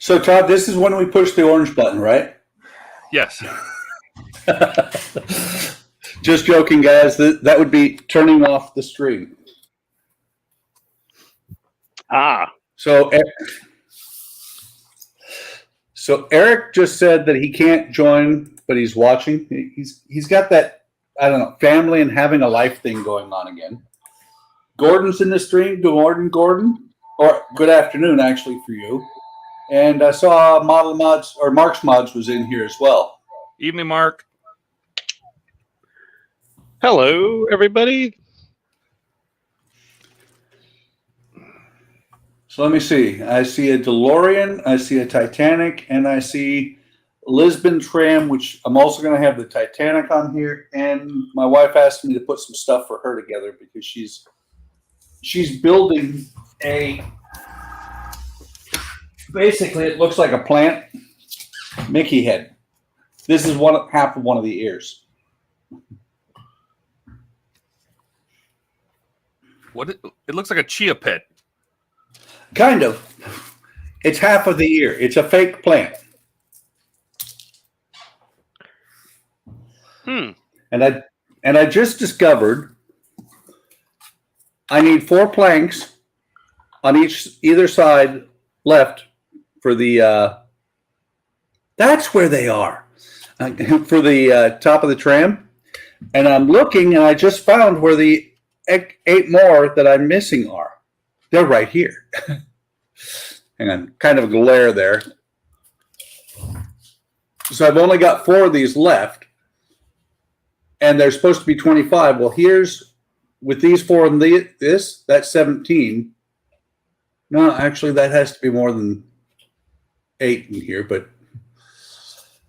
So, Todd, this is when we push the orange button, right? Yes. Just joking, guys. That would be turning off the stream. So Eric just said that he can't join, but he's watching. He's got that, I don't know, family and having a life thing going on again. Gordon's in the stream. Good morning, Gordon. Or good afternoon, actually, for you. And I saw Model Mods, or Mark's Mods was in here as well. Evening, Mark. Hello, everybody. So let me see. I see a DeLorean, I see a Titanic, and I see Lisbon Tram, which I'm also going to have the Titanic on here. And my wife asked me to put some stuff for her together because she's building a, basically it looks like a plant Mickey head. This is half of one of the ears. What? It looks like a chia pet. Kind of. It's half of the ear. It's a fake plant. And I just discovered I need 4 planks on either side left for the that's where they are for the top of the tram. And I'm looking and I just found where the 8 more that I'm missing are. They're right here. Hang on, kind of a glare there. So I've only got 4 of these left, and they're supposed to be 25. Well, here's, with these 4 and that's 17. No, actually, that has to be more than 8 in here, but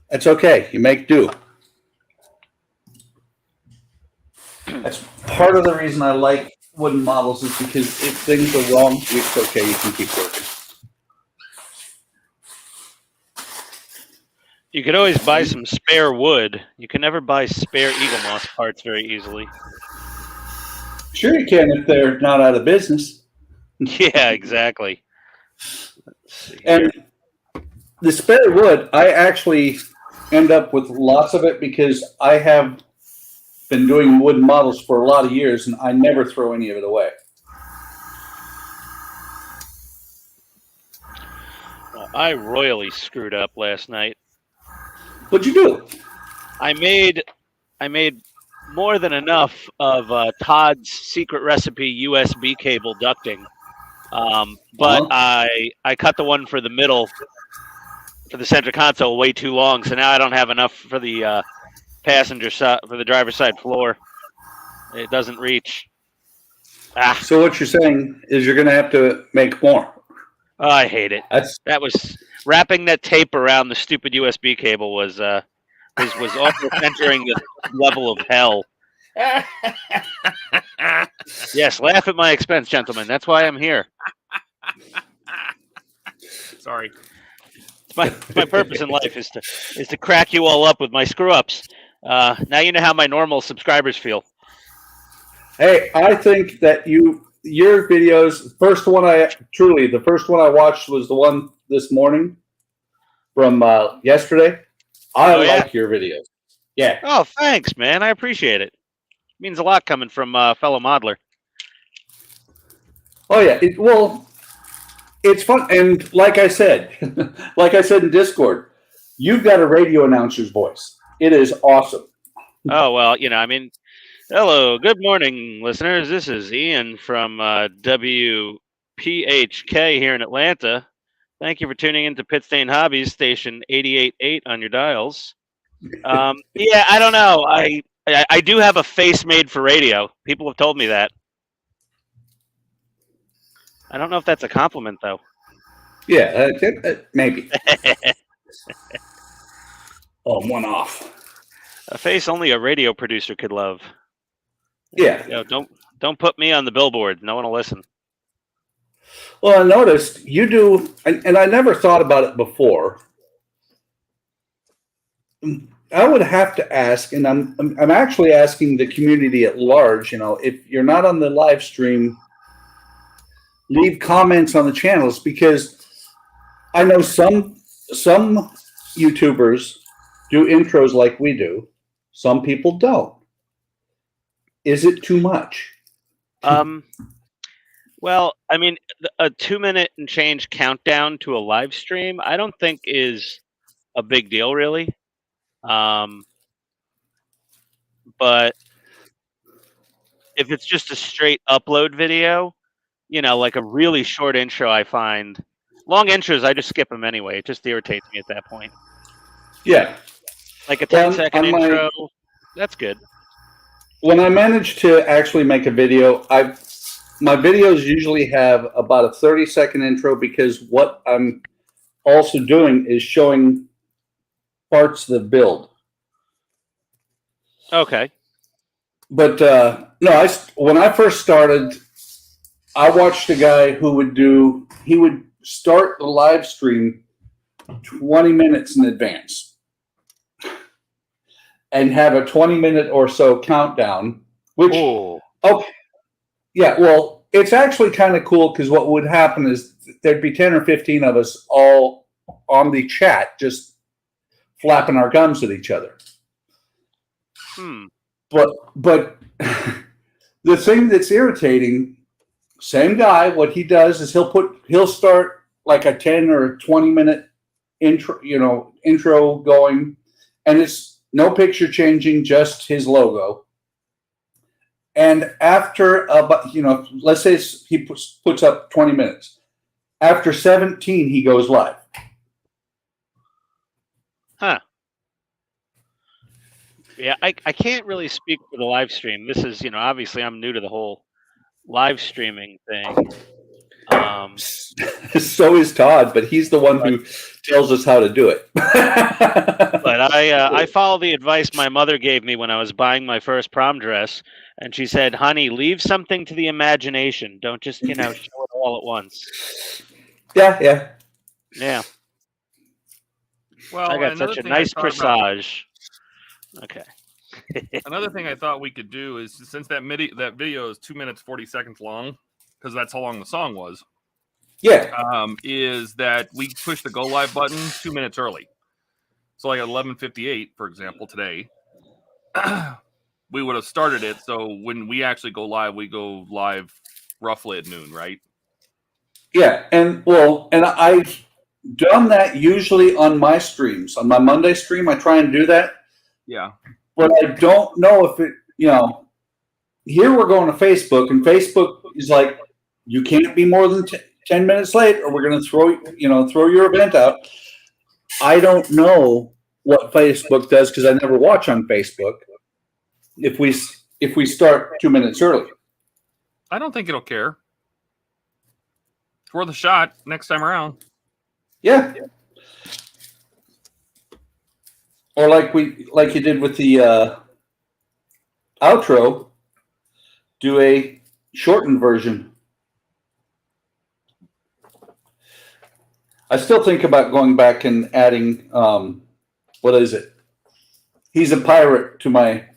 that's okay. You make do. That's part of the reason I like wooden models, is because if things are wrong, it's okay. You can keep working. You could always buy some spare wood. You can never buy spare Eagle Moss parts very easily. Sure you can if they're not out of business. Yeah, exactly. And the spare wood, I actually end up with lots of it because I have been doing wooden models for a lot of years, and I never throw any of it away. Well, I royally screwed up last night. What'd you do? I made more than enough of Todd's secret recipe USB cable ducting, but I cut the one for the middle, for the center console, way too long. So now I don't have enough for the passenger side, for the driver's side floor. It doesn't reach. So what you're saying is you're going to have to make more. Oh, I hate it. That was wrapping that tape around the stupid USB cable was almost entering the level of hell. Yes, laugh at my expense, gentlemen. That's why I'm here. Sorry. My purpose in life is to crack you all up with my screw ups. Now you know how my normal subscribers feel. Hey, I think that your videos, the first one I watched was the one this morning from yesterday. I like your videos. Yeah. Oh, thanks, man. I appreciate it. It means a lot coming from a fellow modeler. Oh yeah. It's fun, and like I said in Discord, you've got a radio announcer's voice. It is awesome. Oh well, hello, good morning, listeners. This is Ian from WPHK here in Atlanta. Thank you for tuning into PITSTAIN Hobbies, station 88.8 on your dials. Yeah, I don't know. I do have a face made for radio. People have told me that. I don't know if that's a compliment, though. Yeah, maybe. Oh, one off. A face only a radio producer could love. Yeah. Don't put me on the billboard. No one will listen. Well, I noticed you do, and I never thought about it before. I would have to ask, and I'm actually asking the community at large. If you're not on the live stream, leave comments on the channels, because I know some YouTubers do intros like we do. Some people don't. Is it too much? Well, I mean, a 2-minute and change countdown to a live stream, I don't think is a big deal, really. But if it's just a straight upload video, you know, like a really short intro, I find long intros, I just skip them anyway. It just irritates me at that point. Yeah. Like a 10-second intro, that's good. When I manage to actually make a video, my videos usually have about a 30-second intro because what I'm also doing is showing parts of the build. Okay. But no, when I first started, I watched a guy who would start the live stream 20 minutes in advance and have a 20-minute or so countdown, which, okay, yeah, well, it's actually kind of cool because what would happen is there'd be 10 or 15 of us all on the chat just flapping our gums at each other. But the thing that's irritating, same guy, what he does is he'll start like a 10 or 20-minute intro going, and it's no picture changing, just his logo. And after let's say he puts up 20 minutes. After 17, he goes live. Huh. Yeah, I can't really speak for the live stream. This is, obviously I'm new to the whole live streaming thing. So is Todd, but he's the one who tells us how to do it. But I follow the advice my mother gave me when I was buying my first prom dress, and she said, "Honey, leave something to the imagination. Don't just show it all at once." Yeah. Well, I got such a nice corsage. Okay. Another thing I thought we could do is, since that video is 2 minutes 40 seconds long, because that's how long the song was. Yeah. Is that we push the go live button 2 minutes early. So like at 11:58, for example, today, we would have started it. So when we actually go live, we go live roughly at noon, right? Yeah, and I've done that usually on my streams. On my Monday stream, I try and do that. Yeah. But I don't know if it, here we're going to Facebook, and Facebook is like, you can't be more than 10 minutes late or we're going to throw your event out. I don't know what Facebook does because I never watch on Facebook if we start 2 minutes early. I don't think it'll care. It's worth a shot next time around. Yeah. Or like you did with the outro, do a shortened version. I still think about going back and adding, what is it? He's a pirate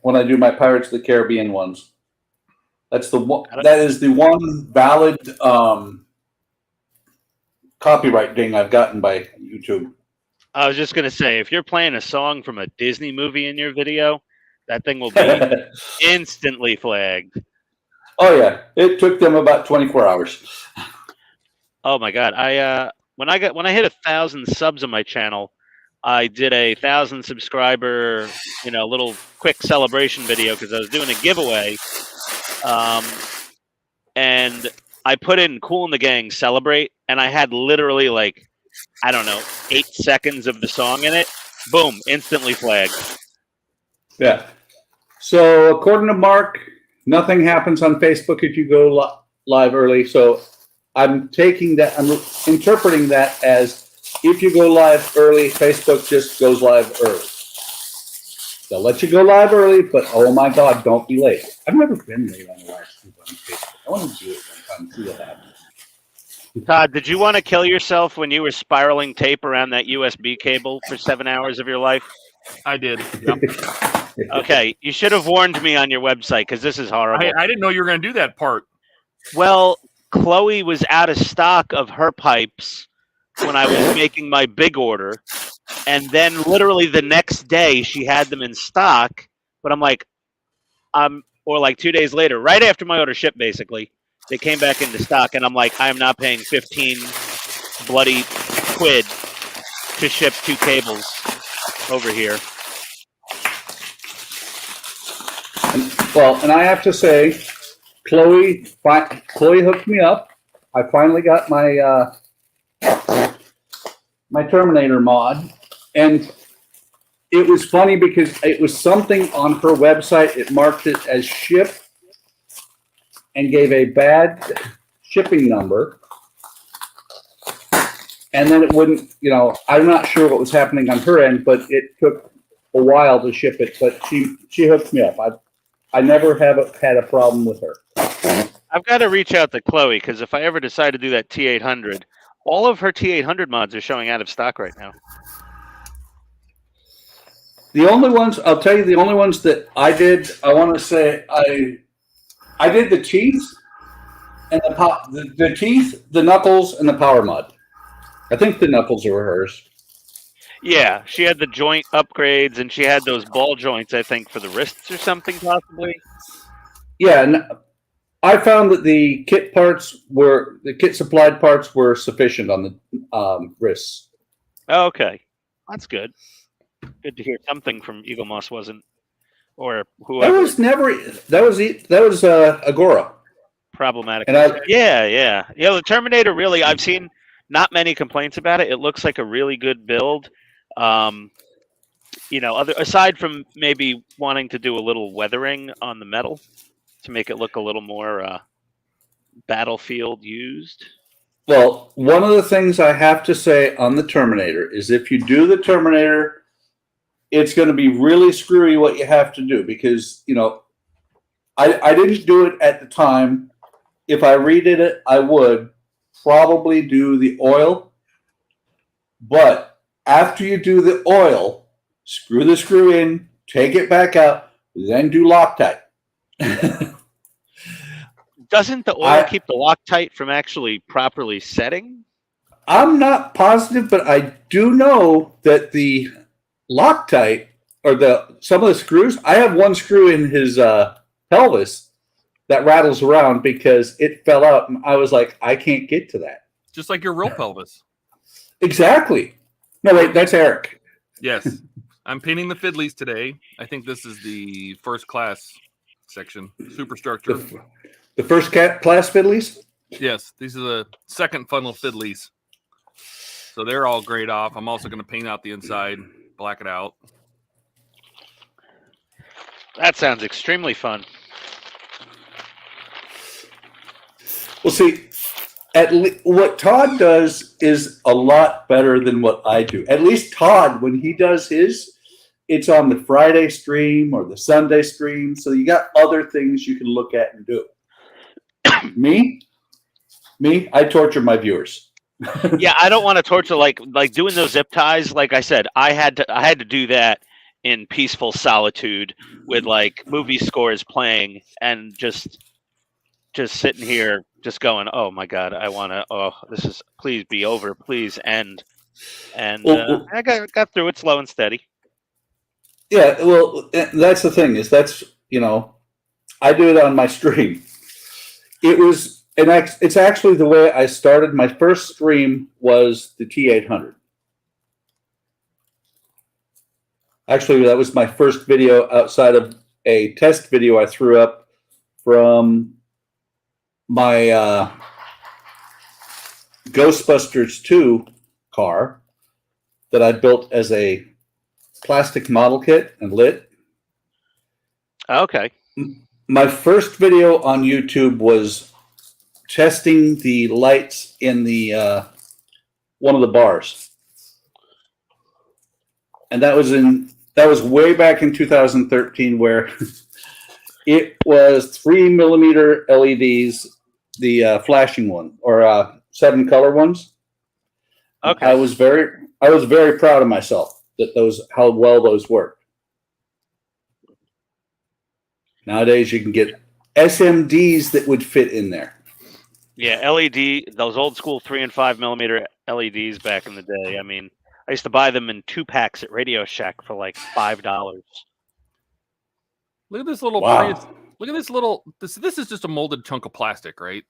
when I do my Pirates of the Caribbean ones. That is the one valid copyright ding I've gotten by YouTube. I was just going to say, if you're playing a song from a Disney movie in your video, that thing will be instantly flagged. Oh, yeah. It took them about 24 hours. Oh, my God. When I hit 1,000 subs on my channel, I did a 1,000 subscriber, little quick celebration video because I was doing a giveaway. And I put in Kool and the Gang Celebrate, and I had literally 8 seconds of the song in it. Boom, instantly flagged. Yeah. So according to Mark, nothing happens on Facebook if you go live early. So I'm interpreting that as if you go live early, Facebook just goes live early. They'll let you go live early, but oh my God, don't be late. I've never been late on a live stream on Facebook. I want to do it one time, see what happens. Todd, did you want to kill yourself when you were spiraling tape around that USB cable for 7 hours of your life? I did. Yep. Okay, you should have warned me on your website because this is horrible. I didn't know you were going to do that part. Well, Chloe was out of stock of her pipes when I was making my big order. And then literally the next day she had them in stock. But I'm like, or like 2 days later, right after my order shipped, basically, they came back into stock. And I'm like, I am not paying 15 bloody quid to ship 2 cables over here. And I have to say, Chloe hooked me up. I finally got my my Terminator mod, and it was funny because it was something on her website. It marked it as shipped and gave a bad shipping number. And then it wouldn't, I'm not sure what was happening on her end, but it took a while to ship it. But she hooked me up. I never have had a problem with her. I've got to reach out to Chloe because if I ever decide to do that T800, all of her T800 mods are showing out of stock right now. The only ones, I'll tell you, the only ones that I did, I want to say I did the teeth and the teeth, the knuckles, and the power mod. I think the knuckles were hers. Yeah, she had the joint upgrades, and she had those ball joints, I think, for the wrists or something, possibly. Yeah, and I found that the kit supplied parts were sufficient on the wrists. Okay, that's good. Good to hear something from Eagle Moss wasn't, or whoever. That was Agora. Problematic. And Yeah. The Terminator really, I've seen not many complaints about it. It looks like a really good build. Aside from maybe wanting to do a little weathering on the metal to make it look a little more battlefield used. Well, one of the things I have to say on the Terminator is if you do the Terminator, it's going to be really screwy what you have to do because, I didn't do it at the time. If I redid it, I would probably do the oil. But after you do the oil, screw the screw in, take it back out, then do Loctite. Doesn't the oil keep the Loctite from actually properly setting? I'm not positive, but I do know that the Loctite or some of the screws, I have one screw in his pelvis that rattles around because it fell out, and I was like, I can't get to that. Just like your real pelvis. Exactly. No, wait, that's Eric. Yes. I'm painting the fiddlies today. I think this is the first class section. Superstructure. The first class fiddlies? Yes. These are the second funnel fiddlies. So they're all grayed off. I'm also going to paint out the inside, black it out. That sounds extremely fun. Well, see, what Todd does is a lot better than what I do. At least Todd, when he does his, it's on the Friday stream or the Sunday stream. So you got other things you can look at and do. Me, I torture my viewers. Yeah, I don't want to torture like doing those zip ties. Like I said, I had to do that in peaceful solitude with like movie scores playing and just sitting here just going, oh my God, I want to, this is, please be over, please end. And I got through it slow and steady. Yeah, well, that's the thing is I do it on my stream. It's actually the way I started. My first stream was the T800. Actually, that was my first video outside of a test video I threw up from my Ghostbusters 2 car that I built as a plastic model kit and lit. Okay. My first video on YouTube was testing the lights in the one of the bars, and that was way back in 2013, where it was 3mm LEDs, the flashing one or 7-color ones. Okay. I was very proud of myself that how well those worked. Nowadays, you can get SMDs that would fit in there. Yeah, LED, those old school 3 and 5 millimeter LEDs back in the day. I mean, I used to buy them in 2-packs at Radio Shack for like $5. Look at this little Wow. look at this little this is just a molded chunk of plastic, right?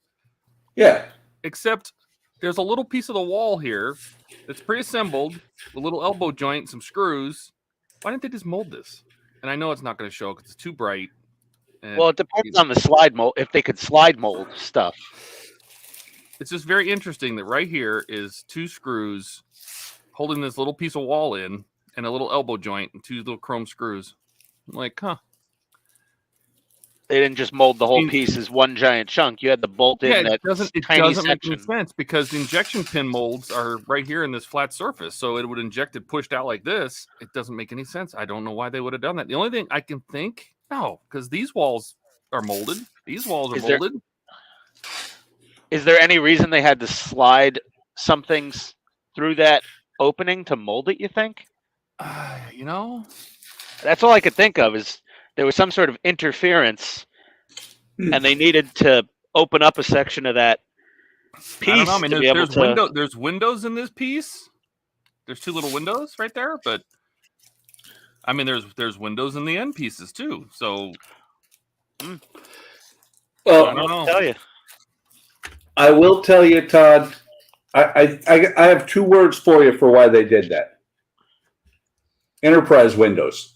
Yeah. Except there's a little piece of the wall here that's pre-assembled, a little elbow joint, some screws. Why didn't they just mold this? And I know it's not going to show because it's too bright. And Well, it depends on the slide mold, if they could slide mold stuff. it's just very interesting that right here is 2 screws holding this little piece of wall in and a little elbow joint and 2 little chrome screws. I'm like, huh. They didn't just mold the whole piece as one giant chunk. You had to bolt in that tiny doesn't make any section. sense because the injection pin molds are right here in this flat surface. So it would inject it pushed out like this. It doesn't make any sense. I don't know why they would have done that. The only thing I can think, no, because these walls are molded. These walls are molded. Is there any reason they had to slide some things through that opening to mold it, you think? You know? That's all I could think of is there was some sort of interference and they needed to open up a section of that piece. I don't know. I mean, to be able to... there's windows in this piece. There's 2 little windows right there, but I mean, there's windows in the end pieces too. So, Well, I don't know. Tell you. I will tell you, Todd. I have 2 words for you for why they did that. Enterprise windows.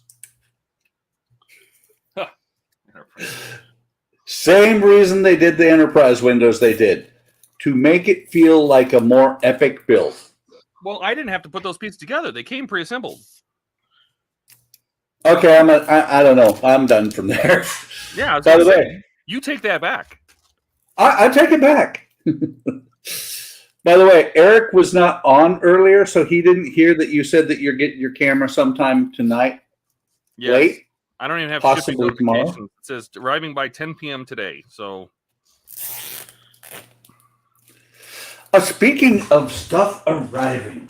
Same reason they did the Enterprise windows they did. To make it feel like a more epic build. Well, I didn't have to put those pieces together. They came pre-assembled. Okay, I don't know. I'm done from there. Yeah. By the way, you take that back. I take it back. By the way, Eric was not on earlier, so he didn't hear that you said that you're getting your camera sometime tonight. Yes. Late. I don't even have Possibly shipping tomorrow. notifications. It says arriving by 10 p.m. today. So, speaking of stuff arriving,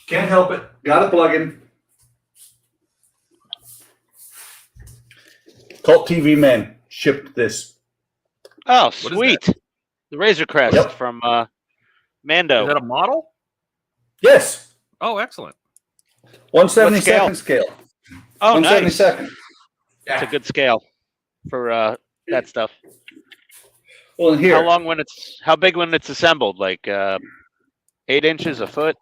can't help it. Got a plug-in. Cult TV Man shipped this. Oh, What is sweet. The Razor Crest Yep. from Mando. is that a model? Yes, Oh, excellent. 1/72nd scale. Oh, nice. 1/72nd. It's a good scale for that stuff. Well, and here. How big when it's assembled? Like 8 inches, a foot?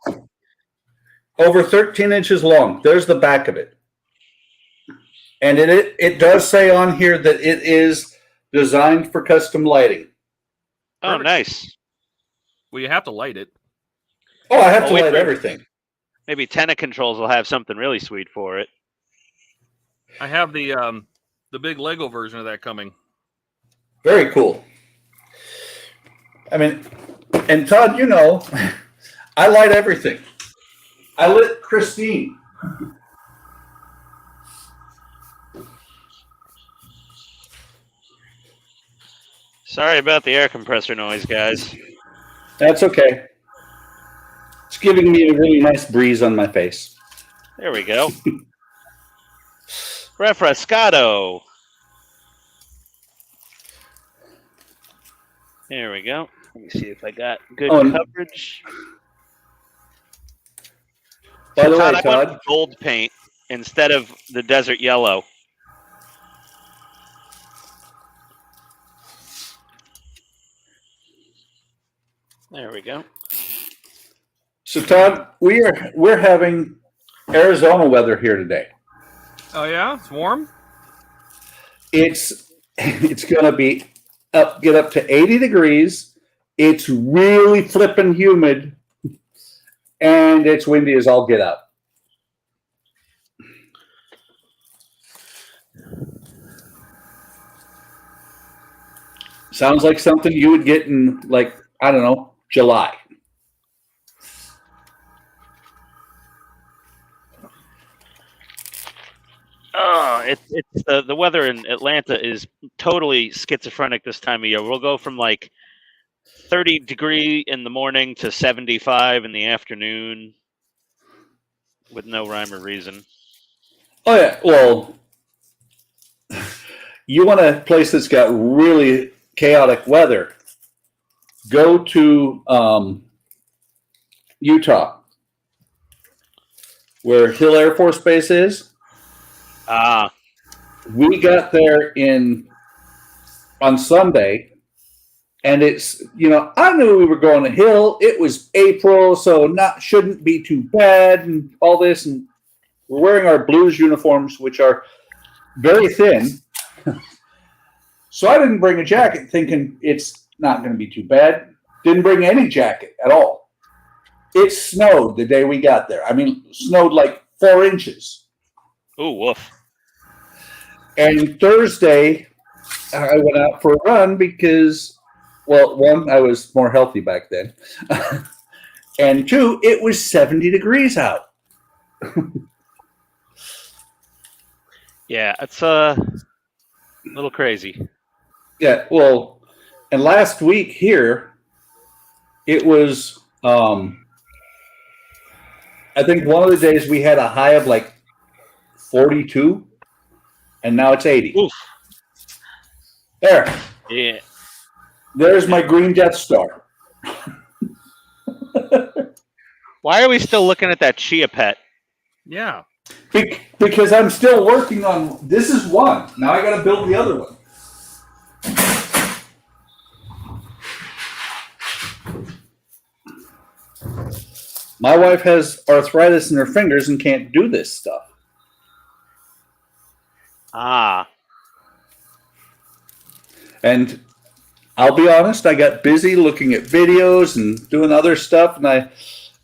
Over 13 inches long. There's the back of it. And it does say on here that it is designed for custom lighting. Oh, Perfect. nice. Well, you have to light it. Oh, I have to wait light for it. everything. Maybe Tenna Controls will have something really sweet for it. I have the big Lego version of that coming. Very cool. I mean, and Todd, you know, I light everything. I lit Christine. Sorry about the air compressor noise, guys. That's okay. It's giving me a really nice breeze on my face. There we go. Refrescado. There we go. Let me see if I got good coverage. By the way, I went Todd, with gold paint instead of the desert yellow. There we go. so Todd, we're having Arizona weather here today. Oh yeah, it's warm. It's gonna be get up to 80 degrees. It's really flippin' humid, and it's windy as all get out. Sounds like something you would get in, like, I don't know, July. Oh, it's the weather in Atlanta is totally schizophrenic this time of year. We'll go from like 30 degree in the morning to 75 in the afternoon with no rhyme or reason. Oh yeah, well, you want a place that's got really chaotic weather, go to Utah, where Hill Air Force Base is. We got there on Sunday, and it's, I knew we were going to Hill. It was April, so shouldn't be too bad and all this. And we're wearing our Blues uniforms, which are very thin. So I didn't bring a jacket, thinking it's not going to be too bad. Didn't bring any jacket at all. It snowed the day we got there. I mean, snowed like 4 inches. Ooh, woof. And Thursday, I went out for a run because, well, one, I was more healthy back then. And two, it was 70 degrees out. Yeah, it's a little crazy. Yeah, well, and last week here, it was, I think one of the days we had a high of like 42, and now it's 80. Oof. There. Yeah. There's my green Death Star. Why are we still looking at that Chia Pet? Yeah. Because I'm still working on, this is one. Now I got to build the other one. My wife has arthritis in her fingers and can't do this stuff. And I'll be honest, I got busy looking at videos and doing other stuff, and I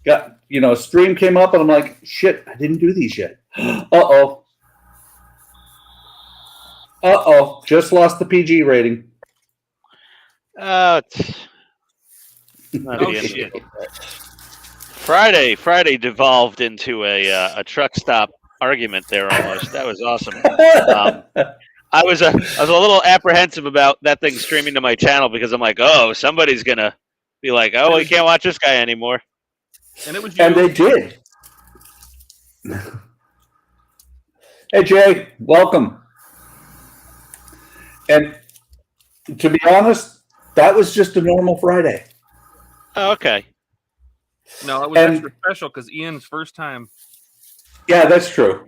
got, stream came up, and I'm like, shit, I didn't do these yet. Uh-oh. Just lost the PG rating. It's not the end of it. Friday devolved into a truck stop argument there almost. That was awesome. I was a little apprehensive about that thing streaming to my channel because I'm like, oh, somebody's gonna be like, oh, well, you can't watch this guy anymore. And it was you. And they did. Hey, Jay, welcome. And to be honest, that was just a normal Friday. Oh, okay. No, it was extra special because Ian's first time. Yeah, that's true.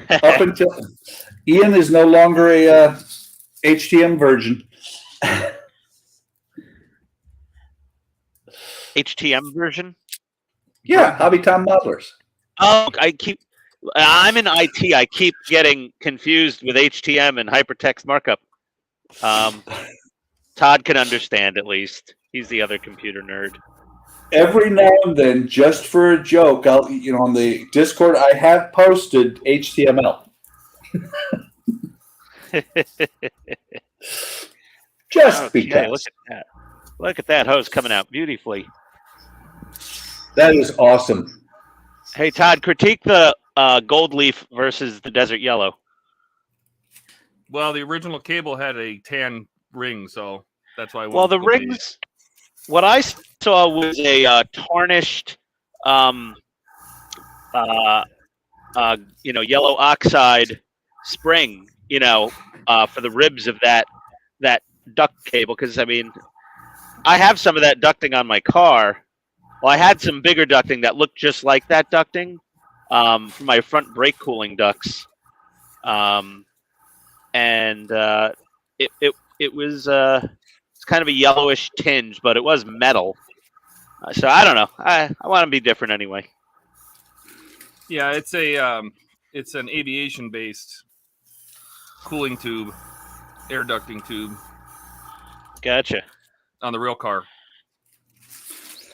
Up until Ian is no longer a HTM virgin. HTM version? Yeah, Hobby Time Modelers. Oh, I'm in IT. I keep getting confused with HTM and hypertext markup. Todd can understand at least. He's the other computer nerd. Every now and then, just for a joke, I'll on the Discord, I have posted HTML. Just because. Look at that hose coming out beautifully. That is awesome. Hey, Todd, critique the gold leaf versus the desert yellow. Well, the original cable had a tan ring, so that's why. Well, the rings. What I saw was a tarnished, yellow oxide spring, for the ribs of that duct cable. Because I have some of that ducting on my car. Well, I had some bigger ducting that looked just like that ducting for my front brake cooling ducts, and it was it's kind of a yellowish tinge, but it was metal. So I don't know. I want to be different anyway. Yeah, it's an aviation based cooling tube, air ducting tube. Gotcha. On the real car.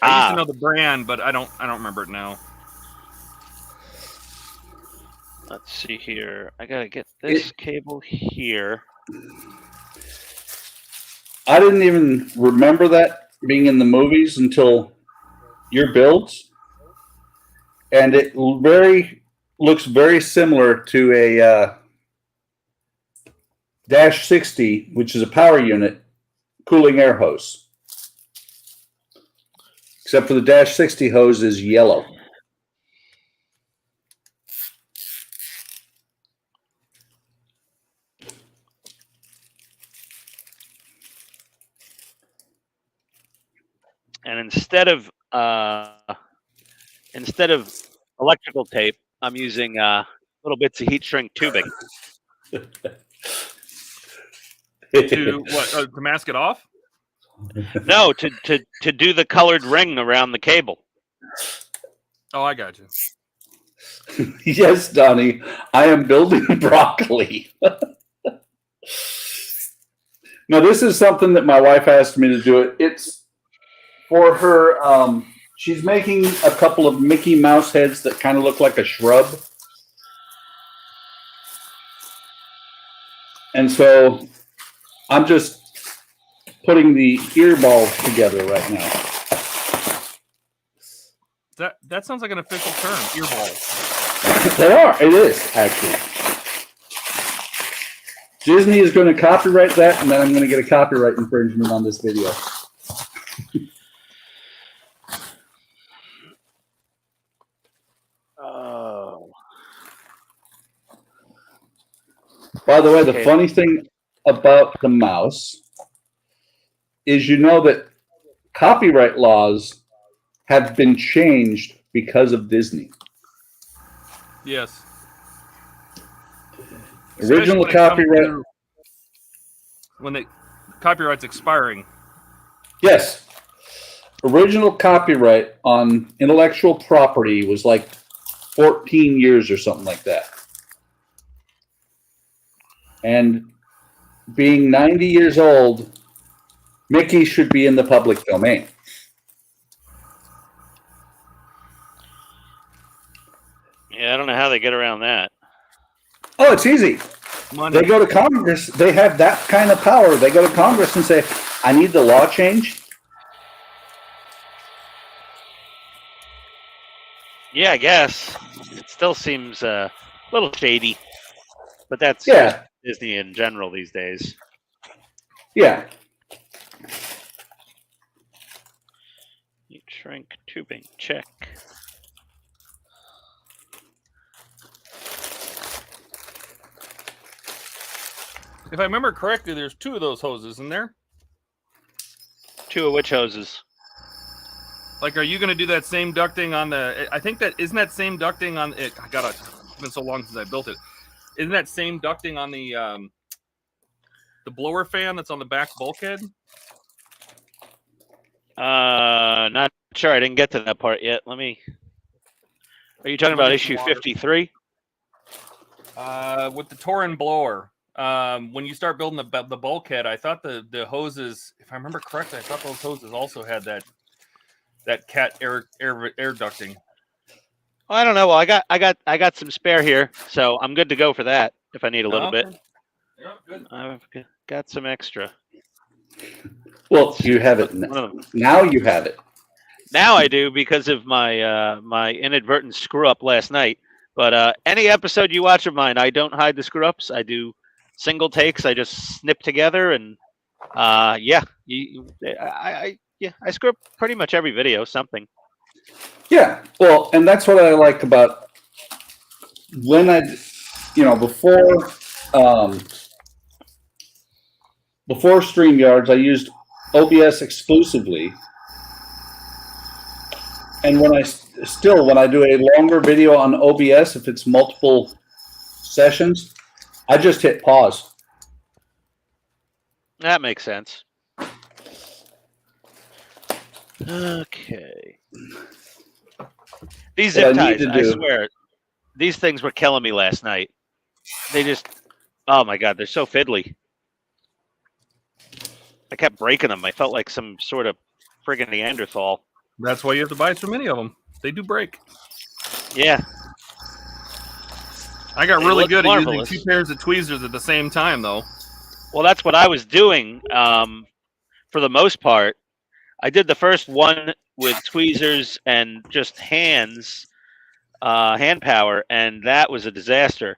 I used to know the brand, but I don't remember it now. Let's see here. I gotta get this cable here. I didn't even remember that being in the movies until your builds, and it looks very similar to a Dash 60, which is a power unit cooling air hose, except for the Dash 60 hose is yellow. and instead of electrical tape, I'm using little bits of heat shrink tubing. To what? To mask it off? No, to do the colored ring around the cable. Oh, I got you. Yes, Donnie, I am building broccoli. Now, this is something that my wife asked me to do. It's for her. She's making a couple of Mickey Mouse heads that kind of look like a shrub. And so I'm just putting the earballs together right now. That sounds like an official term, earball. They are. It is, actually. Disney is going to copyright that, and then I'm going to get a copyright infringement on this video. Oh. By the way, the funny thing about the mouse is you know that copyright laws have been changed because of Disney. Yes. Original copyright. When the copyright's expiring. Yes. Original copyright on intellectual property was like 14 years or something like that. And being 90 years old, Mickey should be in the public domain. Yeah, I don't know how they get around that. Oh, it's easy. Money. They go to Congress. They have that kind of power. They go to Congress and say, I need the law changed. Yeah, I guess. It still seems a little shady. But that's Yeah. Disney in general these days. Yeah. Heat shrink tubing, check. If I remember correctly, there's 2 of those hoses in there. 2 of which hoses? Like, are you going to do that same ducting on the? I think that isn't that same ducting on it. It's been so long since I built it. Isn't that same ducting on the blower fan that's on the back bulkhead? Not sure. I didn't get to that part yet. Let me. Are you talking about issue 53? With the Torin blower. When you start building the bulkhead, I thought the hoses, if I remember correctly, I thought those hoses also had that cat air ducting. Well, I don't know. Well, I got some spare here, so I'm good to go for that if I need a little bit. Yeah, good. I've got some extra. Well, you have it now. Now you have it. Now I do because of my my inadvertent screw up last night. But any episode you watch of mine, I don't hide the screw ups. I do single takes. I just snip together, and yeah, I screw up pretty much every video. Something. Yeah. Well, and that's what I like about when before StreamYards, I used OBS exclusively. And when I do a longer video on OBS, if it's multiple sessions, I just hit pause. That makes sense. Okay. These zip ties, I swear, these things were killing me last night. They just, oh my God, they're so fiddly. I kept breaking them. I felt like some sort of friggin' Neanderthal. That's why you have to buy so many of them. They do break. Yeah. I got really good at marvelous. using 2 pairs of tweezers at the same time, though. Well, that's what I was doing for the most part. I did the first one with tweezers and just hand power, and that was a disaster.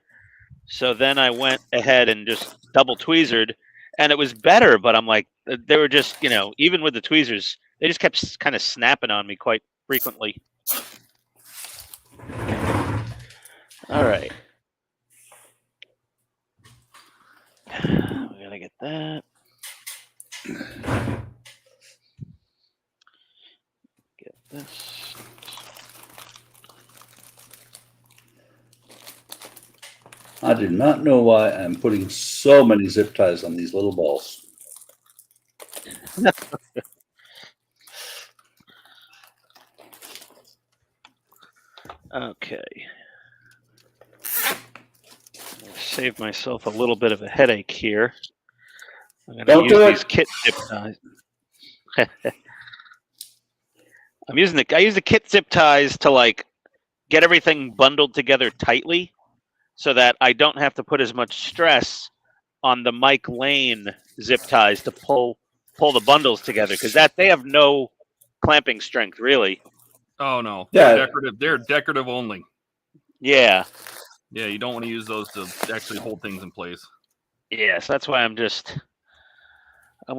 So then I went ahead and just double tweezered, and it was better, but I'm like, they were just, even with the tweezers, they just kept kind of snapping on me quite frequently. All right. We gotta get that. do not know why I'm putting so many zip ties on these little balls. Okay. I'll save myself a little bit of a headache here. I'm going to use these kit zip ties. I use the kit zip ties to like get everything bundled together tightly so that I don't have to put as much stress on the Mike Lane zip ties to pull the bundles together, because they have no clamping strength really. Oh no. Yeah. They're decorative. They're decorative only. Yeah. Yeah, you don't want to use those to actually hold things in place. Yeah, so that's why I'm going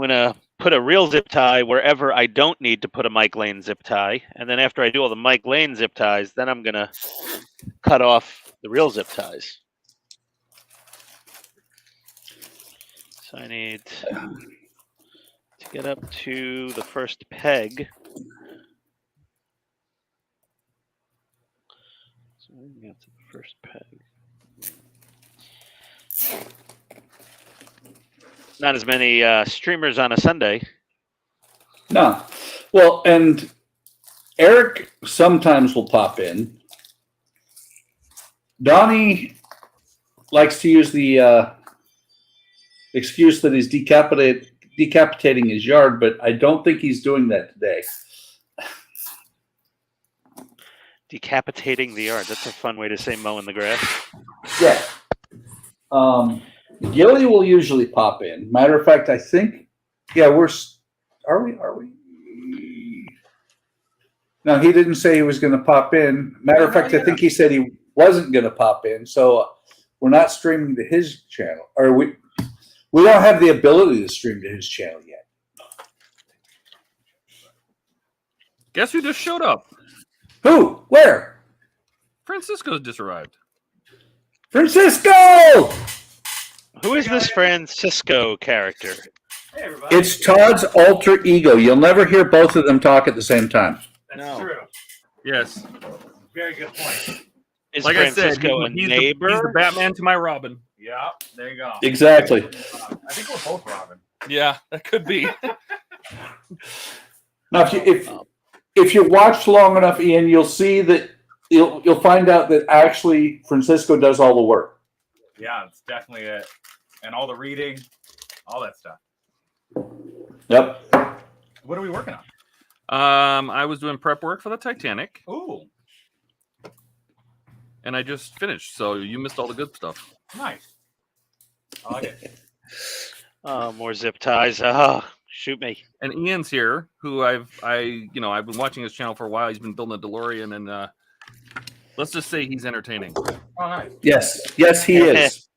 to put a real zip tie wherever I don't need to put a Mike Lane zip tie. And then after I do all the Mike Lane zip ties, then I'm going to cut off the real zip ties. So I need to get up to the first peg. So we get to the first peg. Not as many streamers on a Sunday. No. Well, and Eric sometimes will pop in. Donnie likes to use the excuse that he's decapitating his yard, but I don't think he's doing that today. Decapitating the yard. That's a fun way to say mowing the grass. Yeah. Gilly will usually pop in. Matter of fact, I think, yeah, are we? No, he didn't say he was going to pop in. Matter of fact, I think he said he wasn't going to pop in. So we're not streaming to his channel, or we don't have the ability to stream to his channel yet. Guess who just showed up? Who? Where? Francisco's just arrived. Francisco! Who is this Francisco character? Hey, everybody. It's Todd's alter ego. You'll never hear both of them talk at the same time. That's true. Yes. Very good point. Is Like Francisco I said, a neighbor? He's the Batman to my Robin. Yeah, there you go. Exactly. I think we're both Robin. Yeah, that could be. Now, if you watch long enough, Ian, you'll see that you'll find out that actually Francisco does all the work. Yeah, it's definitely it. And all the reading, all that stuff. Yep. What are we working on? I was doing prep work for the Titanic, Ooh, and I just finished. So you missed all the good stuff. nice. I like it. More zip ties. Oh, shoot me. And Ian's here, who I've been watching his channel for a while. He's been building a DeLorean, and let's just say he's entertaining. Oh, nice. Yes, he is.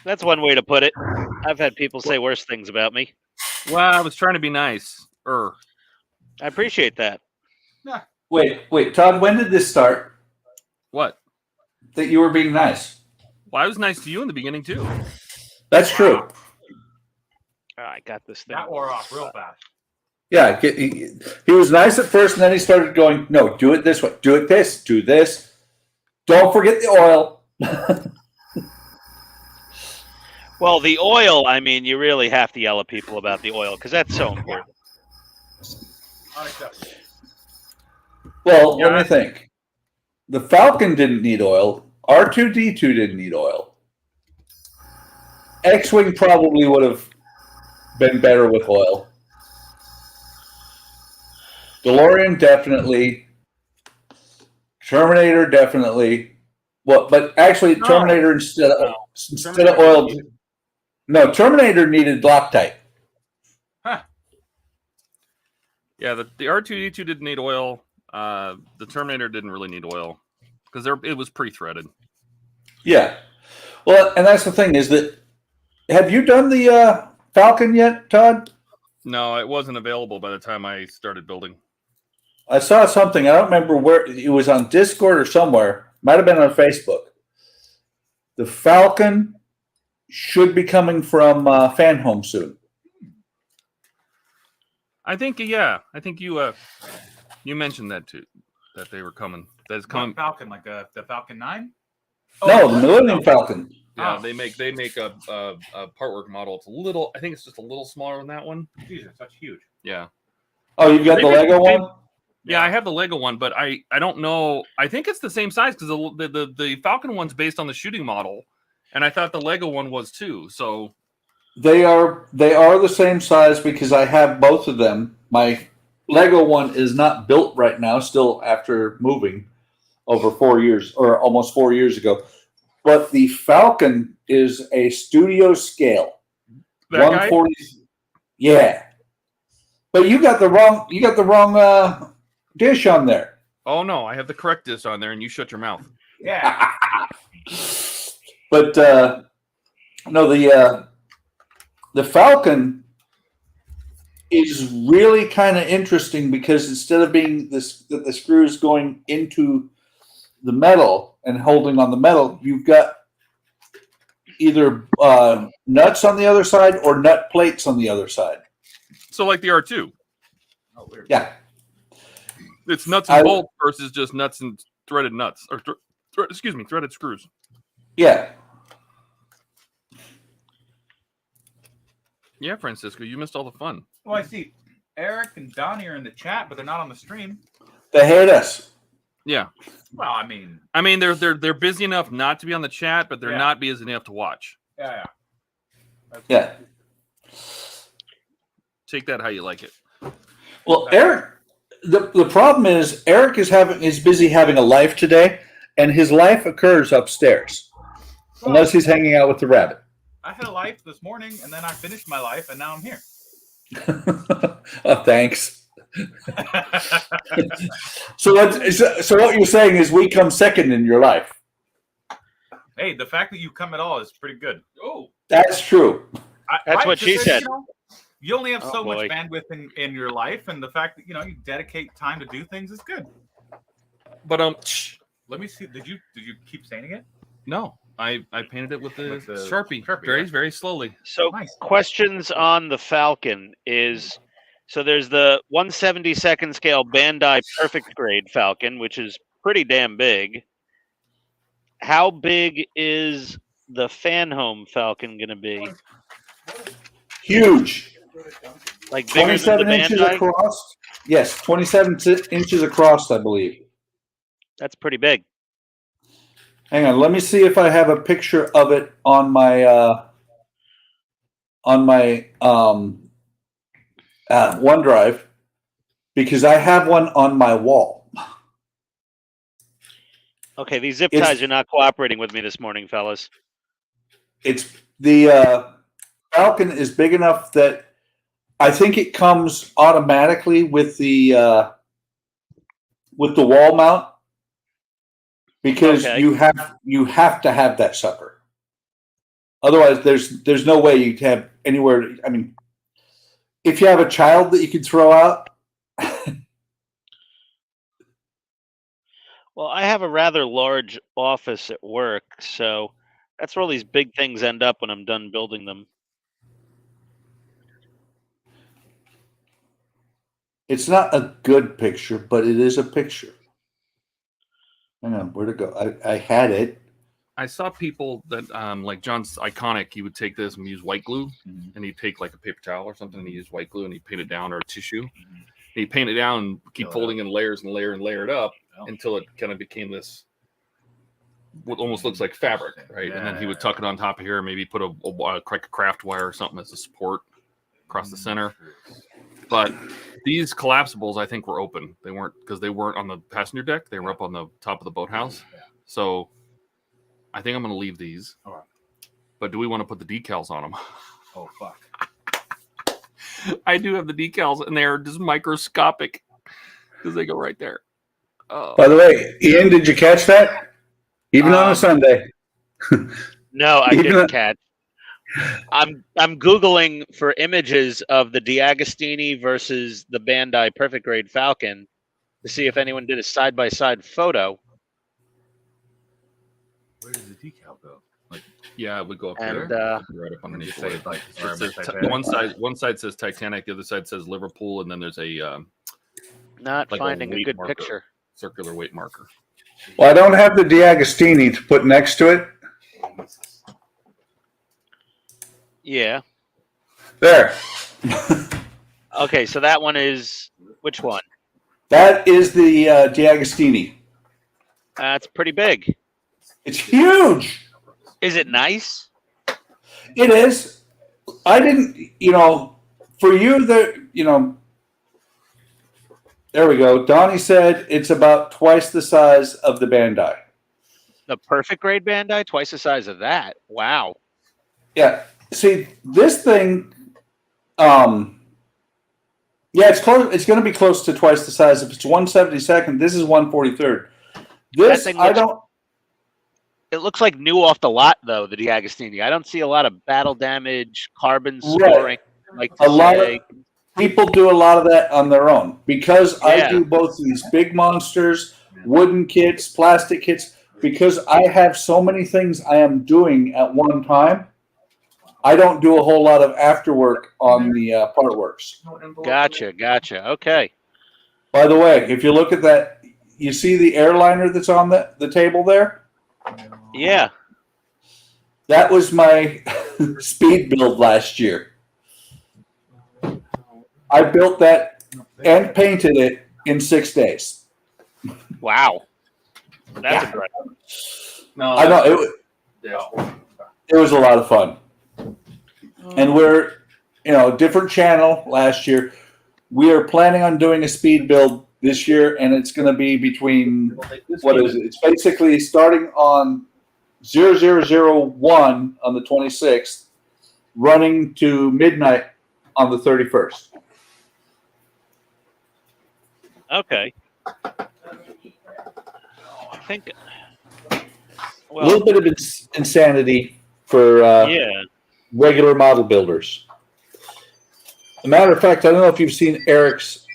That's one way to put it. I've had people say worse things about me. Well, I was trying to be nice. I appreciate that. Wait, Todd, when did this start? What? That you were being nice? Well, I was nice to you in the beginning too. That's true. Oh, I got this thing. That wore off real fast. Yeah, he was nice at first, and then he started going, no, do it this way. Do it this. Do this. Don't forget the oil. Well, the oil, I mean, you really have to yell at people about the oil because that's so important. Unacceptable. Well, let me think. The Falcon didn't need oil. R2-D2 didn't need oil. X-Wing probably would have been better with oil. DeLorean definitely. Terminator definitely. Well, but actually, Terminator instead of oil. No, Terminator needed Loctite. Huh. Yeah, the R2D2 didn't need oil. The Terminator didn't really need oil because it was pre-threaded. Yeah. Well, and that's the thing is that have you done the Falcon yet, Todd? No, it wasn't available by the time I started building. I saw something. I don't remember where it was, on Discord or somewhere. Might have been on Facebook. The Falcon should be coming from Fan Home soon. I think you mentioned that too, that they were coming. That's coming. Falcon, like the Falcon 9? No, the Millennium Falcon. Yeah, Oh. they make a part work model. It's a little. I think it's just a little smaller than that one. These are such huge. Yeah. Oh, you've got They the make Lego the same- one? Yeah, I have the Lego one, but I don't know. I think it's the same size because the Falcon one's based on the shooting model, and I thought the Lego one was too. So They are the same size because I have both of them. My Lego one is not built right now, still after moving over 4 years or almost 4 years ago. But the Falcon is a studio scale. that guy. 140. Yeah. But you got the wrong dish on there. Oh no, I have the correct disc on there, and you shut your mouth. Yeah. But no, the Falcon is really kind of interesting because instead of being the screws going into the metal and holding on the metal, you've got either nuts on the other side or nut plates on the other side. So like the R2, Oh, weird. Yeah. it's nuts and bolts versus just nuts and threaded nuts or threaded screws. Yeah. Yeah, Francisco, you missed all the fun. Well, I see Eric and Donnie are in the chat, but they're not on the stream. They hate us. Yeah, Well, I mean, they're busy enough not to be on the chat, but they're Yeah. not busy enough to watch. yeah. That's Yeah. Take that how you like it. Well, Eric, the problem is Eric is busy having a life today, and his life occurs upstairs, unless he's hanging out with the rabbit. I had a life this morning, and then I finished my life, and now I'm here. Oh, thanks. So what you're saying is we come second in your life. Hey, the fact that you come at all is pretty good. Oh, That's true. That's what she said. You only have Oh, so boy. much bandwidth in your life, and the fact that you dedicate time to do things is good. but Let me see. Did you keep saying it? no, I painted it with the Sharpie, Sharpie, very right? very slowly. So Nice. questions on the Falcon is, so there's the 1/72 scale Bandai perfect grade Falcon, which is pretty damn big. How big is the fan home Falcon going to be? Huge. Like bigger than the 27 inches Bandai? across. Yes, 27 inches across, I believe. That's pretty big. Hang on, let me see if I have a picture of it on my OneDrive, because I have one on my wall. Okay, these zip It's- ties are not cooperating with me this morning, fellas. It's the Falcon is big enough that I think it comes automatically with the wall mount, because Okay. you have to have that sucker. Otherwise, there's no way you'd have anywhere. I mean, if you have a child that you can throw out. Well, I have a rather large office at work, so that's where all these big things end up when I'm done building them. It's not a good picture, but it is a picture. Hang on, where'd it go? I had it. I saw people that like John's Iconic. He would take this and use white glue, and he'd take like a paper towel or something, and he'd use white glue and he'd paint it down, or a tissue. He'd paint it down and keep Fill it folding in layers and layer it up Oh. until it kind of became this what almost looks like fabric, right? And then he would tuck it on top of here, maybe put a craft wire or something as a support across the center. But these collapsibles, I think, were open. They weren't, because they weren't on the passenger deck. They were up on the top of the boathouse. So I think I'm going to leave these. All right. But do we want to put the decals on them? Oh fuck. I do have the decals, and they're just microscopic because they go right there. Oh. By the way, Ian, did you catch that? Even on a Sunday. No, I Even didn't a- catch. I'm Googling for images of the D'Agostini versus the Bandai Perfect Grade Falcon to see if anyone did a side-by-side photo. Where does the decal go? Yeah, it would go up And, there. Right up underneath. Just say it. like It says one side says Titanic, the other side says Liverpool, and then there's a Not like finding a weight good marker, picture. circular weight marker. Well, I don't have the D'Agostini to put next to it. Yeah. There. Okay, so that one is which one? That is the D'Agostini. That's pretty big. It's huge. Is it nice? It is. I didn't, for you, there we go. Donnie said it's about twice the size of the Bandai. The perfect grade Bandai, twice the size of that. Wow. Yeah. See, this thing, it's close. It's going to be close to twice the size. If it's 172nd, this is 143rd. This, it looks like new off the lot, though, the D'Agostini. I don't see a lot of battle damage, carbon scoring. Right. A lot of people do a lot of that on their own. Because I do both these big monsters, wooden kits, plastic kits, because I have so many things I am doing at one time, I don't do a whole lot of afterwork on the part works. Gotcha. Okay. By the way, if you look at that, you see the airliner that's on the table there? Yeah. That was my speed build last year. I built that and painted it in 6 days. Wow. That's incredible. No, I know it was a lot of fun. And we're, different channel last year. We are planning on doing a speed build this year, and it's going to be between, what is it? It's basically starting on 0001 on the 26th, running to midnight on the 31st. Okay. I think A little bit of insanity for regular model builders. As a matter of fact, I don't know if you've seen Eric's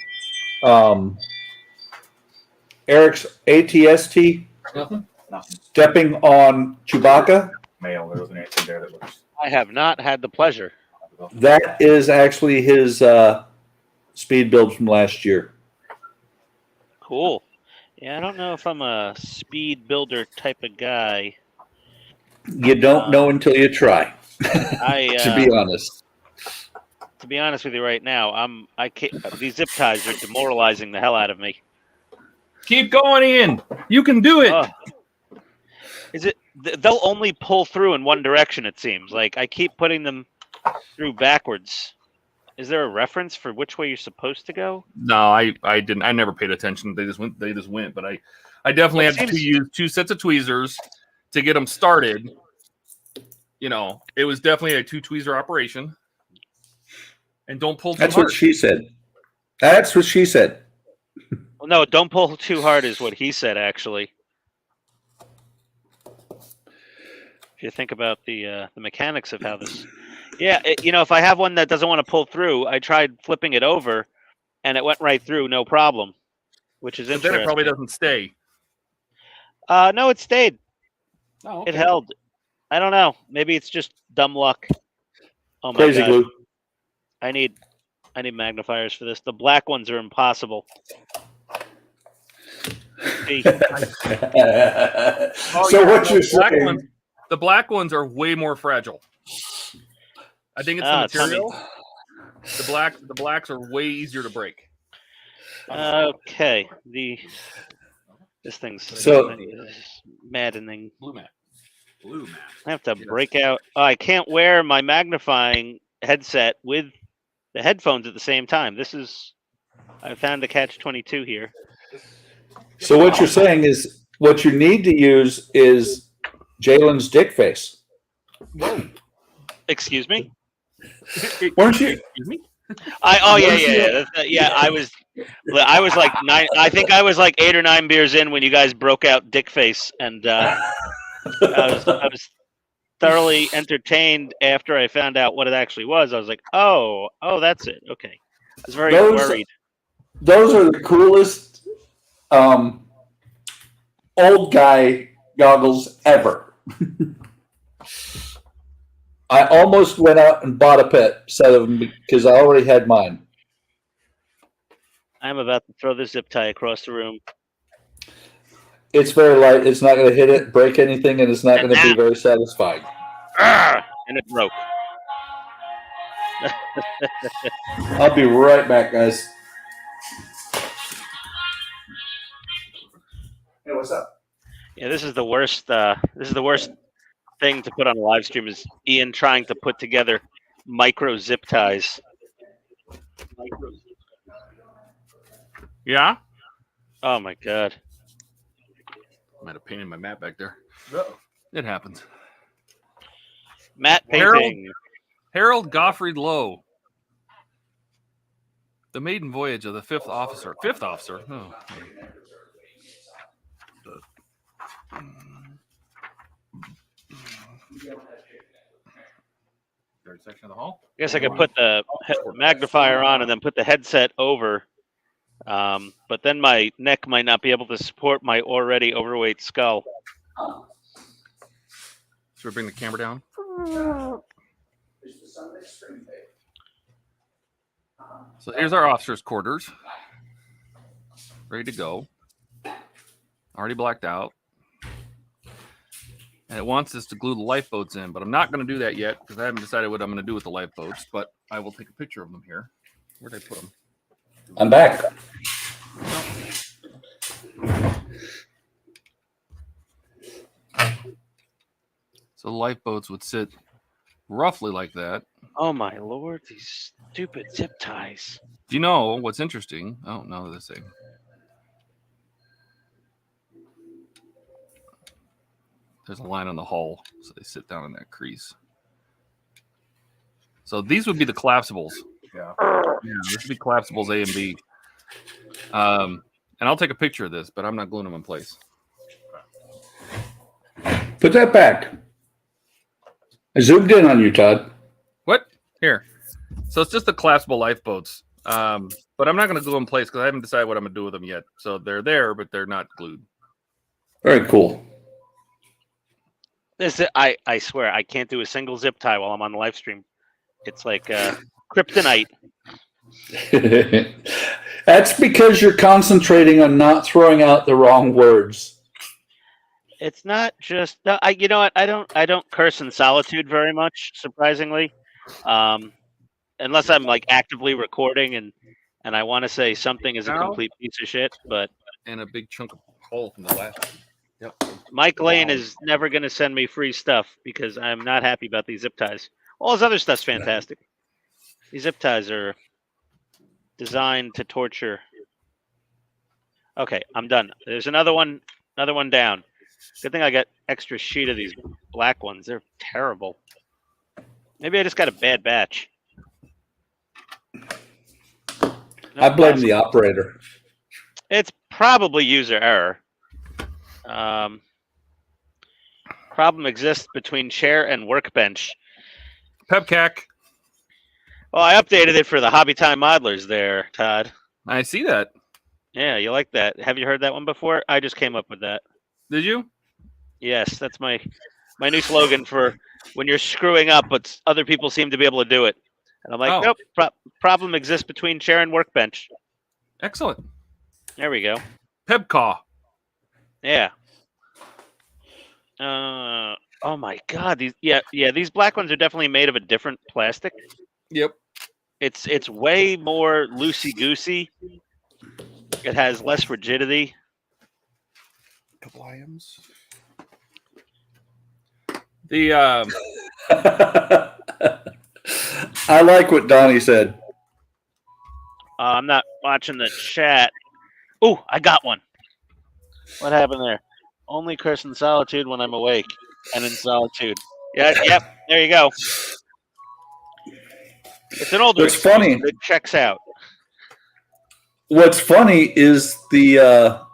ATST stepping on Chewbacca. Mail. There wasn't anything there that looks. I have not had the pleasure. That is actually his speed build from last year. Cool. Yeah, I don't know if I'm a speed builder type of guy. You don't know until you try. To be honest. To be honest with you, right now, I can't. These zip ties are demoralizing the hell out of me. Keep going, Ian. You can do it. Is it? They'll only pull through in one direction. It seems like I keep putting them through backwards. Is there a reference for which way you're supposed to go? No, I didn't. I never paid attention. They just went. But I definitely had to use 2 sets of tweezers to get them started. It was definitely a 2 tweezer operation. And don't pull too hard. That's what she said. That's what she said. Well, no, don't pull too hard is what he said, actually. If you think about the mechanics of how this... Yeah, if I have one that doesn't want to pull through, I tried flipping it over, and it went right through, no problem, which is interesting. Then it probably doesn't stay. No, it stayed. Oh, okay. It held. I don't know. Maybe it's just dumb luck. Oh my Crazy God. glue. I need magnifiers for this. The black ones are impossible. What you're saying? The black ones are way more fragile. I think it's the material. The blacks are way easier to break. Okay. This thing's maddening. Blue mat. I have to break out. I can't wear my magnifying headset with the headphones at the same time. I found a catch-22 here. So what you're saying is what you need to use is Jalen's dick face. Whoa. Excuse me? Weren't you? Excuse me? Yeah. I was like 9. I think I was like 8 or 9 beers in when you guys broke out dick face, and I was thoroughly entertained after I found out what it actually was. I was like, oh, that's it. Okay. I was very worried. Those are the coolest old guy goggles ever. I almost went out and bought a set of them because I already had mine. I'm about to throw the zip tie across the room. It's very light. It's not going to hit it, break anything, and it's not going to be very satisfying. And it broke. I'll be right back, guys. Hey, what's up? Yeah, this is the worst. This is the worst thing to put on a live stream is Ian trying to put together micro zip ties. Yeah? Oh my god. I might have painted my mat back there. Uh-oh. It happens. Matte painting. Harold Gottfried Lowe. The maiden voyage of the fifth officer. Fifth officer? Oh. Third section of the hall. I guess I could put the magnifier on and then put the headset over. But then my neck might not be able to support my already overweight skull. Should we bring the camera down? So here's our officers' quarters. Ready to go. Already blacked out. And it wants us to glue the lifeboats in, but I'm not going to do that yet because I haven't decided what I'm going to do with the lifeboats, but I will take a picture of them here. Where'd I put them? I'm back. So the lifeboats would sit roughly like that. Oh my lord, these stupid zip ties. Do you know what's interesting? Oh, no, this thing. There's a line on the hull, so they sit down in that crease. So these would be the collapsibles. Yeah. Yeah, this would be collapsibles A and B. And I'll take a picture of this, but I'm not gluing them in place. Put that back. I zoomed in on you, Todd. What? Here. So it's just the collapsible lifeboats. But I'm not going to glue them in place because I haven't decided what I'm going to do with them yet. So they're there, but they're not glued. Very cool. I swear I can't do a single zip tie while I'm on the live stream. It's like kryptonite. That's because you're concentrating on not throwing out the wrong words. It's not just you know what, I don't curse in solitude very much, surprisingly. Unless I'm like actively recording and I want to say something is a complete piece of shit, but And a big chunk of hole from the last one. Yep. Mike Lane is never going to send me free stuff because I'm not happy about these zip ties. All his other stuff's fantastic. These zip ties are designed to torture. Okay, I'm done. There's another one down. Good thing I got extra sheet of these black ones. They're terrible. Maybe I just got a bad batch. I blame the operator. It's probably user error. Problem exists between chair and workbench. Pepcac. Well, I updated it for the Hobby Time modelers there, Todd. I see that. Yeah, you like that. Have you heard that one before? I just came up with that. Did you? Yes, that's my new slogan for when you're screwing up, but other people seem to be able to do it. And I'm like, nope, problem exists between chair and workbench. Excellent. There we go. Pepcaw. Yeah. Oh my God. These black ones are definitely made of a different plastic. Yep. It's way more loosey-goosey. It has less rigidity. Couple items. The I like what Donnie said. I'm not watching the chat. Oh, I got one. What happened there? Only curse in solitude when I'm awake and in solitude. Yeah, yep. There you go. It's an older. What's funny? It checks out. What's funny is the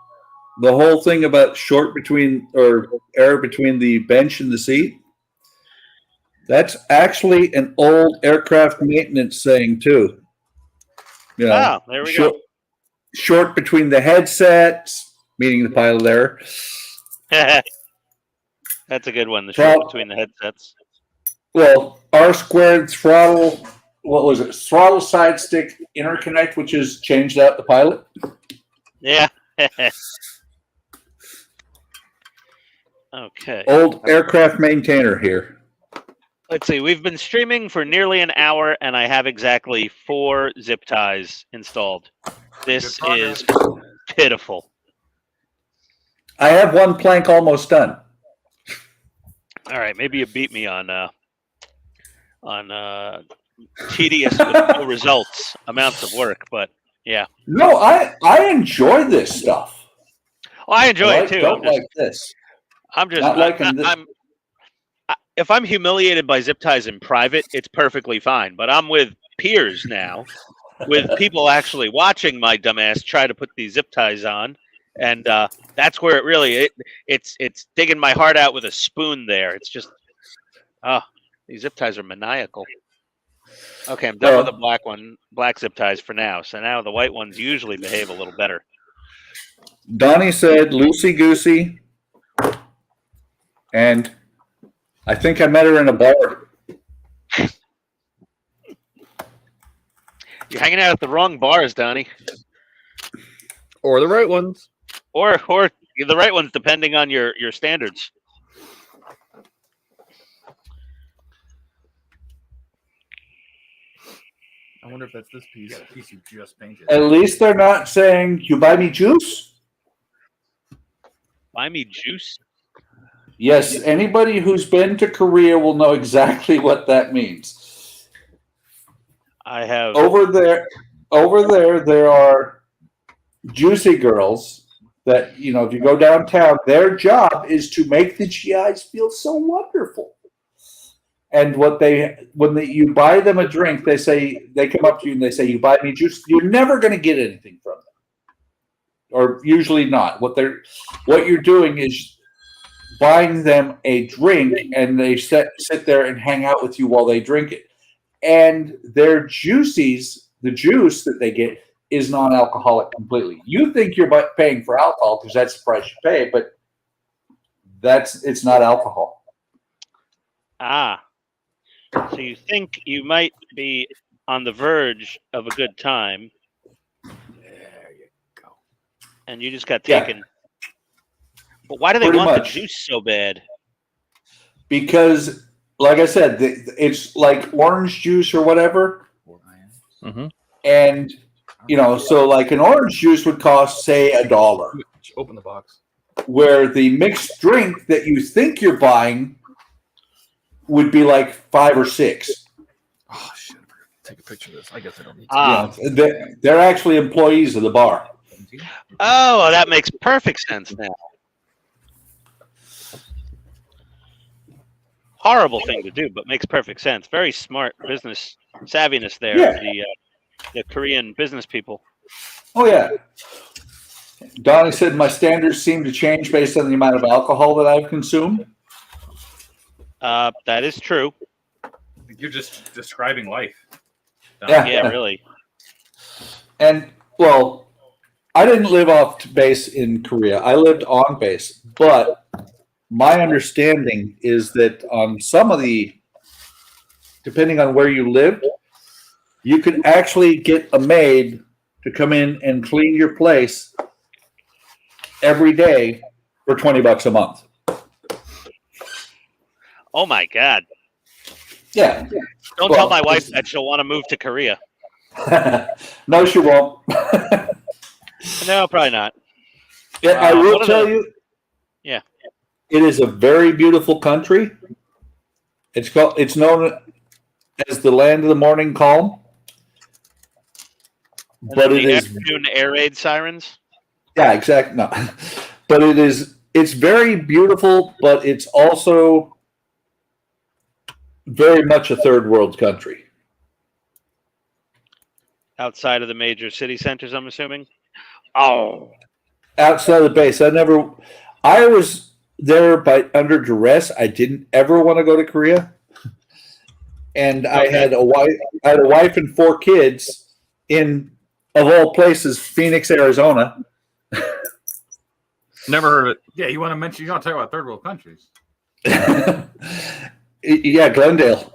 whole thing about short between or air between the bench and the seat. That's actually an old aircraft maintenance saying too. You know, There we go. Short between the headsets, meaning the pilot there. That's a good one. The short between the headsets. Well, R squared throttle. What was it? Throttle side stick interconnect, which is changed out the pilot. Yeah. Okay. Old aircraft maintainer here. Let's see. We've been streaming for nearly an hour, and I have exactly 4 zip ties installed. This is pitiful. I have one plank almost done. All right, maybe you beat me on tedious with no results amounts of work, but yeah. No, I enjoy this stuff. Well, I enjoy it too. Don't like this. I'm just Not liking this. If I'm humiliated by zip ties in private, it's perfectly fine. But I'm with peers now, with people actually watching my dumbass try to put these zip ties on, and that's where it really it's digging my heart out with a spoon. There, it's just these zip ties are maniacal. Okay, I'm done with the black zip ties for now. So now the white ones usually behave a little better. Donnie said loosey goosey, and I think I met her in a bar. You're hanging out at the wrong bars, Donnie. Or the right ones. Or the right ones, depending on your standards. I wonder if that's this piece. Yeah, piece you just painted. At least they're not saying, you buy me juice? Buy me juice? Yes, anybody who's been to Korea will know exactly what that means. I have over there there are juicy girls that, you know, if you go downtown, their job is to make the GIs feel so wonderful. And when you buy them a drink, they come up to you and they say, you buy me juice. You're never going to get anything from them. Or usually not. What you're doing is buying them a drink, and they sit there and hang out with you while they drink it. And their juicies, the juice that they get, is non-alcoholic completely. You think you're paying for alcohol because that's the price you pay, but it's not alcohol. So you think you might be on the verge of a good time. There you go. And you just got taken. Yeah. But why do they want the juice so bad? Because, like I said, it's like orange juice or whatever. Mm-hmm. And, you know, so like an orange juice would cost, say, $1. Open the box. Where the mixed drink that you think you're buying would be like 5 or 6. Oh, shit. Take a picture of this. I guess I don't need to. They're actually employees of the bar. Oh, that makes perfect sense now. Horrible thing to do, but makes perfect sense. Very smart business savviness there. Yeah. The Korean business people. Oh, yeah. Donnie said my standards seem to change based on the amount of alcohol that I've consumed. That is true. I think you're just describing life. Yeah, really. And, well, I didn't live off base in Korea. I lived on base. But my understanding is that on some of depending on where you lived, you could actually get a maid to come in and clean your place every day for $20 a month. Oh my God! Yeah. Don't tell my wife that she'll want to move to Korea. No, she won't. No, probably not. Yeah, I will tell you. Yeah. It is a very beautiful country. It's known as the land of the morning calm. But it is afternoon air raid sirens. Yeah, exactly. No, but it's very beautiful, but it's also very much a third world country. Outside of the major city centers, I'm assuming. Oh, outside of the base, I was there under duress. I didn't ever want to go to Korea, and I had a wife and 4 kids in, of all places, Phoenix, Arizona. Never heard of it. Yeah, you want to talk about third world countries. Yeah, Glendale.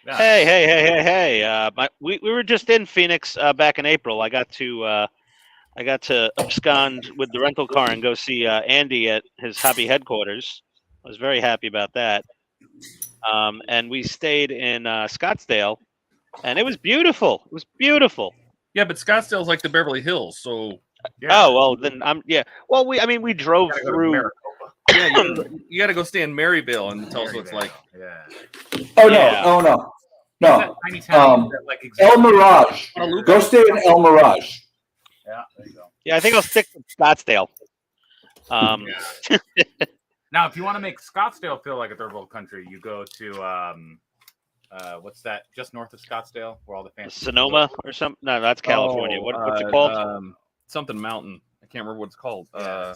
Hey! We were just in Phoenix back in April. I got to abscond with the rental car and go see Andy at his hobby headquarters. I was very happy about that. and we stayed in Scottsdale, and it was beautiful. It was beautiful. Yeah, but Scottsdale's like the Beverly Hills, so Oh well, then Well, we drove Gotta go to through. Maricopa. yeah, you got to go stay in Maryvale and tell us what it's like. Yeah. Oh Yeah. no. That tiny town that, like, El Mirage. Go stay in El Mirage. Yeah, there you go. Yeah, I think I'll stick with Scottsdale. Now, if you want to make Scottsdale feel like a third world country, you go to what's that? Just north of Scottsdale, where all the fancy Sonoma or something. No, that's California. What's it called? Something Mountain. I can't remember what it's called.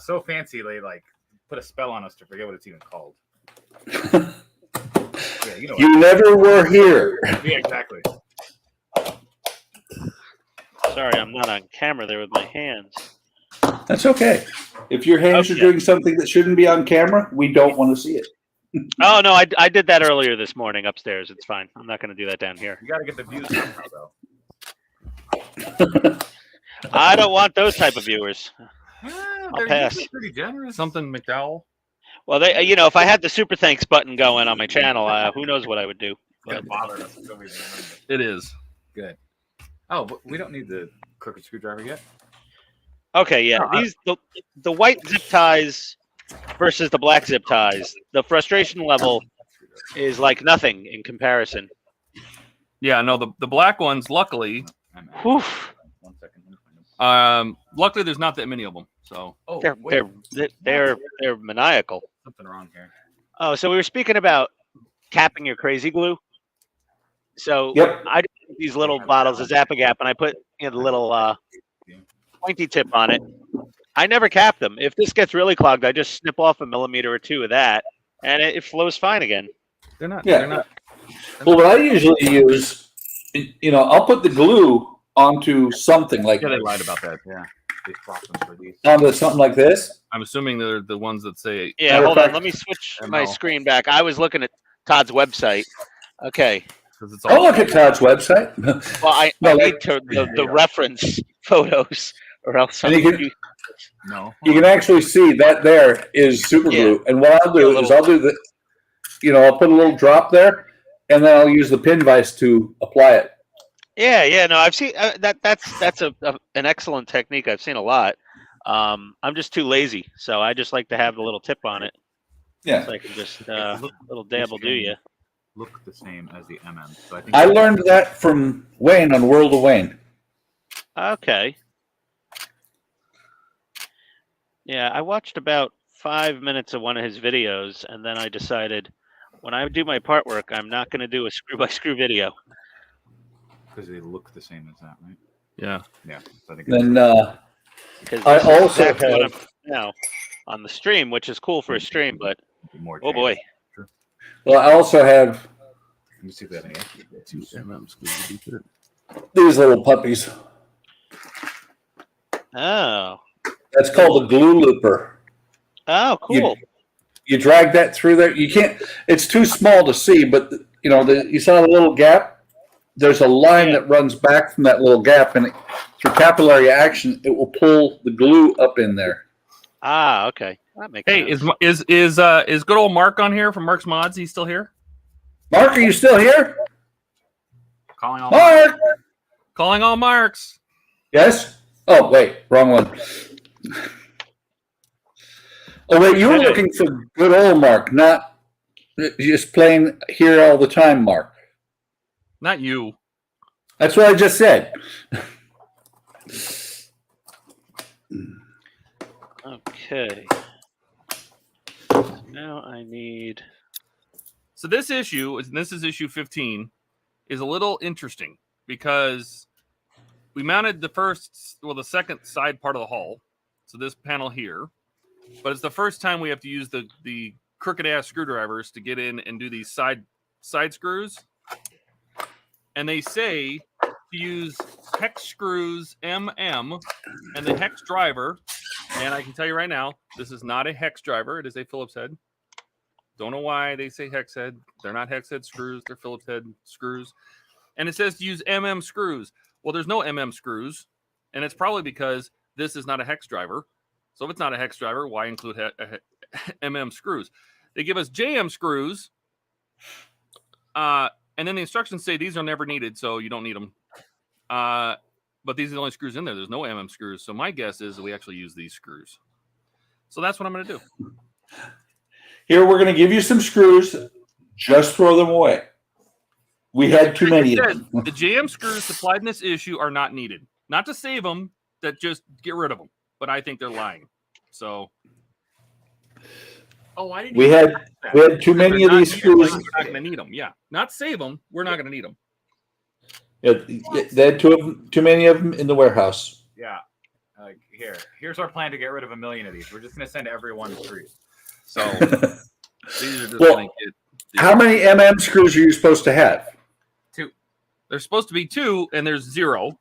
So fancy they like put a spell on us to forget what it's even called. Yeah, you know. You never were here. Yeah, exactly. Sorry, I'm not on camera there with my hands. That's okay. If your hands are Okay. doing something that shouldn't be on camera, we don't want to see it. Oh no, I did that earlier this morning upstairs. It's fine. I'm not going to do that down here. You got to get the views somehow, though. I don't want those type of viewers. They're pass. usually pretty generous. Something McDowell. Well, they, if I had the super thanks button going on my channel, who knows what I would do. That bothered us until we remembered. It is. Good. Oh, but we don't need the crooked screwdriver yet. Okay, yeah. These the white zip ties versus the black zip ties. The frustration level is like nothing in comparison. Yeah, no, the black ones, luckily, Whew. 1 second. Let me find them. luckily there's not that many of them. So Oh, They're wait, they're maniacal. something wrong here. Oh, so we were speaking about capping your crazy glue. So Yep. I did these little bottles of Zap-A-Gap, and I put the little pointy tip on it. I never cap them. If this gets really clogged, I just snip off a millimeter or two of that, and it flows fine again. they're not. Yeah. They're not. Well, what I usually use, I'll put the glue onto something like Yeah, they lied about that. Yeah, they flopped them for these. onto something like this. I'm assuming they're the ones that say. Yeah, Matter of hold on. fact- Let me switch ML. my screen back. I was looking at Todd's website. Okay. 'Cause it's I'll look at Todd's website. Well, I No, need like- to the reference photos, or else And I'm you can- No. You can actually see that there is super glue. And what I'll do is I'll do the, I'll put a little drop there, and then I'll use the pin vise to apply it. Yeah. No, I've seen that's an excellent technique. I've seen a lot. I'm just too lazy, so I just like to have the little tip on it. Yeah. So I can just little dab will do you. Look the same as the MM. So I think I learned that from Wayne on World of Wayne. Okay. Yeah, I watched about 5 minutes of one of his videos, and then I decided when I do my part work, I'm not going to do a screw by screw video. because they look the same as that, right? Yeah. Yeah. So I think Then Because I this is also exactly what I'm have, doing now on the stream, which is cool for a stream, but it'd be more oh boy. well, I also have Let me see if they have any. 2 mm screws would be good. these little puppies. Oh. That's called a glue looper. Oh, cool. You drag that through there. You can't. It's too small to see, but you saw the little gap. There's a line that runs back from that little gap, and through capillary action, it will pull the glue up in there. Ah, okay. That makes Hey, sense. is good old Mark on here from Mark's Mods? He's still here? Mark, are you still here? Calling all. Mark. Calling all Marks. Yes. Oh wait, wrong one. Oh wait, you were looking for good old Mark, not just plain here all the time, Mark. Not you. That's what I just said. Okay. Now I need. So this issue, and this is issue 15, is a little interesting because we mounted the second side part of the hull. So this panel here, but it's the first time we have to use the crooked ass screwdrivers to get in and do these side screws. And they say to use hex screws MM and the hex driver. And I can tell you right now, this is not a hex driver. It is a Phillips head. Don't know why they say hex head. They're not hex head screws. They're Phillips head screws. And it says to use MM screws. Well, there's no MM screws. And it's probably because this is not a hex driver. So if it's not a hex driver, why include MM screws? They give us JM screws, And then the instructions say these are never needed, so you don't need them. But these are the only screws in there. There's no MM screws. So my guess is that we actually use these screws. So that's what I'm going to do. Here, we're going to give you some screws. Just throw them away. We had too many of them. The JM screws supplied in this issue are not needed. Not to save them, that just get rid of them. But I think they're lying. So. Oh, I didn't. We had too many of these screws. We're not going to need them. Yeah. Not save them. We're not going to need them. Yeah, they had too many of them in the warehouse. Yeah. Here's our plan to get rid of 1 million of these. We're just going to send everyone screws. So these are just Well, going to get. How many MM screws are you supposed to have? 2. There's supposed to be 2, and there's 0.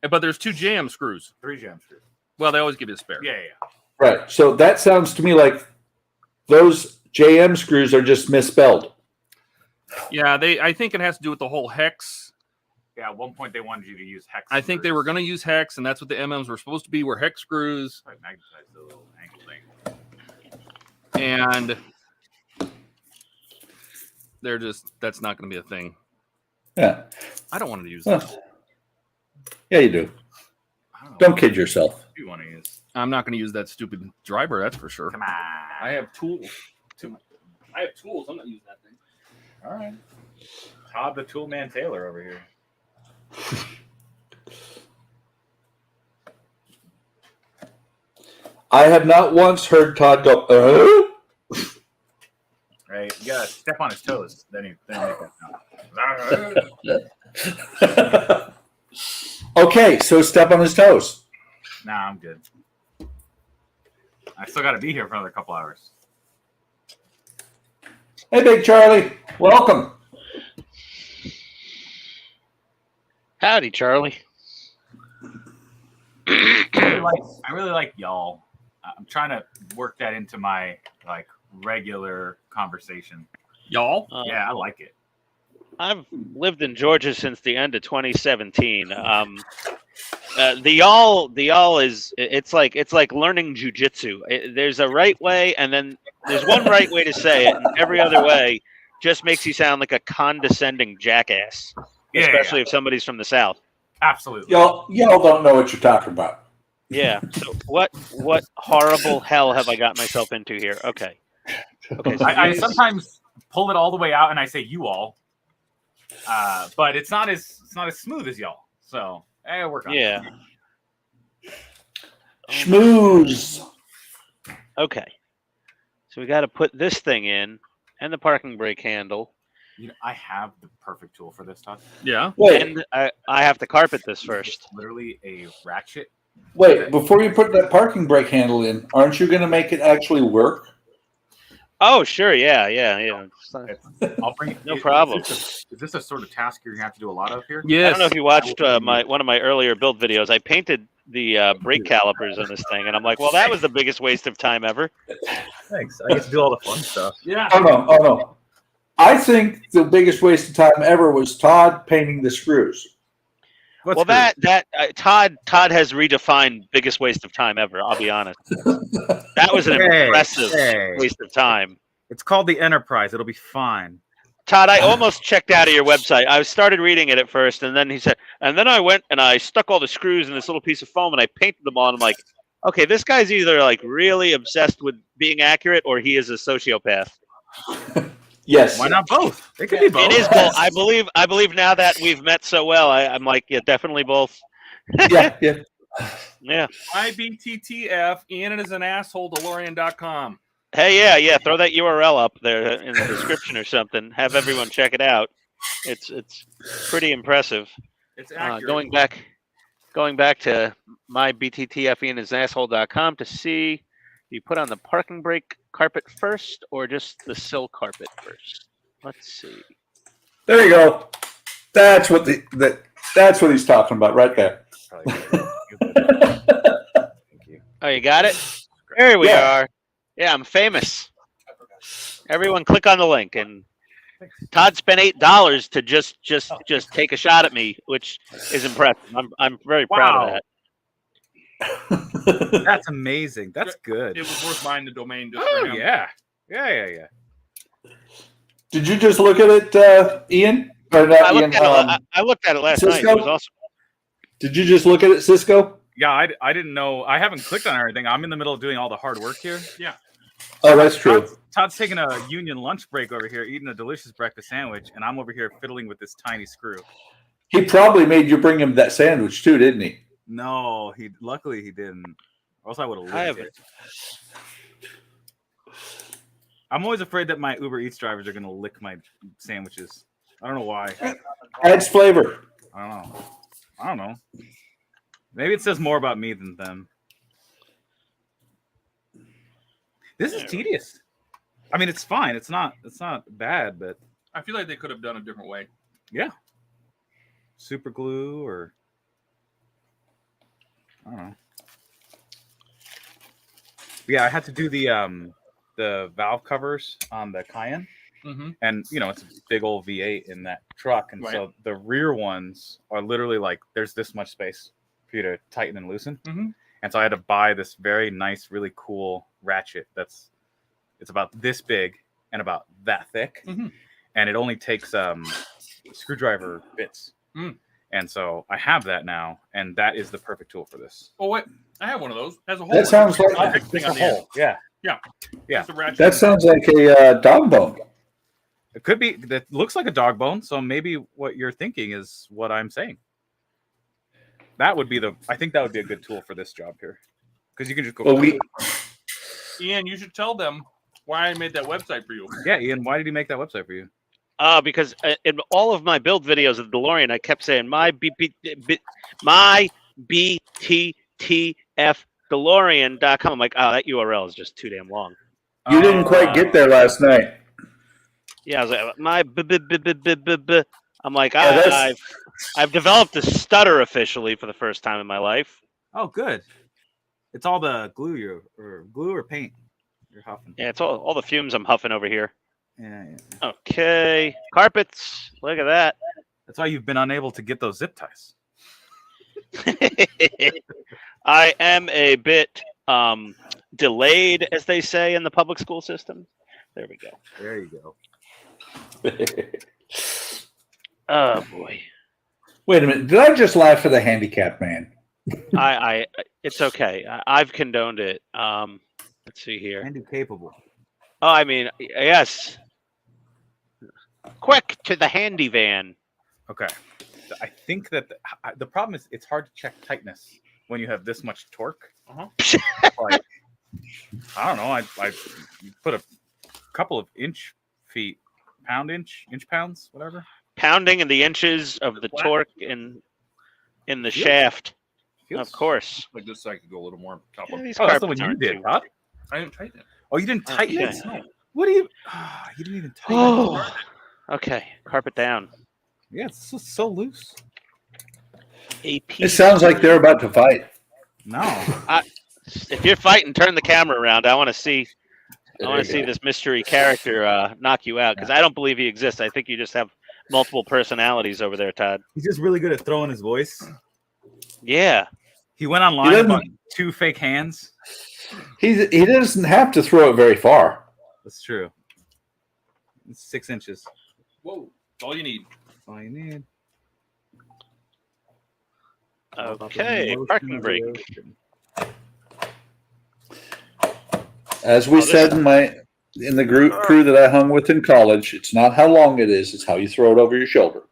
But there's 2 JM screws. 3 jam screws. Well, they always give you a spare. Yeah. Right. So that sounds to me like those JM screws are just misspelled. Yeah, I think it has to do with the whole hex. Yeah, at one point they wanted you to use hex. I think they were going to use hex, and that's what the MMs were supposed to be, were hex screws. Probably magnetize the little angle thing. And they're just, that's not going to be a thing. Yeah. I don't want to use Well, that. yeah, you do. I know. Don't kid yourself. What do you want to use? I'm not going to use that stupid driver, that's for sure. Come on. I have tools. I have tools. I'm not using that thing. All right. Todd the Toolman Taylor over here. I have not once heard Todd go, Right? You gotta step on his toes. Then he make that sound. Okay, so step on his toes. Nah, I'm good. I still gotta be here for another couple hours. Hey, Big Charlie. Welcome. Howdy, Charlie. I really like y'all. I'm trying to work that into my regular conversation. Y'all? Yeah, I like it. I've lived in Georgia since the end of 2017. The y'all is it's like learning jujitsu. There's a right way, and then there's one right way to say it, and every other way just makes you sound like a condescending jackass. Yeah, Especially if somebody's from the South. Absolutely. Y'all don't know what you're talking about. Yeah. So what horrible hell have I got myself into here? Okay. Okay. So I sometimes pull it all the way out and I say you all, but it's not as smooth as y'all. So work on it. yeah. Schmooze. Okay. So we got to put this thing in and the parking brake handle. You know, I have the perfect tool for this, Todd. Yeah. Wait, And I have to carpet this first. Literally a ratchet. before you put that parking brake handle in, aren't you going to make it actually work? Oh, sure. Yeah. I'll bring it. No problem. Is this a sort of task you're gonna have to do a lot of here? Yes. I don't know if you watched one of my earlier build videos. I painted the brake calipers on this thing, and I'm like, well, that was the biggest waste of time ever. Thanks. I get to do all the fun stuff. Yeah. Oh, no. I think the biggest waste of time ever was Todd painting the screws. Well, Todd has redefined biggest waste of time ever. I'll be honest. That was an impressive waste of time. It's called the Enterprise. It'll be fine. Todd, I almost checked out of your website. I started reading it at first, and then he said, and then I went and I stuck all the screws in this little piece of foam, and I painted them on. I'm like, okay, this guy's either like really obsessed with being accurate, or he is a sociopath. Yes. Why not both? It could be both. It is both. I believe now that we've met so well, I'm like, yeah, definitely both. Yeah. Yeah. IBTTF, Ian is an asshole, DeLorean.com. Hey, yeah. Throw that URL up there in the description or something. Have everyone check it out. It's pretty impressive. It's accurate. Going back to my BTTFianisasshole.com to see, do you put on the parking brake carpet first or just the sill carpet first? Let's see. There you go. That's what that's what he's talking about right there. Thank you. Oh, you got it? There we are. Yeah, I'm famous. Everyone click on the link. And Todd spent $8 to just take a shot at me, which is impressive. I'm very proud of that. That's amazing. That's good. It was worth buying the domain just for him. Yeah. Did you just look at it, Ian? Or not I Ian? looked at it last night. Cisco? It was awesome. Did you just look at it, Cisco? Yeah, I didn't know. I haven't clicked on everything. I'm in the middle of doing all the hard work here. Yeah. Oh, that's true. Todd's taking a union lunch break over here, eating a delicious breakfast sandwich, and I'm over here fiddling with this tiny screw. He probably made you bring him that sandwich too, didn't he? No, luckily he didn't. Or else I would have licked it. I'm always afraid that my Uber Eats drivers are going to lick my sandwiches. I don't know why. Adds flavor. I don't know. Maybe it says more about me than them. This is tedious. I mean, it's fine. It's not bad, but I feel like they could have done a different way. Yeah. Super glue or I don't know. Yeah, I had to do the valve covers on the Cayenne. Mm-hmm. And it's a big old V8 in that truck, and so the rear ones are literally like there's this much space for you to tighten and loosen. Mm-hmm. And so I had to buy this very nice, really cool ratchet it's about this big and about that thick, and it only takes screwdriver bits. And so I have that now, and that is the perfect tool for this. Oh wait, I have one of those. Has a hole. That sounds like Thing on the end. Yeah. Just a ratchet. that sounds like a dog bone. It could be. That looks like a dog bone, so maybe what you're thinking is what I'm saying. That would be I think that would be a good tool for this job here, because you can just go. Well, Ian, you should tell them why I made that website for you. Yeah, Ian, why did he make that website for you? Because in all of my build videos of the DeLorean, I kept saying my BTTF DeLorean.com. I'm like, oh, that URL is just too damn long. You didn't quite get there last night. Yeah, I was like, I'm like, I've developed a stutter officially for the first time in my life. Oh, good. It's all the glue or paint you're huffing. Yeah, it's all the fumes I'm huffing over here. Yeah. Okay, carpets. Look at that. That's why you've been unable to get those zip ties. I am a bit delayed, as they say in the public school system. There we go. There you go. Oh boy. Wait a minute. Did I just laugh for the handicapped man? It's okay. I've condoned it. Let's see here. And capable. Oh, I mean, yes. Quick to the handy van. Okay. I think that the problem is it's hard to check tightness when you have this much torque. Like, I don't know. I put a couple of inch pounds, whatever. Pounding in the inches of the torque in the shaft. Of course. Like this, I could go a little more top Yeah, of. these That's the one carpets you aren't did, too- Todd. I didn't tighten it. Oh, you didn't tighten Okay. it? No. What do you? You didn't even tighten it. Oh, okay. Carpet down. Yeah, it's so loose. It sounds like they're about to fight. No. If you're fighting, turn the camera around. I want to see. I want to see this mystery character knock you out, because I don't believe he exists. I think you just have multiple personalities over there, Todd. He's just really good at throwing his voice. Yeah. He went online and bought 2 fake hands. He doesn't have to throw it very far. That's true. It's 6 inches. Whoa, that's all you need. That's all you need. Okay. Parking brake. As we said in the crew that I hung with in college, it's not how long it is, it's how you throw it over your shoulder.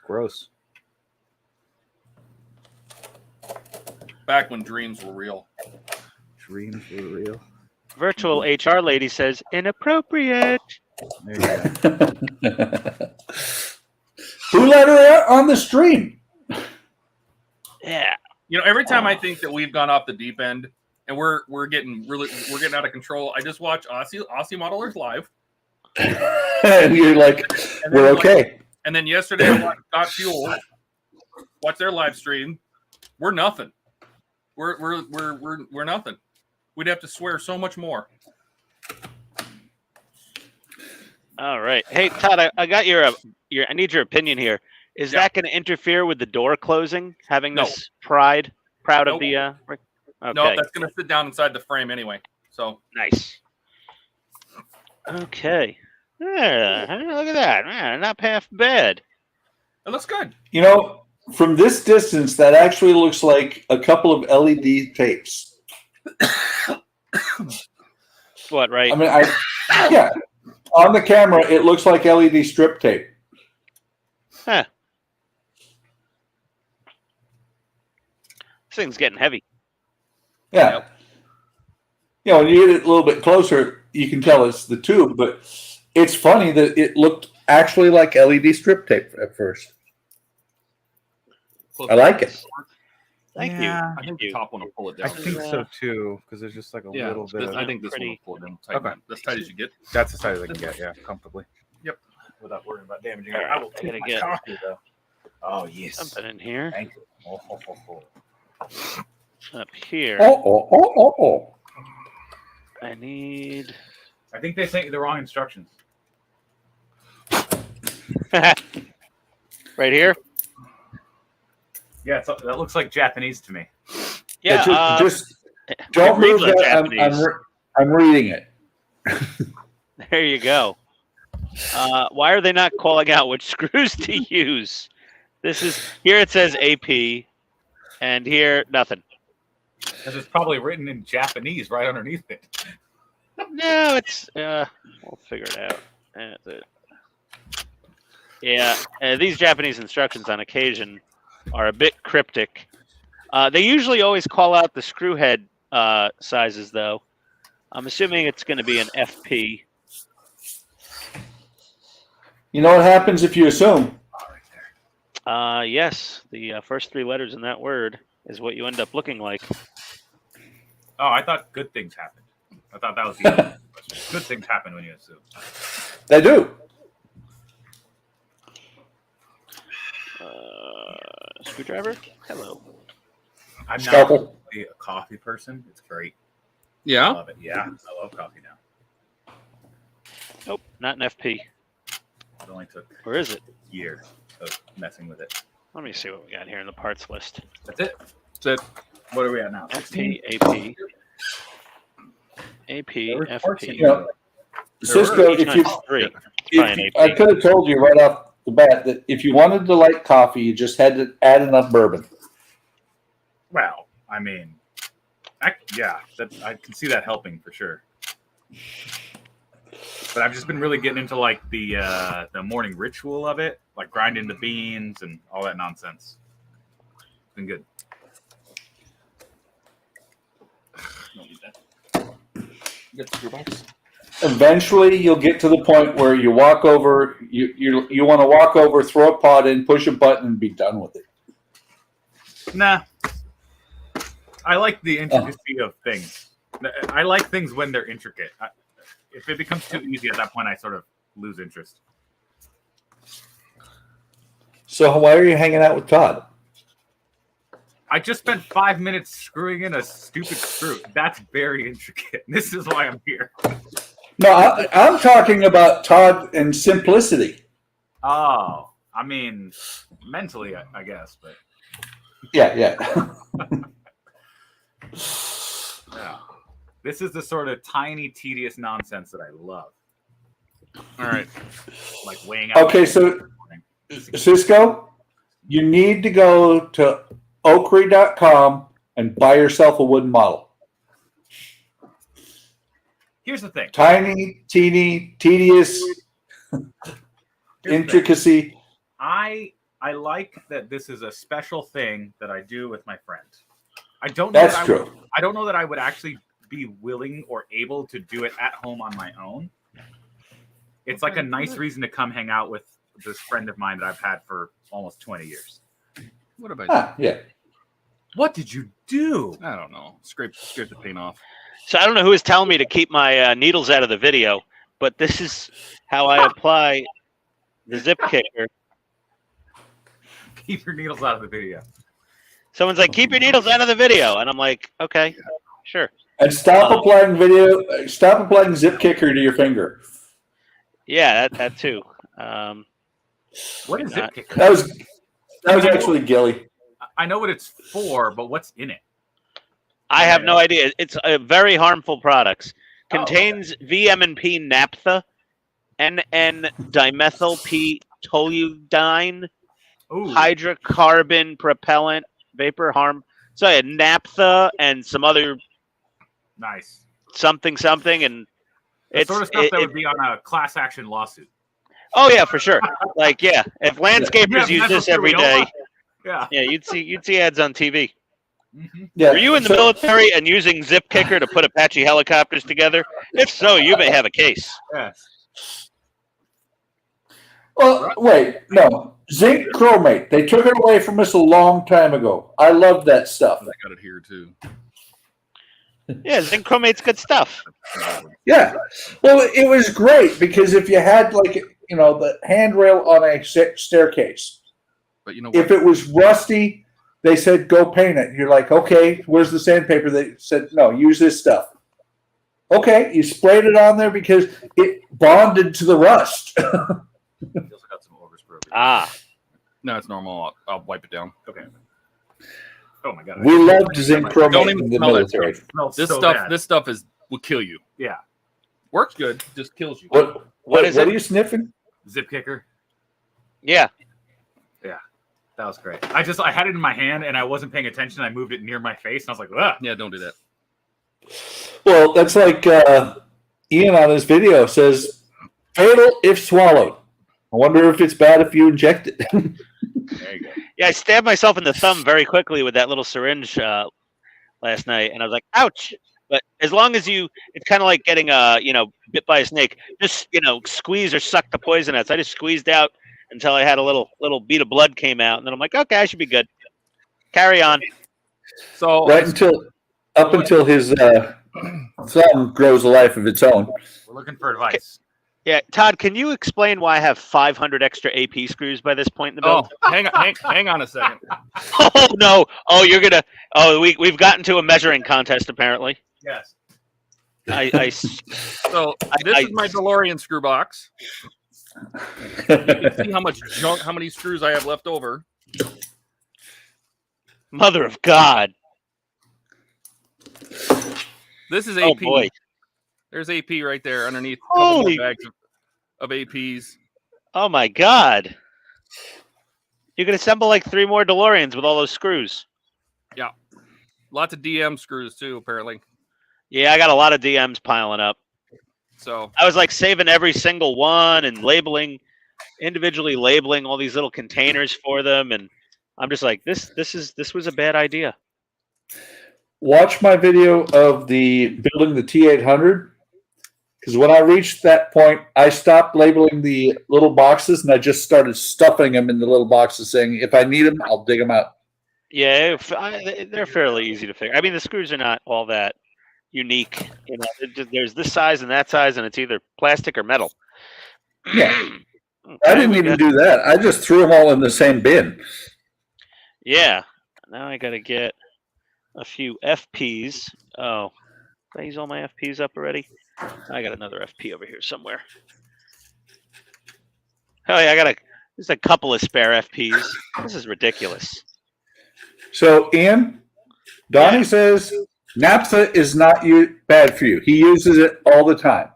Gross. Back when dreams were real. Dreams were real. Virtual HR lady says inappropriate. There you go. Who let her out on the stream? Yeah. You know, every time I think that we've gone off the deep end and we're getting out of control, I just watch Aussie Modelers live. And you're like, we're okay. And then yesterday I watched Got Fuel, watch their live stream. We're nothing. We're nothing. We'd have to swear so much more. All right. Hey, Todd, I got your I need your opinion here. Is that going to interfere with the door closing? Having this proud of the. Okay. No, that's going to sit down inside the frame anyway. So Nice. Okay. Yeah, look at that. Man, not half bad. it looks good. You know, from this distance, that actually looks like a couple of LED tapes. What, right? I mean, yeah, on the camera, it looks like LED strip tape. Huh. This thing's getting heavy. Yeah. Yep. You know, when you get it a little bit closer, you can tell it's the tube, but it's funny that it looked actually like LED strip tape at first. I like it. Thank Yeah, you. I think the top one will pull it I down. think so too, because there's just like a Yeah, little bit of. I think this one will Pretty- pull it down tight. Okay. As tight as you get. That's as tight as I can get, yeah, comfortably. Yep. Without worrying about damaging All it. right, I will I take gotta my get- coffee though. Oh yes. Something in here. Thank you. Oh. Up here. Oh. I need. I think they sent you the wrong instructions. Right here. Yeah, that looks like Japanese to me. Yeah. Just don't read move like that. Japanese. I'm reading it. There you go. Why are they not calling out which screws to use? This is here. It says AP, and here nothing. Because it's probably written in Japanese right underneath it. No, it's. We'll figure it out. That's it. Yeah, these Japanese instructions on occasion are a bit cryptic. They usually always call out the screw head sizes, though. I'm assuming it's going to be an FP. You know what happens if you assume? Yes, the first three letters in that word is what you end up looking like. Oh, I thought good things happened. I thought that was the answer. Good things happen when you assume. They do. Screwdriver? Hello. I'm not Scalpel. really a coffee person. It's great. I Yeah. love it. Yeah, I love coffee now. Nope, not an FP. It only took Or is it? years of messing with it. Let me see what we got here in the parts list. That's it. That's it. What are we at now? FP, AP, AP, There were parts in FP. You know, Cisco, Each if you, time's three. Probably an I AP. could have told you right off the bat that if you wanted to like coffee, you just had to add enough bourbon. Well, I mean, I can see that helping for sure. But I've just been really getting into like the morning ritual of it, like grinding the beans and all that nonsense. It's been good. You got the screw box? Eventually, you'll get to the point where you walk over, you want to walk over, throw a pot in, push a button, and be done with it. Nah. I like the intricacy of things. I like things when they're intricate. If it becomes too easy at that point, I sort of lose interest. So why are you hanging out with Todd? I just spent 5 minutes screwing in a stupid screw. That's very intricate. This is why I'm here. No, I'm talking about Todd and simplicity. Oh, I mean, mentally, I guess, but Yeah. yeah. This is the sort of tiny, tedious nonsense that I love. All right. Like weighing out. Okay, so Cisco, you need to go to oakry.com and buy yourself a wooden model. Here's the thing. Tiny, teeny, tedious, Here's the thing. intricacy. I like that this is a special thing that I do with my friends. I don't know. That's true. I don't know that I would actually be willing or able to do it at home on my own. It's like a nice reason to come hang out with this friend of mine that I've had for almost 20 years. What have I done? Ah, yeah. What did you do? I don't know. Scrape the paint off. So I don't know who is telling me to keep my needles out of the video, but this is how I apply the zip kicker. Keep your needles out of the video. Someone's like, keep your needles out of the video. And I'm like, okay, sure. And stop applying zip kicker to your finger. Yeah, that too. What is not- it? That was actually Gilly. I know what it's for, but what's in it? I have no idea. It's a very harmful products. Contains VMP naphtha, NN dimethyl P toluidine, hydrocarbon propellant, vapor harm. So yeah, naphtha and some other something, and the it's sort of stuff that would be on a class action lawsuit. Oh yeah, for sure. Like if landscapers use this every day, you'd see ads on TV. Yeah. Are you in the military and using zip kicker to put Apache helicopters together? If so, you may have a case. Well, wait, no. Zinc chromate. They took it away from us a long time ago. I love that stuff. I got it here too. Yeah, zinc chromate's good stuff. Yeah. Well, it was great because if you had the handrail on a staircase, but you know what? If it was rusty, they said go paint it. You're like, okay, where's the sandpaper? They said no, use this stuff. Okay, you sprayed it on there because it bonded to the rust. No, it's normal. I'll wipe it down. Okay. Oh my god. We loved zinc chromate Don't even in the smell military. This stuff will kill you. Yeah. Works good, just kills you. What are you sniffing? Zip kicker. Yeah. Yeah. That was great. I had it in my hand and I wasn't paying attention. I moved it near my face and I was like, ugh. Yeah, don't do that. Well, that's like Ian on his video says, fatal if swallowed. I wonder if it's bad if you inject it. There you go. Yeah, I stabbed myself in the thumb very quickly with that little syringe last night, and I was like, ouch. But as long as it's kind of like getting bit by a snake. Just squeeze or suck the poison out. So I just squeezed out until I had a little bead of blood came out, and then I'm like, okay, I should be good. Carry on. So until his thumb grows a life of its own. We're looking for advice. Yeah, Todd, can you explain why I have 500 extra AP screws by this point in the build? Hang on a second. Oh no! Oh, you're gonna. Oh, we've gotten to a measuring contest apparently. Yes. So this is my DeLorean screw box. You can see how many screws I have left over. Mother of God! This is AP. Oh boy! There's AP right there underneath. Holy bags of APs. Oh my God! You could assemble like 3 more DeLoreans with all those screws. Yeah, lots of DM screws too. Apparently. Yeah, I got a lot of DMs piling up. So I was like saving every single one and individually labeling all these little containers for them, and I'm just like, this was a bad idea. Watch my video of building the T800. Because when I reached that point, I stopped labeling the little boxes and I just started stuffing them in the little boxes, saying, if I need them, I'll dig them out. Yeah, they're fairly easy to figure. I mean, the screws are not all that unique. There's this size and that size, and it's either plastic or metal. Yeah. I didn't even do that. I just threw them all in the same bin. Yeah. Now I got to get a few FPs. Oh, did I use all my FPs up already? I got another FP over here somewhere. Oh yeah, there's a couple of spare FPs. This is ridiculous. So Ian, Donnie says naphtha is not bad for you. He uses it all the time.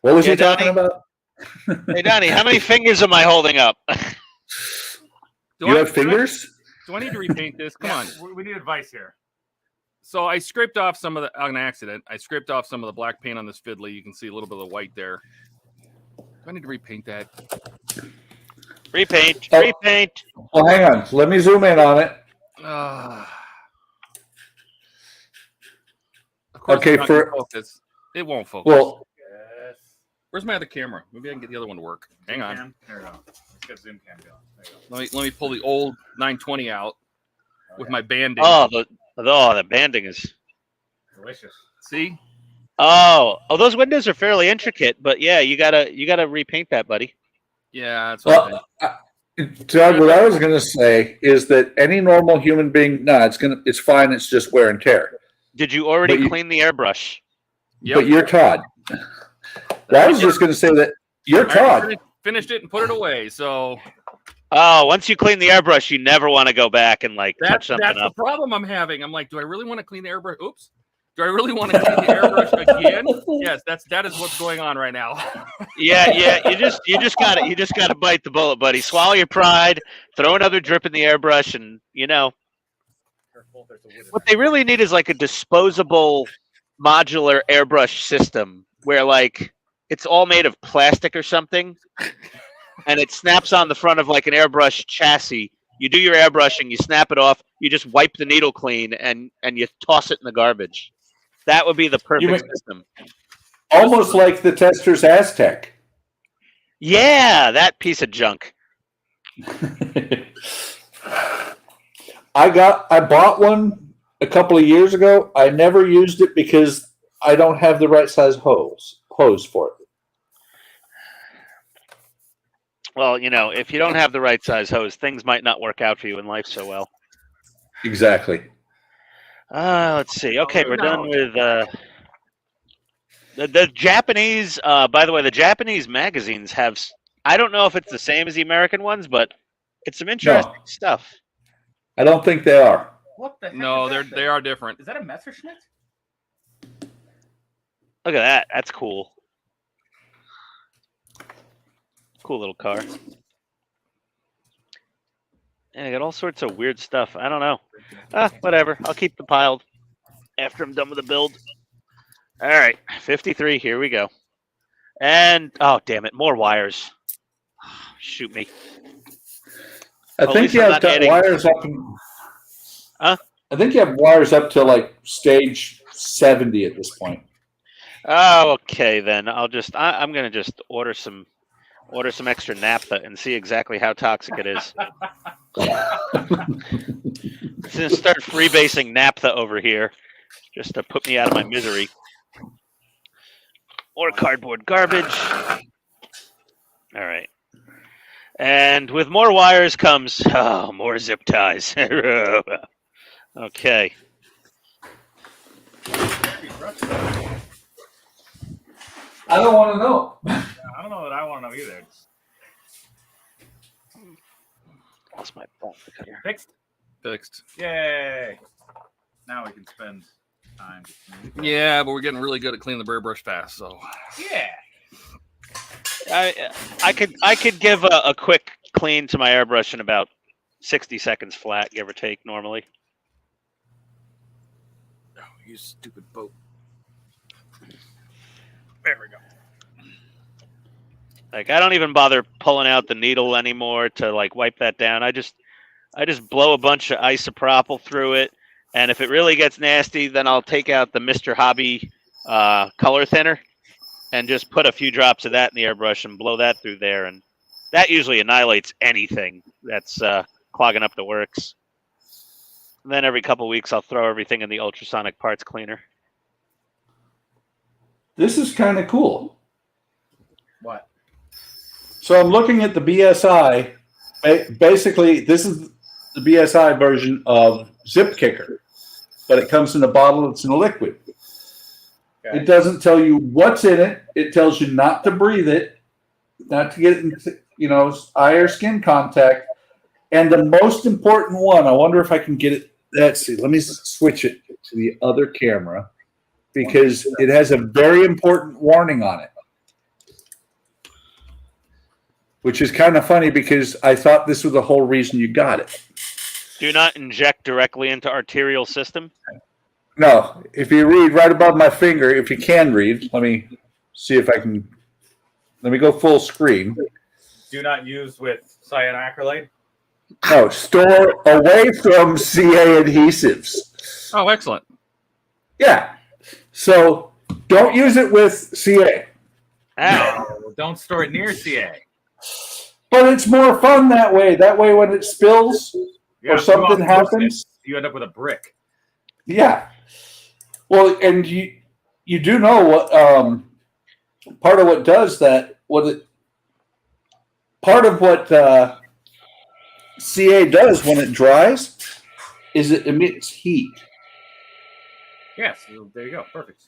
What was he talking about? Hey Donnie, how many fingers am I holding up? You have fingers? Do I need to repaint this? Come on. We need advice here. So I scraped off some of on accident. I scraped off some of the black paint on this fiddly. You can see a little bit of the white there. Do I need to repaint that? Repaint. Well, hang on. Let me zoom in on it. Of course, okay, focus. It won't focus. Well, where's my other camera? Maybe I can get the other one to work. Hang on. There we go. Let's get zoom cam going. There you go. Let me pull the old 920 out with my banding. Oh, the banding is delicious. See? Oh, those windows are fairly intricate, but yeah, you gotta repaint that, buddy. Yeah, that's what Doug, what I was going to say is that any normal human being, it's fine. It's just wear and tear. Did you already clean the airbrush? Yep. But you're Todd. Well, I was just going to say that you're Todd. Finished it and put it away. So Oh, once you clean the airbrush, you never want to go back and like touch something That's up. the problem I'm having. I'm like, do I really want to clean the airbrush? Oops. Do I really want to clean the airbrush again? Yes, that is what's going on right now. Yeah. You just gotta bite the bullet, buddy. Swallow your pride. Throw another drip in the airbrush, and what they really need is like a disposable modular airbrush system where like it's all made of plastic or something, and it snaps on the front of like an airbrush chassis. You do your airbrushing, you snap it off, you just wipe the needle clean, and you toss it in the garbage. That would be the perfect system. Almost like the Tester's Aztec. Yeah, that piece of junk. I bought one a couple of years ago. I never used it because I don't have the right size hose for it. Well, if you don't have the right size hose, things might not work out for you in life so well. Exactly. Let's see. Okay, we're done with the Japanese. By the way, the Japanese magazines have. I don't know if it's the same as the American ones, but it's some interesting stuff. I don't think they are. What the heck? No, they are different. Is that a Messerschmitt? Look at that. That's cool. Cool little car. And I got all sorts of weird stuff. I don't know. Whatever. I'll keep the piled after I'm done with the build. All right. 53. Here we go. And, oh, damn it. More wires. Shoot me. I think you have wires up. Huh? I think you have wires up to like stage 70 at this point. Oh, okay then. I'm gonna just order some extra naphtha and see exactly how toxic it is. Gonna start freebasing naphtha over here just to put me out of my misery. Or cardboard garbage. All right. And with more wires comes more zip ties. Okay. I don't want to know. I don't know that I want to know either. That's my phone. Fixed. Yay! Now we can spend time. Yeah, but we're getting really good at cleaning the airbrush fast. So Yeah. I could give a quick clean to my airbrush in about 60 seconds flat, give or take, normally. Oh, you stupid boat. There we go. Like I don't even bother pulling out the needle anymore to like wipe that down. I just blow a bunch of isopropyl through it, and if it really gets nasty, then I'll take out the Mr. Hobby color thinner and just put a few drops of that in the airbrush and blow that through there, and that usually annihilates anything that's clogging up the works. And then every couple of weeks, I'll throw everything in the ultrasonic parts cleaner. This is kind of cool. What? So I'm looking at the BSI. Basically, this is the BSI version of Zip Kicker, but it comes in a bottle. It's in a liquid. Okay. It doesn't tell you what's in it. It tells you not to breathe it, not to get it into, eye or skin contact. And the most important one, I wonder if I can get it. Let's see. Let me switch it to the other camera because it has a very important warning on it. Which is kind of funny because I thought this was the whole reason you got it. Do not inject directly into arterial system? No. If you read right above my finger, if you can read, let me see if I can. Let me go full screen. Do not use with cyanoacrylate? No, store away from CA adhesives. Oh, excellent. Yeah. So don't use it with CA. No, don't store it near CA. But it's more fun that way. That way when it spills or something happens, you end up with a brick. Yeah. Well, and you do know what part of what does that, part of what CA does when it dries is it emits heat. Yes, there you go. Perfect.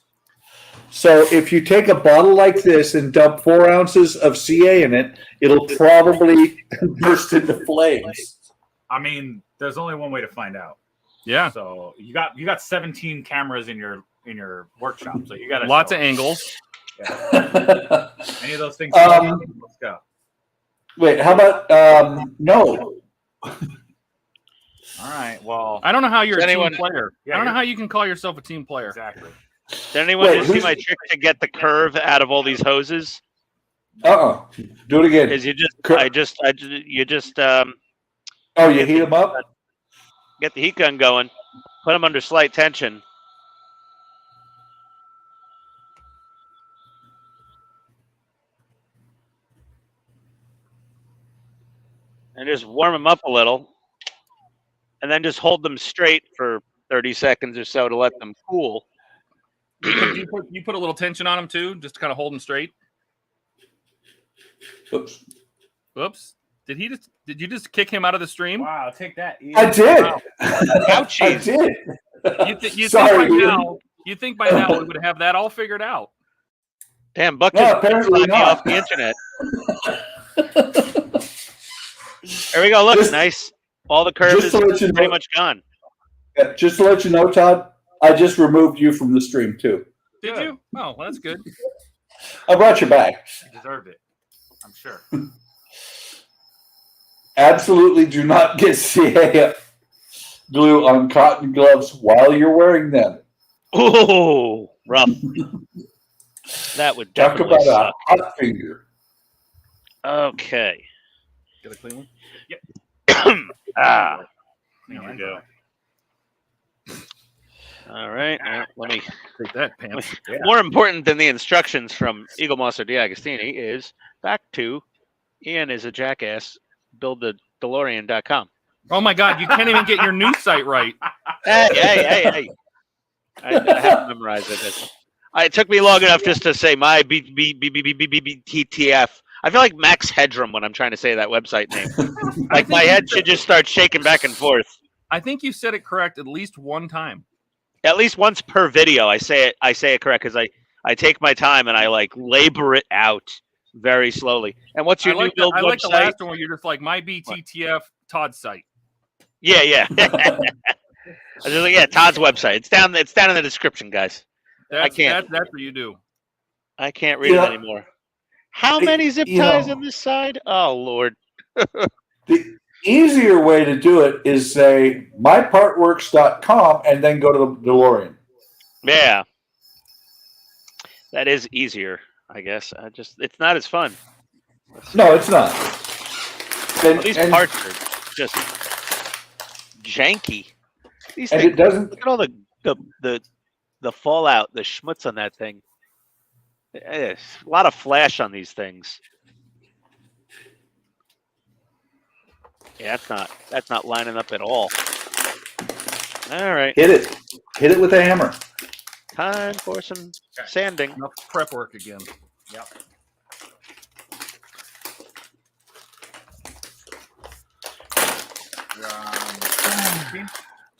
So if you take a bottle like this and dump 4 ounces of CA in it, it'll probably burst into flames. I mean, there's only one way to find out. Yeah. So you got 17 cameras in your workshop. So you got lots of angles. Yeah. Any of those things? Let's go. Wait, how about no? All right. Well, I don't know how you're Does a anyone- team player. Yeah, I don't know you're- how you can call yourself a team player. exactly. Did anyone Wait, just see who's- my trick to get the curve out of all these hoses? Do it again. Is you just Oh, you heat them up? get the heat gun going, put them under slight tension. And just warm them up a little. And then just hold them straight for 30 seconds or so to let them cool. You put a little tension on them too, just to kind of hold them straight. Oops. Oops. Did you just kick him out of the stream? Wow, take that. Ian. I did. Wow. I Ouchies. did. You think by now we would have that all figured out? Damn, Buck No, just apparently slapped me not. off the internet. There we go. Look, Just- nice. All the curve just is to let you know- pretty much gone. Yeah, just to let you know, Todd, I just removed you from the stream too. Did Good. you? Oh, well, that's good. I brought you back. You deserved it. I'm sure. Absolutely do not get CA glue on cotton gloves while you're wearing them. Ooh, rough. That would Talk definitely about suck. a hot finger. Okay. Get a clean one. Ah. There we go. All right. Let me. Take that, pants. Yeah. More important than the instructions from Eagle Monster D'Agostini is back to Ian is a jackass. Build the DeLorean.com. Oh my God, you can't even get your news site right. Hey. I have to memorize it. It took me long enough just to say my BTF. I feel like Max Headroom when I'm trying to say that website name. Like my head should just start shaking back and forth. I think you said it correct at least one time. At least once per video, I say it correct because I take my time and I like labor it out very slowly. And what's your new build I like the website? last one where you're just like my BTTF Todd site. Yeah. I was just like, yeah, Todd's website. It's down in the description, guys. That's can't. That's what you do. I can't read it anymore. How many zip ties on this side? Oh Lord. The easier way to do it is say mypartworks.com and then go to the DeLorean. Yeah. That is easier, I guess. It's not as fun. No, it's not. These parts are just janky. These And things, it doesn't. look at all the fallout, the schmutz on that thing. A lot of flash on these things. Yeah, that's not lining up at all. All right. Hit it with a hammer. Time for some sanding. Enough prep work again. Yep.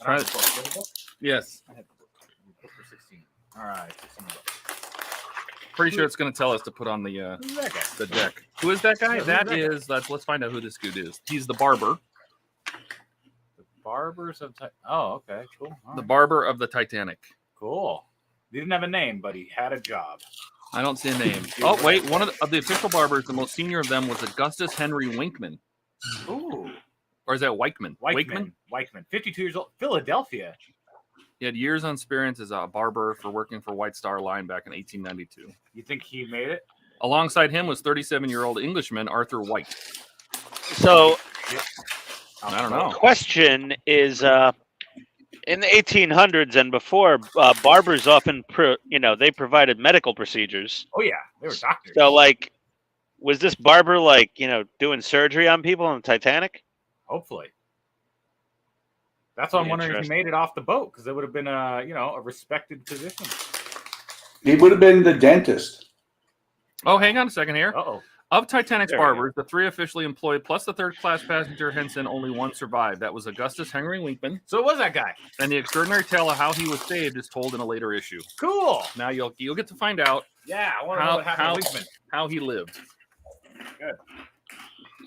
Try it. Yes. I had the book for 16. All right. 16 bucks. Pretty sure it's going to tell us to put on the Who's that guy? the deck. Who is that guy? Yeah, who's That that guy? is. Let's find out who this dude is. He's the barber. The Barbers of Oh, okay, cool. All The right. barber of the Titanic. Cool. He didn't have a name, but he had a job. I don't see a name. Oh wait, one of the official barbers, the most senior of them was Augustus Henry Winkman, Ooh. or is that Weichman? Weichman. 52 years old. Philadelphia. He had years on experience as a barber for working for White Star Line back in 1892. You think he made it? Alongside him was 37-year-old Englishman Arthur White. So I don't know. question is in the 1800s and before, barbers often they provided medical procedures. Oh yeah, they were doctors. So like was this barber like doing surgery on people on the Titanic? Hopefully. That's why I'm wondering if he Interesting. made it off the boat, because it would have been a respected position. He would have been the dentist. Oh, hang on a second here. Uh-oh. Of Titanic's There we go. barbers, the 3 officially employed, plus the third-class passenger Henson, only one survived. That was Augustus Henry Winkman. So it was that guy. And the extraordinary tale of how he was saved is told in a later issue. Cool. Now you'll get to find out Yeah, I want to know what happened to Winkman. how he lived. Good.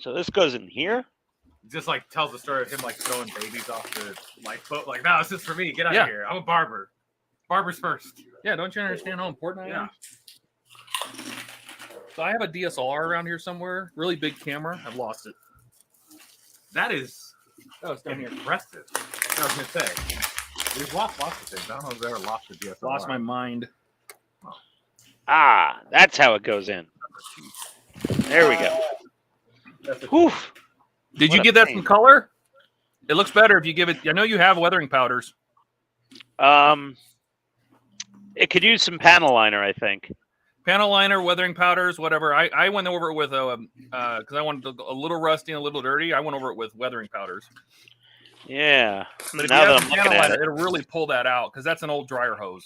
So this goes in here. Just like tells the story of him like throwing babies off the lifeboat. Like, no, it's just for me. Get out Yeah. of here. I'm a barber. Barbers first. Yeah, don't you understand how important I Yeah. am? So I have a DSLR around here somewhere. Really big camera. I've lost it. That is Oh, it's down here. impressive. I was gonna say. We've lost lots of things. I don't know if I've ever lost a DSLR. Lost my mind. Ah, that's how it goes in. There we go. That's a Whew. Did What you a give that pain. some color? It looks better if you give it. I know you have weathering powders. It could use some panel liner, I think. Panel liner, weathering powders, whatever. I went over it with because I wanted a little rusty and a little dirty. I went over it with weathering powders. Yeah. But if Now you that have I'm some looking panel at liner, it. it'll really pull that out because that's an old dryer hose.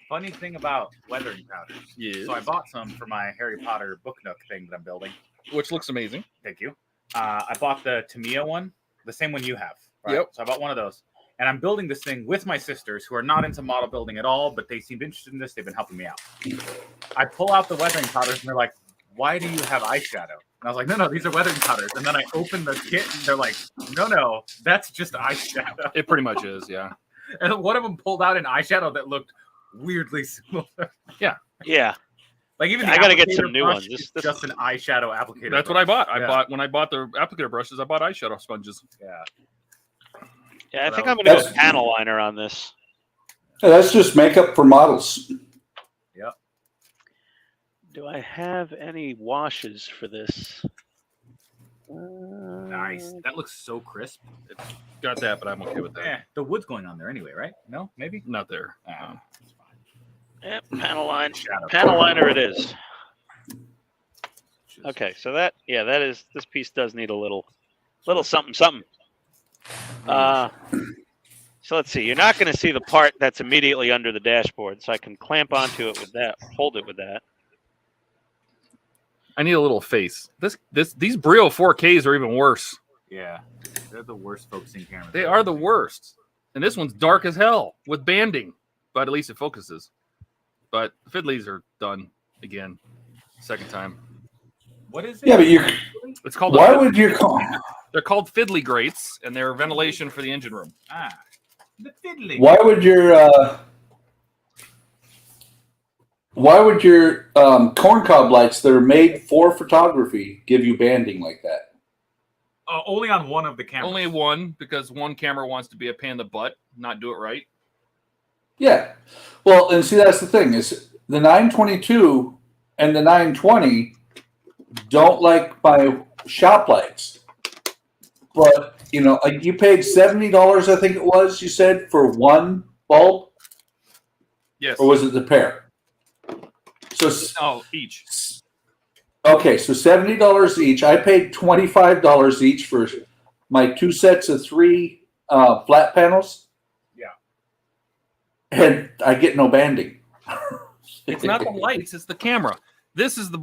funny thing about weathering powders. Yes. So I bought some for my Harry Potter book nook thing that I'm building. Which looks amazing. Thank you. I bought the Tamiya one, the same one you have. Right? Yep. So I bought one of those. And I'm building this thing with my sisters who are not into model building at all, but they seemed interested in this. They've been helping me out. I pull out the weathering powders and they're like, why do you have eyeshadow? And I was like, no, these are weathering powders. And then I open the kit and they're like, no, that's just eyeshadow. It pretty much is, yeah. And one of them pulled out an eyeshadow that looked weirdly similar. Yeah. Like even I the gotta get applicator some new brush ones. is This- just an eyeshadow applicator. That's what I bought. Yeah. When I bought the applicator brushes, I bought eyeshadow sponges. Yeah. Yeah, I think Well, I'm going to go that's- panel liner on this. Yeah, that's just makeup for models. Do I have any washes for this? Nice. That looks so crisp. It's got that, but I'm okay with that. Yeah, the wood's going on there anyway, right? No, maybe. Not there. Ah, it's fine. Yep, panel line. Shadow. Panel liner it is. Okay, so that is this piece does need a little something. So let's see. You're not going to see the part that's immediately under the dashboard, so I can clamp onto it with that, hold it with that. I need a little face. These Brio 4Ks are even worse. Yeah, they're the worst focusing cameras. They are the worst. And this one's dark as hell with banding, but at least it focuses. But the fiddlies are done again, second time. What is it? Yeah, but you. It's called. Why would you call? They're called fiddly grates, and they're ventilation for the engine room. The fiddly. Why would your corncob lights that are made for photography give you banding like that? Only on one of the cameras. Only one, because one camera wants to be a pain in the butt, not do it right. Yeah. Well, and see, that's the thing is the 922 and the 920 don't like my shop lights, but like you paid $70, I think it was. You said for one bulb, Yes. or was it the pair? So Oh, each. okay, so $70 each. I paid $25 each for my 2 sets of 3 flat panels. Yeah. And I get no banding. It's not the lights; it's the camera. This is the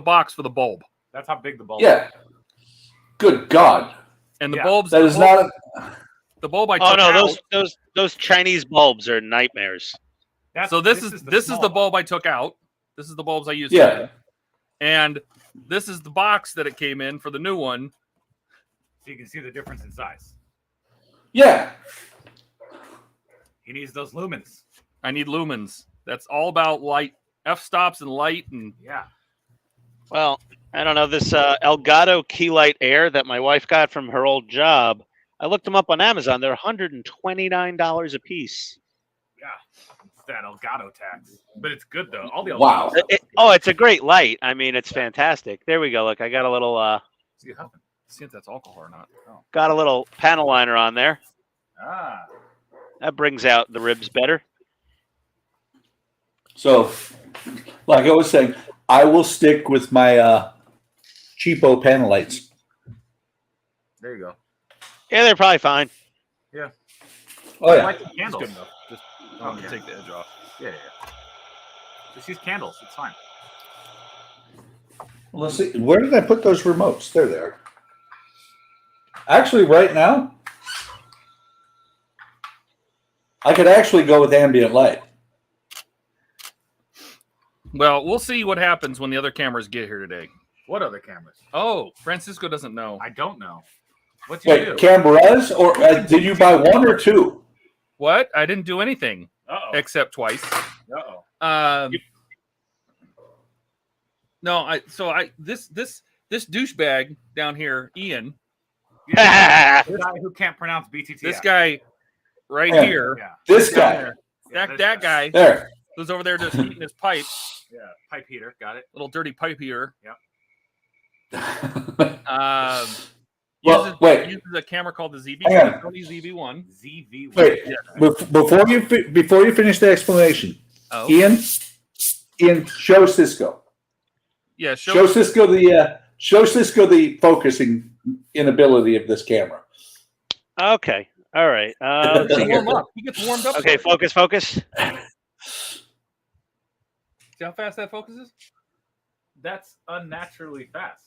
box for the bulb, That's how big the bulb Yeah. Good God. and the Yeah, bulbs. That the is bulb, not. the bulb I took Oh no, out. those Chinese bulbs are nightmares. So this is the small bulb I took out. This is the bulbs I used. Yeah. today. And this is the box that it came in for the new one. So you can see the difference in size. Yeah. He needs those lumens. I need lumens. That's all about light, f-stops and light, and Yeah. Well, I don't know this Elgato Key Light Air that my wife got from her old job. I looked them up on Amazon. They're $129 a piece. Yeah. It's that Elgato tax. But it's good though. All the Elgato Wow. stuff. It's a great light. I mean, it's fantastic. There we go. Look, I got a little see if that's alcohol or not. panel liner on there. Ah. That brings out the ribs better. So, like I was saying, I will stick with my cheapo panel lights. There you go. Yeah, they're probably fine. Oh, I yeah. like the It's candles. good enough. Just Okay. take the edge off. Yeah. Just use candles. It's fine. Well, let's see. Where did I put those remotes? There they are. Actually, right now, I could actually go with ambient light. Well, we'll see what happens when the other cameras get here today. What other cameras? Oh, Francisco doesn't know. I don't know. What do you do? Wait, cameras, or did you buy one or two? What? I didn't do anything Uh-oh. except twice. Uh-oh. No, this douchebag down here, Ian. Yeah, the guy who can't pronounce BTT. This guy right Yeah. here. Yeah. This down guy. there, Yeah, that guy There. who's over there just eating his pipe. Yeah. Pipe heater. Got it. Little dirty pipe heater. Well, wait. Uses a camera called the ZV. Hang on. Sony ZV-1. ZV. Wait, before you finish the explanation, Oh, Ian, show Cisco. yeah. Show Cisco the focusing inability of this camera. Okay. All right. He gets warm up. He gets warmed up. Okay. for it. Focus. See how fast that focuses? That's unnaturally fast.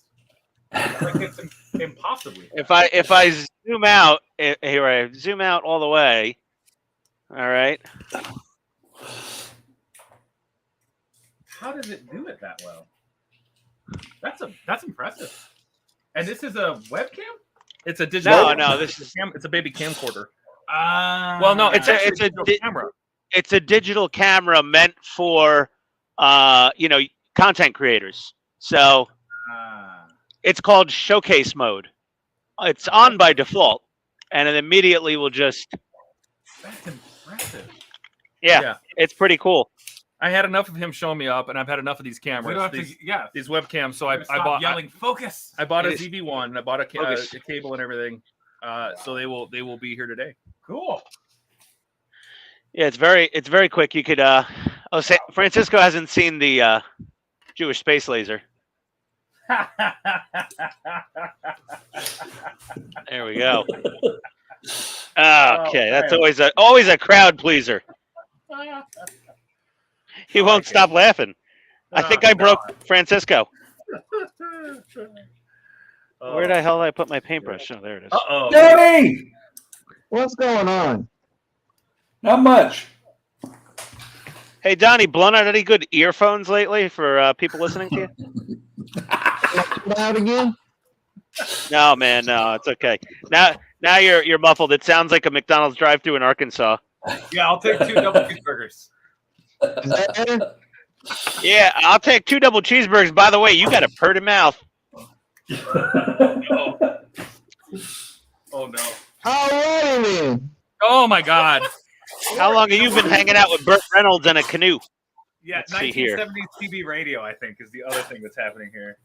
Like it's impossibly fast. If I zoom out here, I zoom out all the way. All right. How does it do it that well? That's impressive. And this is a webcam? It's a digital. No, this is it's a baby camcorder. Well, no, it's a digital camera. it's a digital camera meant for content creators. So it's called showcase mode. It's on by default, and it immediately will just. That's impressive. Yeah, it's pretty cool. I had enough of him showing me up, and I've had enough of these cameras, We don't have these webcams. So I stop bought yelling focus. I bought a It is- ZV-1. I bought a Focus. cable and everything. So they will be here today. Cool. Yeah, it's very quick. You could Francisco hasn't seen the Jewish space laser. There we go. Okay, that's always a crowd pleaser. He won't stop laughing. I think I broke Francisco. Where the hell did I put my paintbrush? Oh, there it is. Uh-oh. Danny! What's going on? Not much. Hey, Donnie, blown out any good earphones lately for people listening to you? Out again? No, man, no, it's okay. Now you're muffled. It sounds like a McDonald's drive-thru in Arkansas. Yeah, I'll take 2 double cheeseburgers. Is that better? Yeah, I'll take 2 double cheeseburgers. By the way, you got a purty mouth. Oh no. Alrighty then. Oh my God! How long have you been hanging out with Burt Reynolds in a canoe? Yeah, Let's see here. 1970s TV radio, I think, is the other thing that's happening here.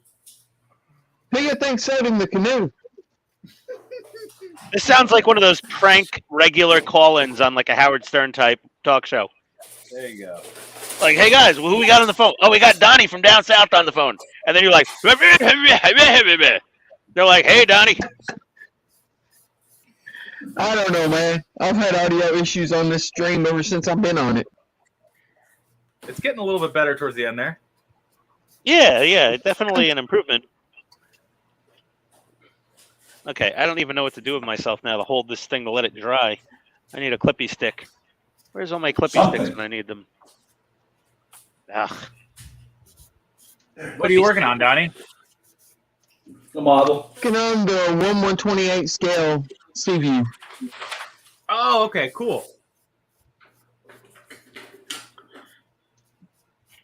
Who you think sewed him the canoe? This sounds like one of those prank regular call-ins on like a Howard Stern type talk show. There you go. Like, hey guys, who we got on the phone? Oh, we got Donnie from down south on the phone. And then you're like, they're like, hey Donnie. I don't know, man. I've had audio issues on this stream ever since I've been on it. It's getting a little bit better towards the end there. Yeah, definitely an improvement. Okay, I don't even know what to do with myself now to hold this thing to let it dry. I need a clippy stick. Where's all my clippy sticks when I need them? Ugh. What are you working on, Donnie? The model. Working on the 1/128 scale sea view. Oh, okay, cool.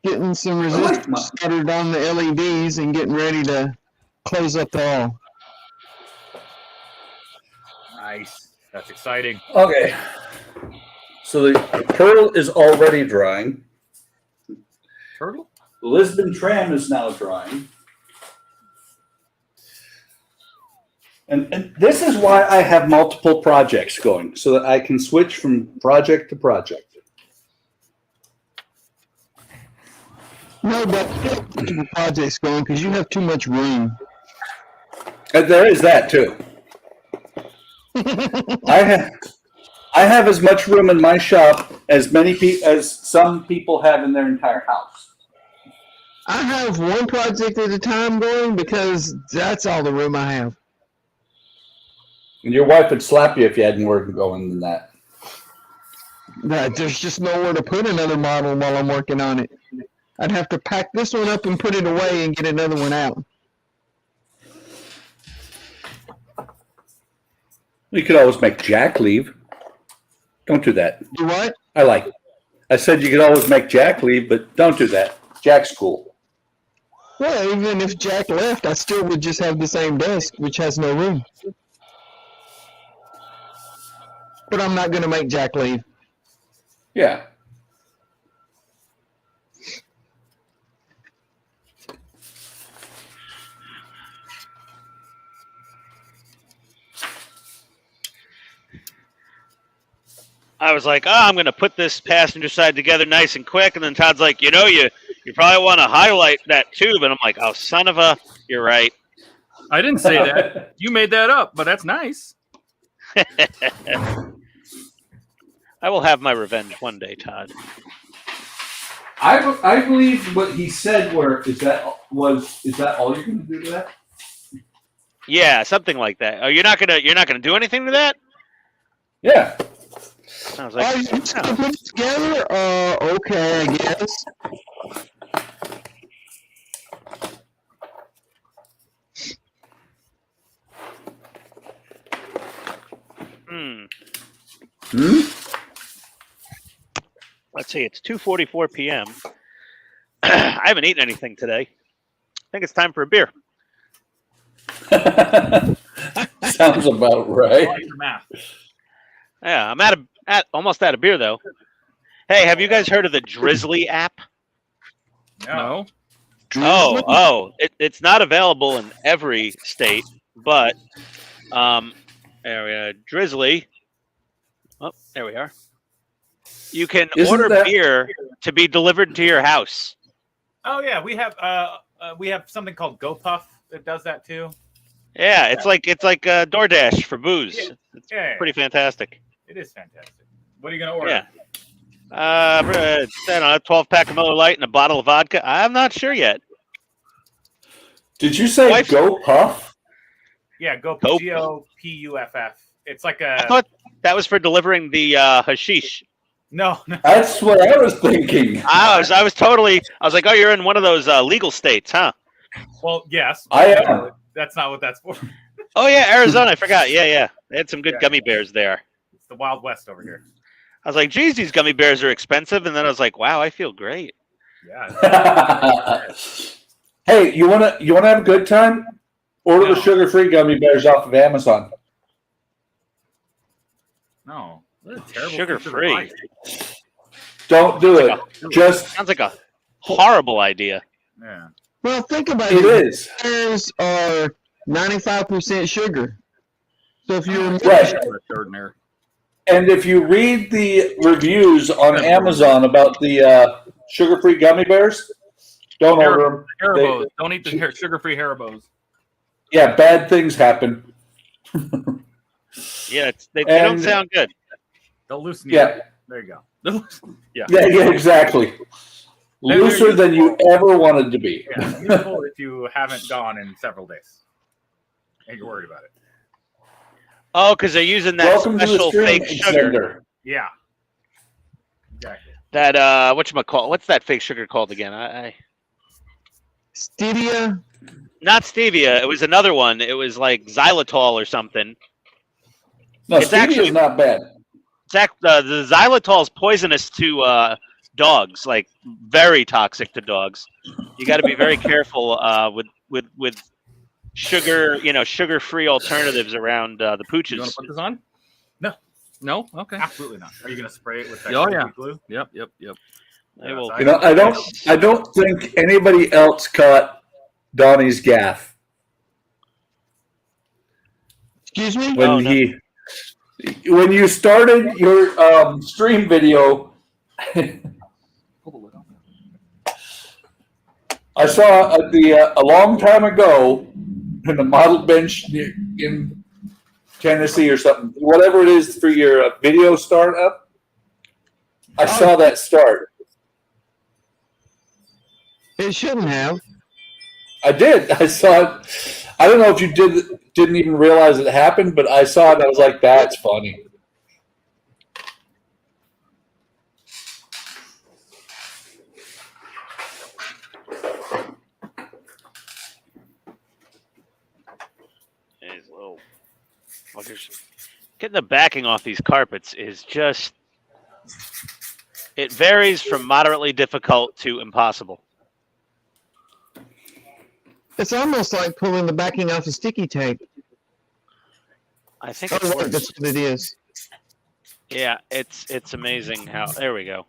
Getting some resistors scattered on the LEDs and getting ready to close up the all. Nice. That's exciting. Okay. So the pearl is already drying. Turtle? The Lisbon tram is now drying. And this is why I have multiple projects going, so that I can switch from project to project. No, but multiple projects going because you have too much room. And there is that too. I have as much room in my shop as some people have in their entire house. I have one project at a time going because that's all the room I have. And your wife would slap you if you had more going than that. There's just nowhere to put another model while I'm working on it. I'd have to pack this one up and put it away and get another one out. You could always make Jack leave. Don't do that. Do what? I like it. I said you could always make Jack leave, but don't do that. Jack's cool. Well, even if Jack left, I still would just have the same desk, which has no room. But I'm not going to make Jack leave. Yeah. I was like, I'm going to put this passenger side together nice and quick. And then Todd's like, you probably want to highlight that tube. And I'm like, oh, son of a, you're right. I didn't say that. You made that up, but that's nice. I will have my revenge one day, Todd. I believe what he said. Is that all you're going to do to that? Yeah, something like that. Oh, you're not gonna do anything to that? Yeah. I was like, you just gonna put it together? Okay, I guess. Let's see, it's 2:44 p.m. I haven't eaten anything today. I think it's time for a beer. Sounds about right. Yeah, I'm almost out of beer though. Hey, have you guys heard of the Drizzly app? No. It's not available in every state, but Drizzly. Oh, there we are. You can order beer to be delivered to your house. Oh yeah, we have something called GoPuff that does that too. Yeah, it's like DoorDash for booze. It's pretty fantastic. It is fantastic. What are you gonna order? Yeah. I don't know, 12-pack of Miller Lite and a bottle of vodka. I'm not sure yet. Did you say GoPuff? Yeah, GoPuff. GOPUFF. It's like a. I thought that was for delivering the hashish. No. That's what I was thinking. I was like, oh, you're in one of those legal states, huh? Well, yes. I am. That's not what that's for. Oh yeah, Arizona. I forgot. Yeah. They had some good gummy bears there. It's the Wild West over here. I was like, geez, these gummy bears are expensive. And then I was like, wow, I feel great. Yeah. Hey, you wanna have a good time? Order the sugar-free gummy bears off of Amazon. No. What a terrible Sugar-free. Don't do it. Sounds like a horrible idea. Yeah. Well, think about it. It is. Beers are 95% sugar. So if you're right. And if you read the reviews on Amazon about the sugar-free gummy bears, don't order them. Haribos. Don't eat the sugar-free Haribos. Yeah, bad things happen. Yeah, they don't sound good. They'll loosen you. Yeah. There you go. Yeah, exactly. Looser than you ever wanted to be. Yeah, useful if you haven't gone in several days and you're worried about it. Oh, because they're using that special fake sugar. Yeah. Exactly. That whatchamacallit? What's that fake sugar called again? Stevia? Not stevia. It was another one. It was like xylitol or something. No, stevia is not bad. The xylitol is poisonous to dogs, like very toxic to dogs. You got to be very careful with sugar, sugar-free alternatives around the pooches. You want to put this on? No. No? Okay. Absolutely not. Are you going to spray it with that glue? Yep. I will. I don't think anybody else caught Donnie's gaff. Excuse me? When you started your stream video, I saw a long time ago in the model bench in Tennessee or something, whatever it is for your video startup. I saw that start. It shouldn't have. I did. I saw it. I don't know if you didn't even realize it happened, but I saw it and I was like, that's funny. These little fuckers. Getting the backing off these carpets is just... It varies from moderately difficult to impossible. It's almost like pulling the backing off a sticky tape. I think Oh, it's wait, worse. that's what it is. Yeah, it's amazing how... There we go.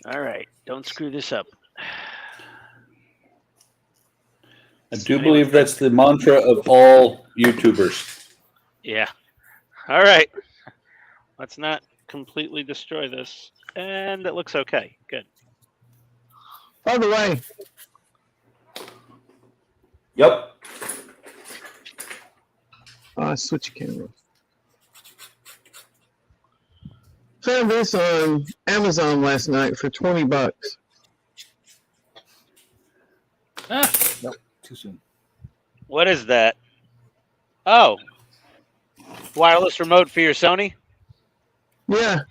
All right, don't screw this up. I do believe that's the mantra of all YouTubers. Yeah. All right. Let's not completely destroy this. And it looks okay. Good. By the way, Yep. switch camera. Found this on Amazon last night for $20. Nope, too soon. What is that? Oh. Wireless remote for your Sony? Yeah.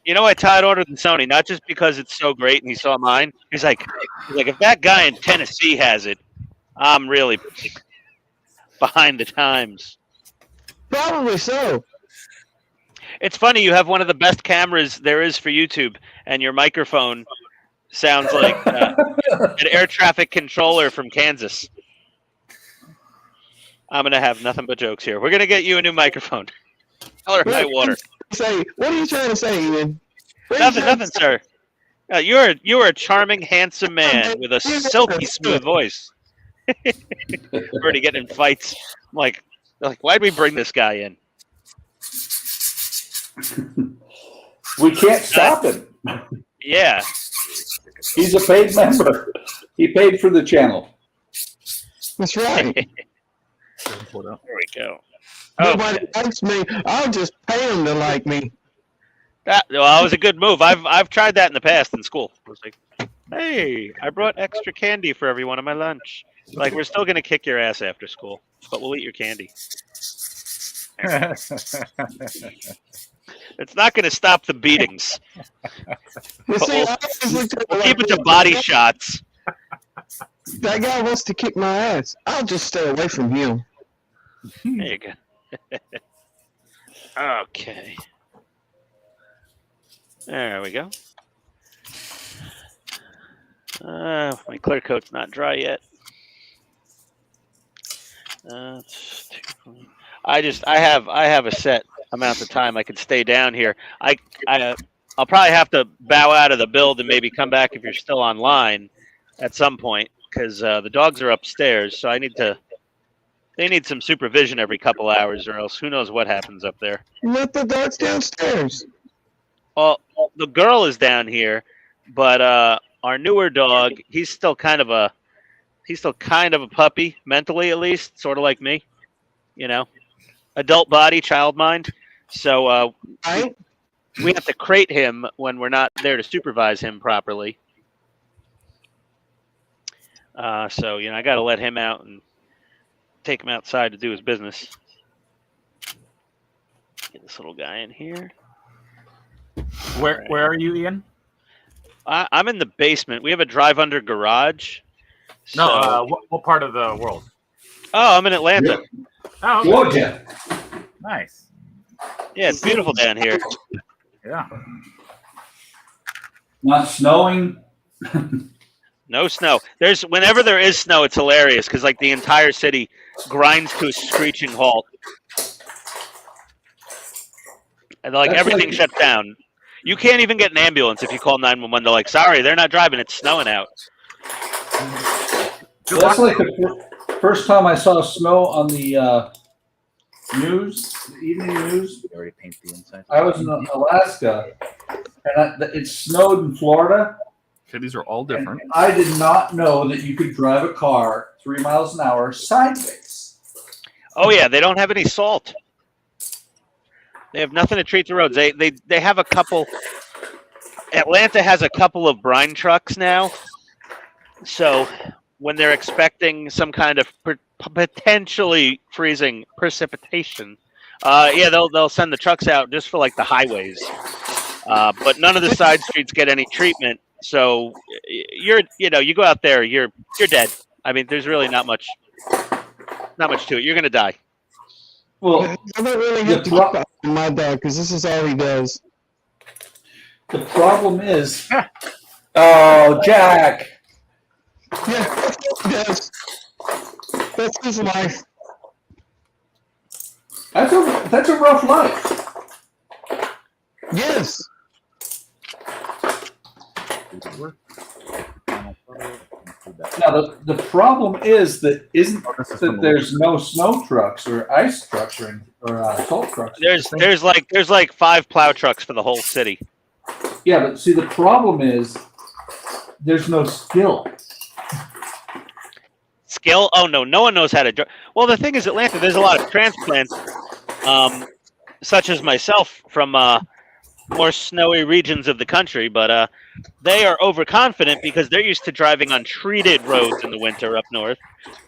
You know, I Todd ordered the Sony, not just because it's so great and he saw mine. He's like, if that guy in Tennessee has it, I'm really behind the times. Probably so. It's funny, you have one of the best cameras there is for YouTube, and your microphone sounds like an air traffic controller from Kansas. I'm going to have nothing but jokes here. We're going to get you a new microphone. Color high water. What are you trying to say, Ian? Nothing, sir. You're a charming, handsome man with a silky smooth voice. Already getting in fights. I'm like, why'd we bring this guy in? We can't stop him. Yeah. He's a paid member. He paid for the channel. That's right. There we go. Nobody likes me. I'll just pay them to like me. That was a good move. I've tried that in the past in school. I was like, hey, I brought extra candy for everyone on my lunch. Like, we're still gonna kick your ass after school, but we'll eat your candy. It's not gonna stop the beatings. You see, We'll keep it to body shots. That guy wants to kick my ass. I'll just stay away from him. There you go. Okay. There we go. My clear coat's not dry yet. I have a set amount of time I could stay down here. I'll probably have to bow out of the build and maybe come back if you're still online at some point, because the dogs are upstairs, so they need some supervision every couple hours, or else who knows what happens up there. Let the dogs downstairs. Well, the girl is down here, but our newer dog, he's still kind of a puppy, mentally at least, sort of like me, you know, adult body, child mind. So we have to crate him when we're not there to supervise him properly. So, you know, I got to let him out and take him outside to do his business. Get this little guy in here. Where are you, Ian? I'm in the basement. We have a drive-under garage. No, what part of the world? Oh, I'm in Atlanta. Oh, okay. Georgia. Nice. Yeah, it's beautiful down here. Yeah. Not snowing. No snow. Whenever there is snow, it's hilarious because like the entire city grinds to a screeching halt, and like That's everything like- shuts down. You can't even get an ambulance if you call 911. They're like, "Sorry, they're not driving. It's snowing out." So that's like the first time I saw snow on the news, the evening news. You already paint the inside. I was in Alaska, and it snowed in Florida. Okay, these are all different. And I did not know that you could drive a car 3 miles an hour sideways. Oh yeah, they don't have any salt. They have nothing to treat the roads. They have a couple. Atlanta has a couple of brine trucks now. So when they're expecting some kind of potentially freezing precipitation, they'll send the trucks out just for like the highways. But none of the side streets get any treatment. So you go out there, you're dead. I mean, there's really not much to it. You're gonna die. Well, I don't really have to keep up with my dog because this is all he does. the problem is, oh, Jack. Yeah, that's what he does. That's his life. That's a rough life. Yes. Now the problem is that that there's no snow trucks or ice trucks or salt trucks. There's like 5 plow trucks for the whole city. Yeah, but see, the problem is there's no skill. Skill? Oh no one knows how to drive. Well, the thing is, Atlanta, there's a lot of transplants, such as myself, from more snowy regions of the country, but they are overconfident because they're used to driving on treated roads in the winter up north,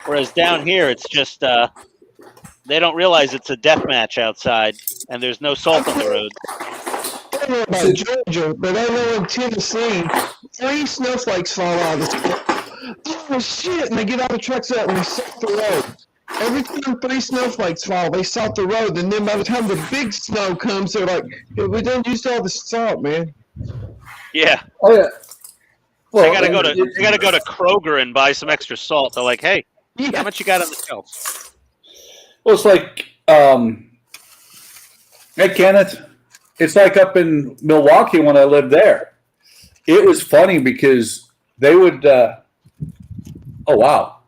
whereas down here it's just they don't realize it's a death match outside and there's no salt on the road. I don't know about Georgia, but I know in Tennessee, 3 snowflakes fall out. Oh shit! And they get all the trucks out and they salt the road. Every time 3 snowflakes fall, they salt the road, and then by the time the big snow comes, they're like, hey, "We done used all the salt, man." Yeah. Oh yeah. Well, they gotta go to Kroger and buy some extra salt. They're like, "Hey, how much you got on the shelf?" Well, it's like, hey, Kenneth, it's like up in Milwaukee when I lived there. It was funny because they would, oh, wow.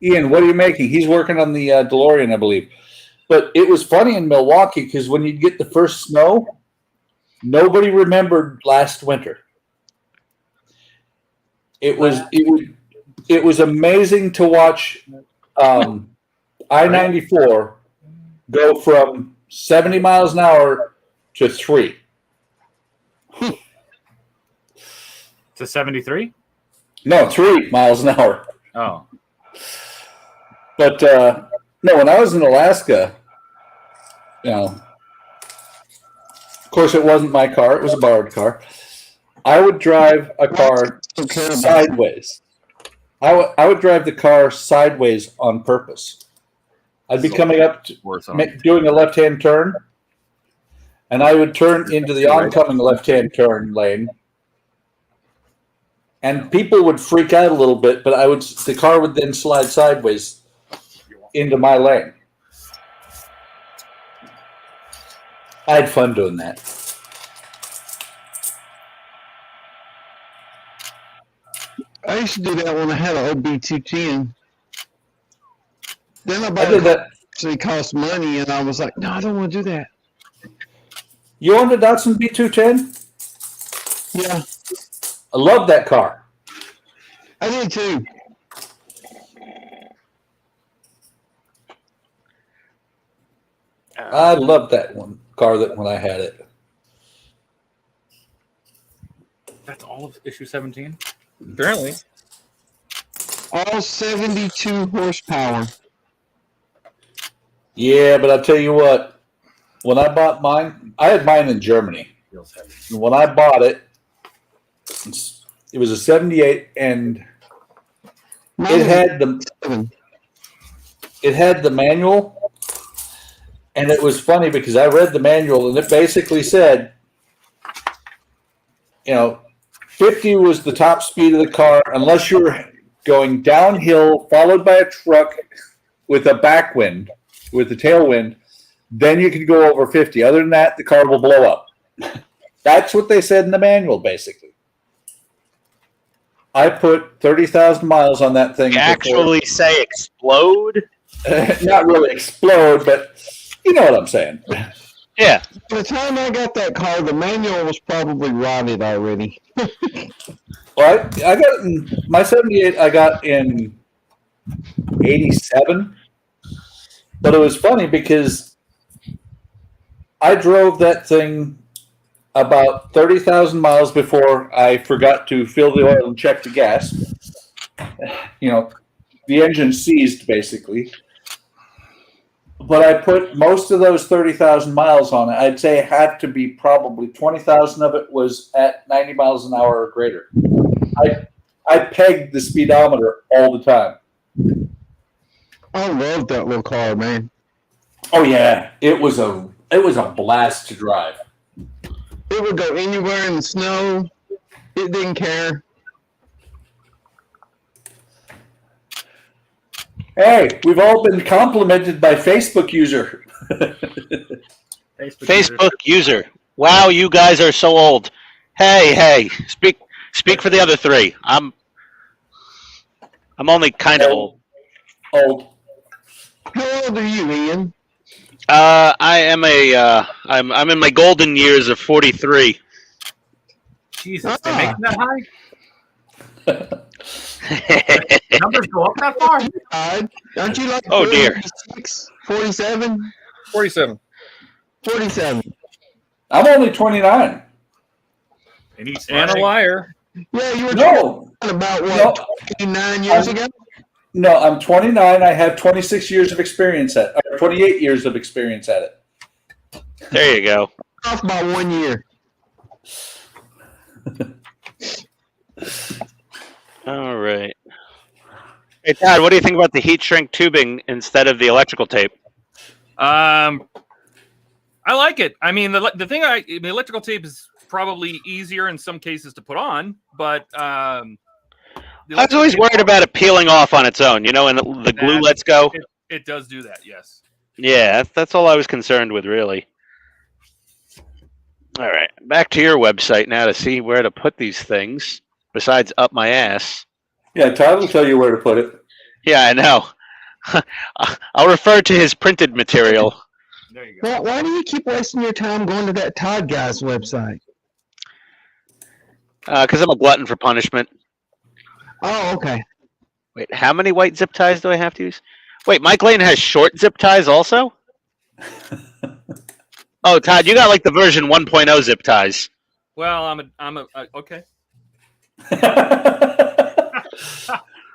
Ian, what are you making? He's working on the DeLorean, I believe. But it was funny in Milwaukee because when you'd get the first snow, nobody remembered last winter. It was amazing to watch I-94 go from 70 miles an hour to 3. To 73? No, 3 miles an hour. Oh. But no, when I was in Alaska, of course it wasn't my car, it was a borrowed car. I would drive a car sideways. I would drive the car sideways on purpose. I'd be coming up to doing a left-hand turn, and I would turn into the oncoming left-hand turn lane. And people would freak out a little bit, but the car would then slide sideways into my lane. I had fun doing that. I used to do that when I had an OB210. Then I did that. Actually cost money, and I was like, no, I don't want to do that. You owned a Datsun B210? Yeah. I love that car. I did too. I loved that car when I had it. That's all of issue 17? Apparently. All 72 horsepower. Yeah, but I'll tell you what. When I bought mine, I had mine in Germany. And when I bought it, it was a 78, and it had the manual. And it was funny because I read the manual, and it basically said, 50 was the top speed of the car unless you're going downhill, followed by a truck with a backwind, with a tailwind, then you can go over 50. Other than that, the car will blow up. That's what they said in the manual, basically. I put 30,000 miles on that thing. You actually say explode? Not really explode, but you know what I'm saying. Yeah. By the time I got that car, the manual was probably rotted already. Well, I got my 78. I got in 87, but it was funny because I drove that thing about 30,000 miles before I forgot to fill the oil and check the gas. You know, the engine seized basically. But I put most of those 30,000 miles on it. I'd say it had to be probably 20,000 of it was at 90 miles an hour or greater. I pegged the speedometer all the time. I love that little car, man. Oh yeah, it was a blast to drive. It would go anywhere in the snow. It didn't care. Hey, we've all been complimented by Facebook user. Facebook user. Wow, you guys are so old. Hey, speak for the other three. I'm only kind of old. Old. How old are you, Ian? I am I'm in my golden years of 43. Jesus, they make that high? Numbers go up that far? Aren't you like Oh, dear. 46, 47? 47. 47. I'm only 29. And he's And a liar. Yeah, you were No, talking about, what, 29 years ago? no, I'm 29. I have 26 years of experience at, or 28 years of experience at it. There you go. Off by 1 year. All right. Hey, Todd, what do you think about the heat shrink tubing instead of the electrical tape? I like it. I mean, the electrical tape is probably easier in some cases to put on, but I was always worried about it peeling off on its own, you know, and the glue lets go. It does do that, yes. Yeah, that's all I was concerned with, really. All right, back to your website now to see where to put these things, besides up my ass. Yeah, Todd will tell you where to put it. Yeah, I know. I'll refer to his printed material. There you go. Well, why do you keep wasting your time going to that Todd guy's website? Because I'm a glutton for punishment. Oh, okay. Wait, how many white zip ties do I have to use? Wait, Mike Lane has short zip ties also? Oh, Todd, you got like the version 1.0 zip ties. Well, I'm a okay.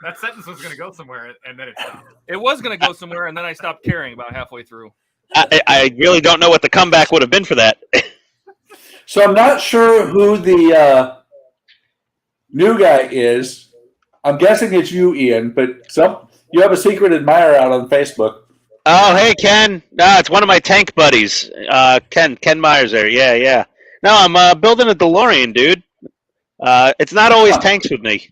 That sentence was going to go somewhere, and then it stopped. It was going to go somewhere, and then I stopped caring about halfway through. I really don't know what the comeback would have been for that. So I'm not sure who the new guy is. I'm guessing it's you, Ian, but you have a secret admirer out on Facebook. Oh, hey, Ken. No, it's one of my tank buddies. Ken Myers there. Yeah. No, I'm building a DeLorean, dude. It's not always tanks with me.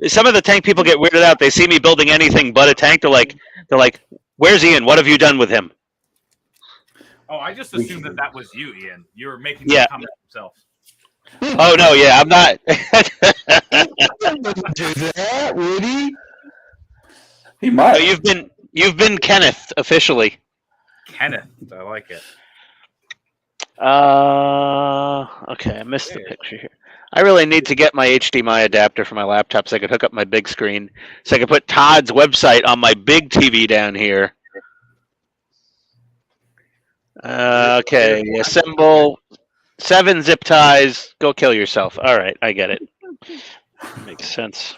Some of the tank people get weirded out. They see me building anything but a tank. They're like, "Where's Ian? What have you done with him?" Oh, I just assumed that was you, Ian. You were making Yeah. the comment yourself. Oh no, yeah, I'm not. Do that, Woody? He might. Oh, you've been Kenneth officially. Kenneth, I like it. Okay, I missed the picture here. I really need to get my HDMI adapter for my laptop so I could hook up my big screen, so I could put Todd's website on my big TV down here. Okay, assemble 7 zip ties. Go kill yourself. All right, I get it. Makes sense.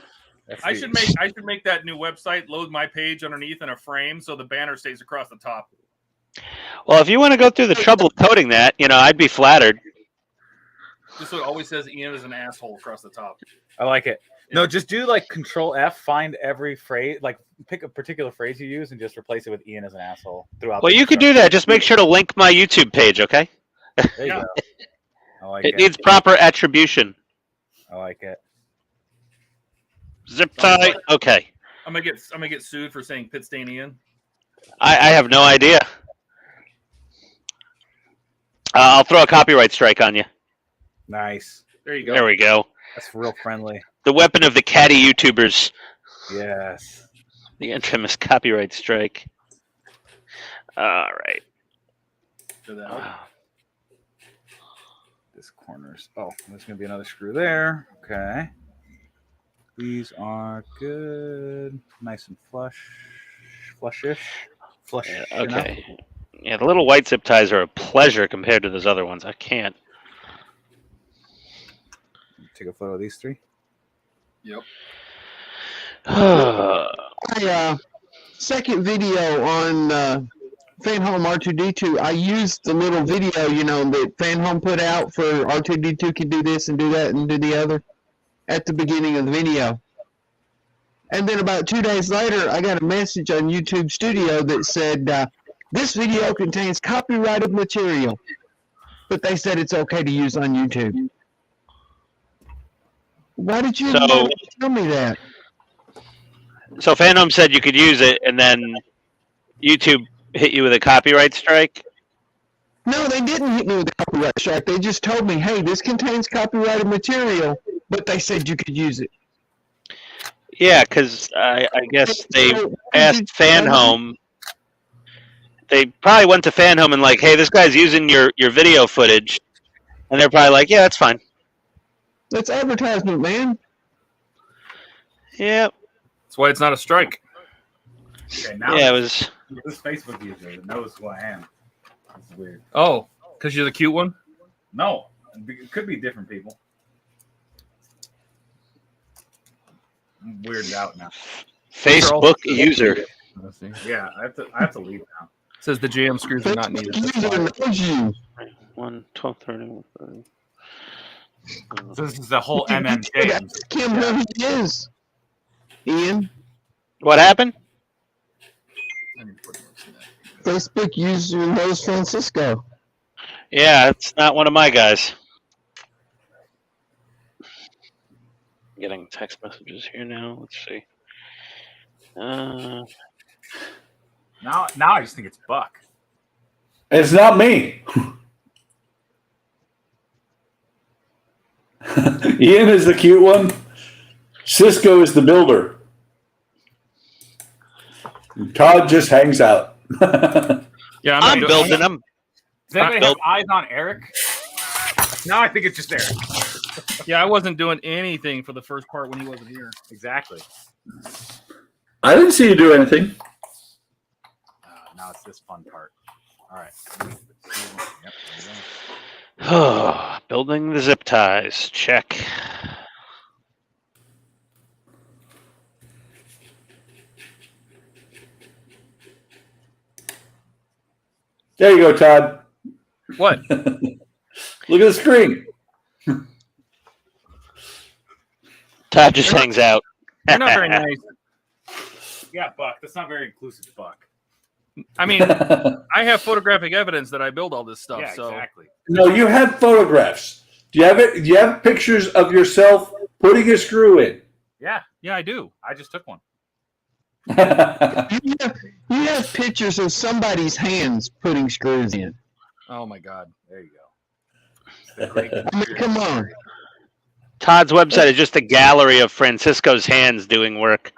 I should make that new website, load my page underneath in a frame so the banner stays across the top. Well, if you want to go through the trouble of coding that, I'd be flattered. Just so it always says Ian is an asshole across the top. I like it. No, just do like Control F, find every phrase, like pick a particular phrase you use and just replace it with Ian as an asshole throughout. Well, you could do that. Just make sure to link my YouTube page, okay? There you go. I like It it. needs proper attribution. I like it. Zip tie. Okay. I'm gonna get sued for saying PITSTAIN Ian. I have no idea. I'll throw a copyright strike on you. Nice. There you go. There we go. That's real friendly. The weapon of the catty YouTubers. Yes. The infamous copyright strike. All right. Did that help? This corner's. Oh, there's gonna be another screw there. Okay. These are good. Nice and flushish. Flush. Okay. Yeah, the little white zip ties are a pleasure compared to those other ones. I can't. Take a photo of these 3. Yep. My second video on Fan Home R2D2, I used the little video, you know, that Fan Home put out for R2D2 can do this and do that and do the other at the beginning of the video. And then about 2 days later, I got a message on YouTube Studio that said, this video contains copyrighted material, but they said it's okay to use on YouTube. Why did you never tell me that? So Phantom said you could use it, and then YouTube hit you with a copyright strike? No, they didn't hit me with a copyright strike. They just told me, hey, this contains copyrighted material, but they said you could use it. Yeah, because I guess they asked FanHome. They probably went to FanHome and like, hey, this guy's using your video footage. And they're probably like, yeah, that's fine. That's advertisement, man. Yeah. That's why it's not a strike. Okay, now Yeah, it was. this Facebook user knows who I am. It's weird. Oh, because you're the cute one? No, it could be different people. I'm weirded out now. Facebook user. Yeah, I have to leave now. It says the JM screws are not needed. User knows you. 1, 12, 30. So this is the whole MMJ. Ask him who he is. Ian, What happened? Facebook user knows Francisco. Yeah, it's not one of my guys. Getting text messages here now. Let's see. Now I just think it's Buck. It's not me. Ian is the cute one. Cisco is the builder. Todd just hangs out. Yeah, I'm building them. Does anybody have eyes on Eric? Now I think it's just Eric. Yeah, I wasn't doing anything for the first part when he wasn't here. Exactly. I didn't see you do anything. Now it's this fun part. All right. Yep, Oh, building the zip ties. Check. There you go, Todd. What? Look at the screen. Todd just hangs out. You're not very nice. Yeah, Buck. That's not very inclusive, Buck. I mean, I have photographic evidence that I build all this stuff. Yeah, so exactly. No, you have photographs. Do you have it? Do you have pictures of yourself putting a screw in? Yeah, yeah, I do. I just took one. You have pictures of somebody's hands putting screws in. Oh my God. There you go. The great I mean, come on. Todd's website is just a gallery of Francisco's hands doing work.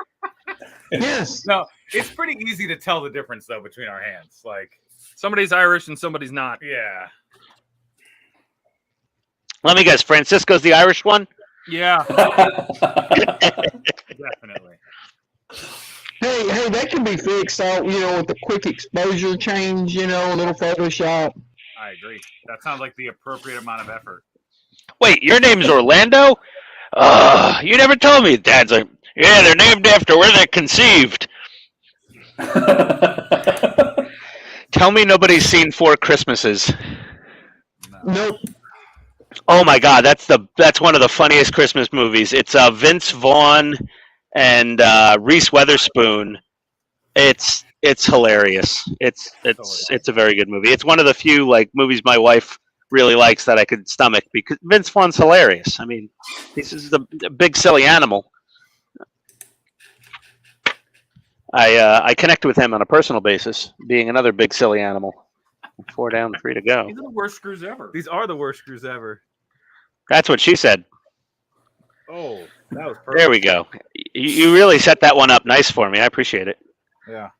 Yes. No, it's pretty easy to tell the difference though between our hands. Like, Somebody's Irish and somebody's not. yeah. Let me guess, Francisco's the Irish one? Yeah. Definitely. Hey, that can be fixed out, you know, with a quick exposure change, you know, a little Photoshop. I agree. That sounds like the appropriate amount of effort. Wait, your name's Orlando? You never told me. Dad's like, yeah, they're named after where they're conceived. Tell me nobody's seen 4 Christmases. Nope. Oh my God, that's one of the funniest Christmas movies. It's Vince Vaughn and Reese Witherspoon. It's hilarious. It's a very good movie. It's one of the few like movies my wife really likes that I could stomach because Vince Vaughn's hilarious. I mean, this is the big silly animal. I connect with him on a personal basis, being another big silly animal. 4 down, 3 to go. These are the worst screws ever. These are the worst screws ever. That's what she said. Oh, that was perfect. There we go. You really set that one up nice for me. I appreciate it. Yeah.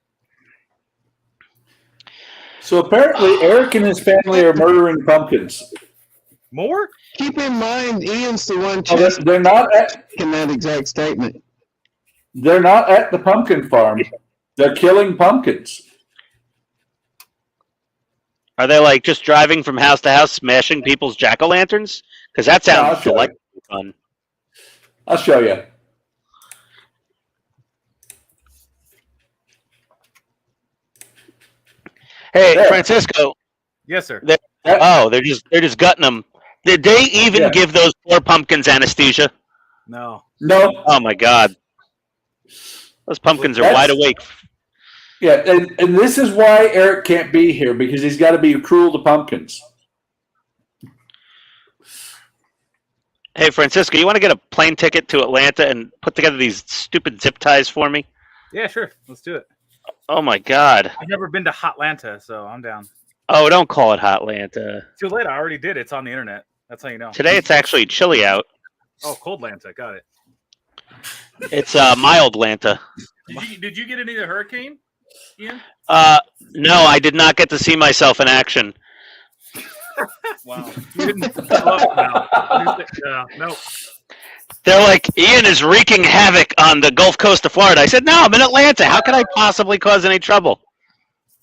So apparently, Eric and his family are murdering pumpkins. More? Keep in mind, Ian's the one Oh, they're not making that exact statement. They're not at the pumpkin farm. They're killing pumpkins. Are they like just driving from house to house, smashing people's jack-o'-lanterns? Because that sounds like fun. I'll show you. Hey, There. Francisco. Yes, sir. They're just gutting them. Did they even give those poor pumpkins anesthesia? No. No. Oh my God. Those pumpkins are wide awake. Yeah, and this is why Eric can't be here, because he's got to be cruel to pumpkins. Hey, Francisco, you want to get a plane ticket to Atlanta and put together these stupid zip ties for me? Yeah, sure. Let's do it. Oh my God. I've never been to Hotlanta, so I'm down. Oh, don't call it Hotlanta. Too late. I already did. It's on the internet. That's how you know. Today it's actually chilly out. Oh, cold Lanta. Got it. It's mild Lanta. Did you get any of the hurricane, Ian? No, I did not get to see myself in action. Wow. No. They're like, Ian is wreaking havoc on the Gulf Coast of Florida. I said, no, I'm in Atlanta. How could I possibly cause any trouble?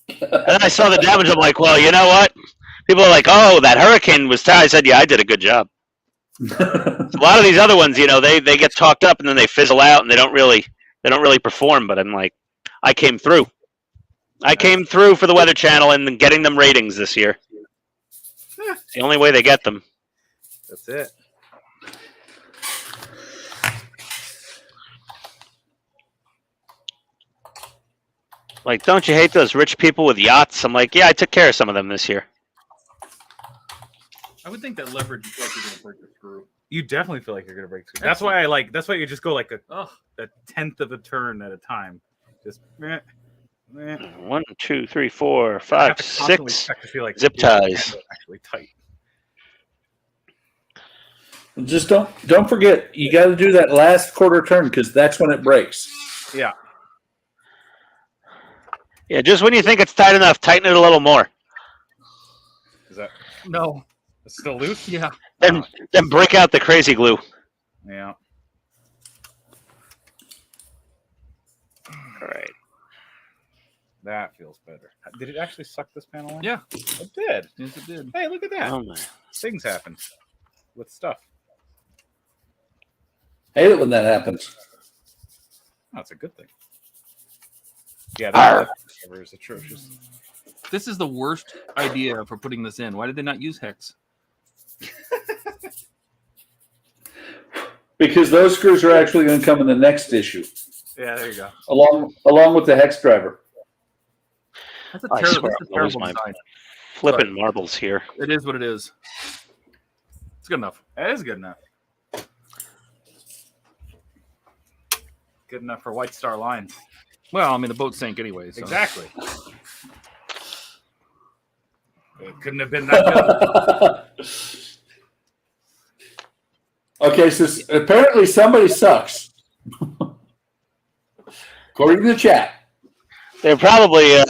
And then I saw the damage. I'm like, well, you know what? People are like, oh, that hurricane was tight. I said, yeah, I did a good job. A lot of these other ones, you know, they get talked up and then they fizzle out and they don't really perform. But I'm like, I came through. I came through for the Weather Channel and getting them ratings this year. It's the only way they get them. That's it. Like, don't you hate those rich people with yachts? I'm like, yeah, I took care of some of them this year. I would think that leverage is like you're going to break the screw. You definitely feel like you're gonna break through. That's why I like. That's why you just go like a tenth of a turn at a time. Just. Meh. 1, 2, 3, 4, 5, 6 like zip ties. Actually tight. Just don't forget, you got to do that last quarter turn, because that's when it breaks. Yeah. Yeah, just when you think it's tight enough, tighten it a little more. Is that No. it's still loose? Yeah. Then break out the crazy glue. Yeah. All right. That feels better. Did it actually suck this panel in? Yeah. It did. Yes, it did. Hey, look at that. Oh my. Things happen with stuff. Hate it when that happens. That's a good thing. Yeah, that cover is atrocious. This is the worst idea for putting this in. Why did they not use hex? Because those screws are actually going to come in the next issue, Yeah, there you go. along with the hex driver. That's a I terrible, swear that's a I'll lose terrible my design. flipping marbles here. It is what it is. It's good enough. That is good enough. Good enough for White Star Lines. Well, I mean, the boat sank anyway. So. Exactly. It couldn't have been that good. Okay, so apparently somebody sucks. According to the chat. They're probably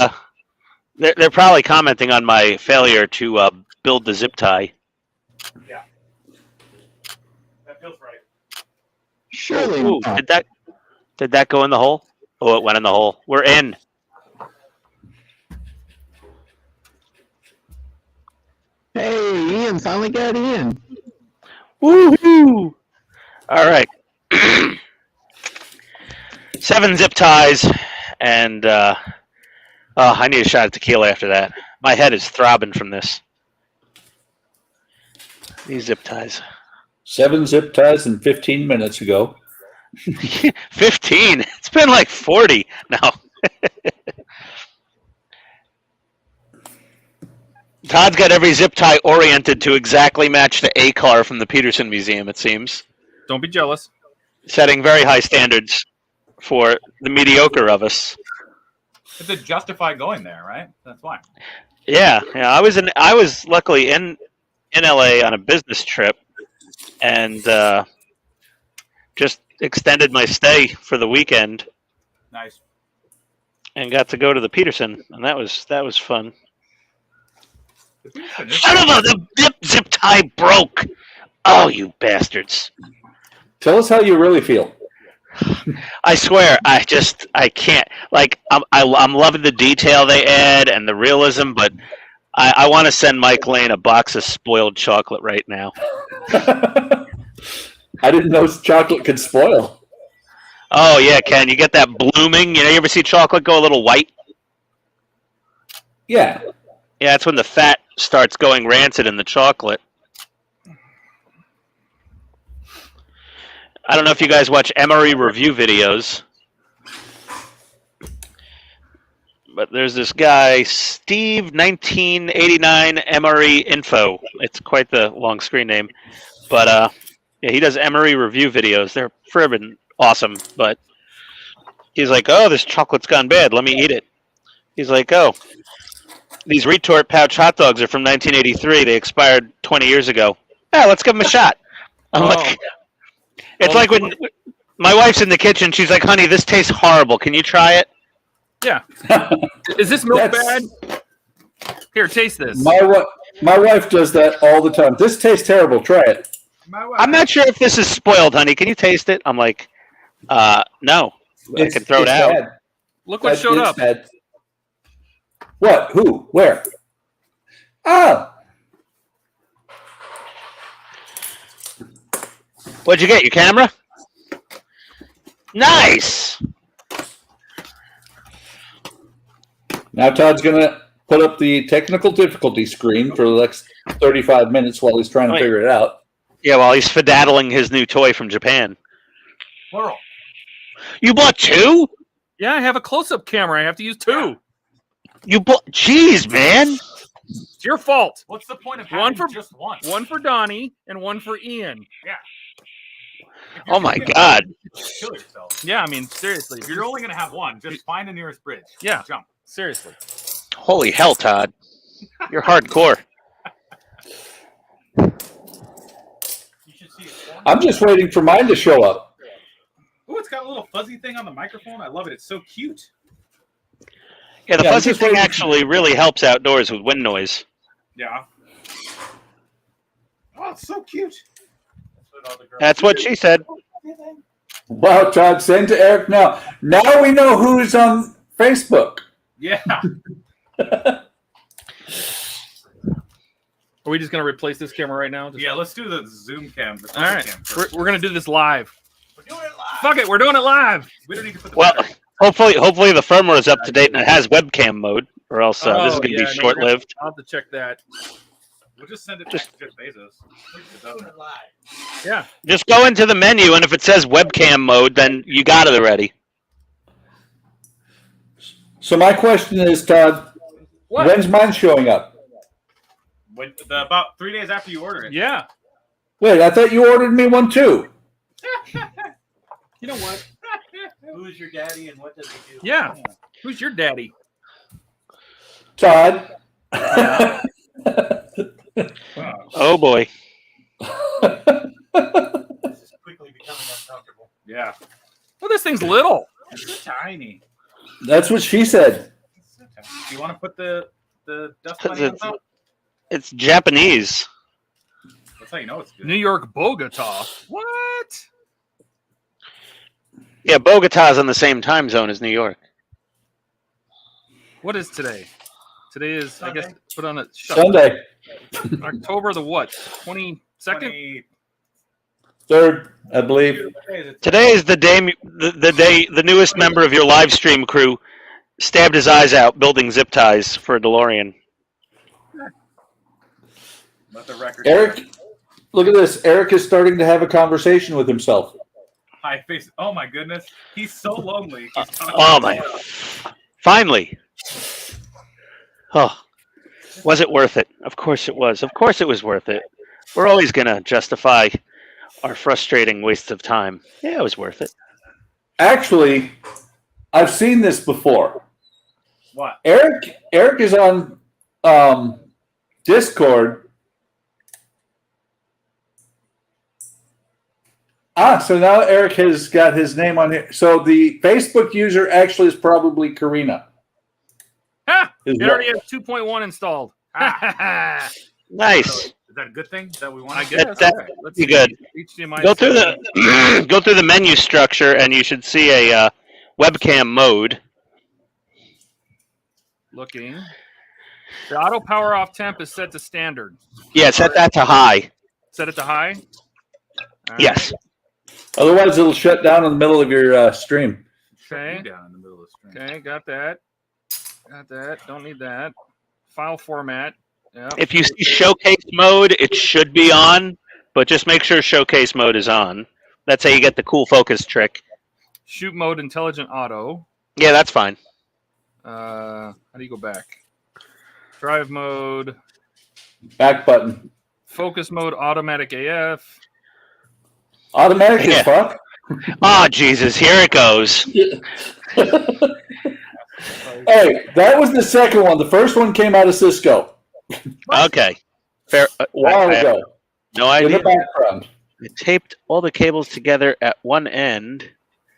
they're probably commenting on my failure to build the zip tie. Yeah. That feels right. Surely Ooh, not. did that go in the hole? Oh, it went in the hole. We're in. Hey, Ian finally got in. Woohoo! All right. 7 zip ties, and I need a shot of tequila after that. My head is throbbing from this. These zip ties. 7 zip ties and 15 minutes ago. 15. It's been like 40 now. Todd's got every zip tie oriented to exactly match the A car from the Peterson Museum, it seems. Don't be jealous. Setting very high standards for the mediocre of us. It's to justify going there, right? That's why. Yeah. I was luckily in LA on a business trip, and just extended my stay for the weekend Nice. and got to go to the Peterson, and that was fun. Did we finish? Son of a the zip tie broke. Oh, you bastards. Tell us how you really feel. I swear, I can't. Like, I'm loving the detail they add and the realism, but I want to send Mike Lane a box of spoiled chocolate right now. I didn't know chocolate could spoil. Oh yeah, Ken, you get that blooming. You know, you ever see chocolate go a little white? Yeah. Yeah, that's when the fat starts going rancid in the chocolate. I don't know if you guys watch Emery review videos, but there's this guy, Steve 1989 Emery Info. It's quite the long screen name, but yeah, he does Emery review videos. They're fribbin' awesome, but he's like, oh, this chocolate's gone bad. Let me eat it. He's like, oh, these retort pouch hot dogs are from 1983. They expired 20 years ago. Yeah, let's give them a shot. I'm like, it's like when my wife's in the kitchen. She's like, honey, this tastes horrible. Can you try it? Yeah. Is this milk bad? Here, taste this. My wife does that all the time. This tastes terrible. Try it. I'm not sure if this is spoiled, honey. Can you taste it? I'm like, no. I can throw it out. Bad. Look what showed up. Bad. What? Who? Where? Ah. What'd you get? Your camera? Nice. Now Todd's going to put up the technical difficulty screen for the next 35 minutes while he's trying to figure it out. Yeah, while he's fedaddling his new toy from Japan. Plural. You bought two? Yeah, I have a close-up camera. I have to use two. You bought... Jeez, man. It's your fault. What's the point of having just one? One for Donnie and one for Ian. Yeah. Oh, my God. Kill yourself. Yeah, I mean, seriously. If you're only going to have one, just find the nearest bridge. Yeah. Jump. Seriously. Holy hell, Todd. You're hardcore. I'm just waiting for mine to show up. Oh, it's got a little fuzzy thing on the microphone. I love it. It's so cute. Yeah, the fuzzy thing actually really helps outdoors with wind noise. Yeah. Oh, it's so cute. That's what she said. Wow, Todd, send to Eric now. Now we know who's on Facebook. Yeah. Are we just going to replace this camera right now? Yeah, let's do the Zoom cam. All right. We're going to do this live. We're doing it live. Fuck it. We're doing it live. We don't need to put the hopefully the firmware is up to date and it has webcam mode, or else this is going to be short-lived. I'll have to check that. We'll just send it to Jeff Bezos. Yeah. Just go into the menu, and if it says webcam mode, then you got it already. So my question is, Todd, when's mine showing up? About 3 days after you order it. Yeah. Wait, I thought you ordered me one too. You know what? Who's your daddy and what does he do? Yeah. Who's your daddy? Todd. Oh, boy. This is quickly becoming uncomfortable. Yeah. Well, this thing's little. It's so tiny. That's what she said. So tiny. Do you want to put the dust bunny on top? It's Japanese. That's how you know it's good. New York Bogota. What? Yeah, Bogota's on the same time zone as New York. What is today? Today is, Sunday. I guess, put on a Sunday. October the what? 22nd? 3rd, I believe. Today is the day the newest member of your live stream crew stabbed his eyes out building zip ties for a DeLorean. Let the record. Eric, look at this. Eric is starting to have a conversation with himself. Hi, face. Oh my goodness, he's so lonely. Oh my! Finally. Oh, was it worth it? Of course it was. Of course it was worth it. We're always gonna justify our frustrating wastes of time. Yeah, it was worth it. Actually, I've seen this before. What? Eric is on Discord. So now Eric has got his name on here. So the Facebook user actually is probably Karina. Ha! It already has 2.1 installed. Nice. Is that a good thing that we want? I guess Let's be good. HDMI Go through the menu structure, and you should see a webcam mode. Looking. The auto power off temp is set to standard. Yeah, set that to high. Set it to high? All Yes. Otherwise, it'll shut down in the middle of your stream. Okay. Down in the middle of the stream. Okay, got that. Got that. Don't need that. File format. Yep. If you see showcase mode, it should be on, but just make sure showcase mode is on. That's how you get the cool focus trick. Shoot mode intelligent auto. Yeah, that's fine. How do you go back? Drive mode. Back button. Focus mode automatic AF. Automatic Yeah. as fuck. Oh, Jesus, here it goes. Hey, that was the second one. The first one came out of Cisco Okay. Fair. a while I have ago. no In the idea. background. I taped all the cables together at one end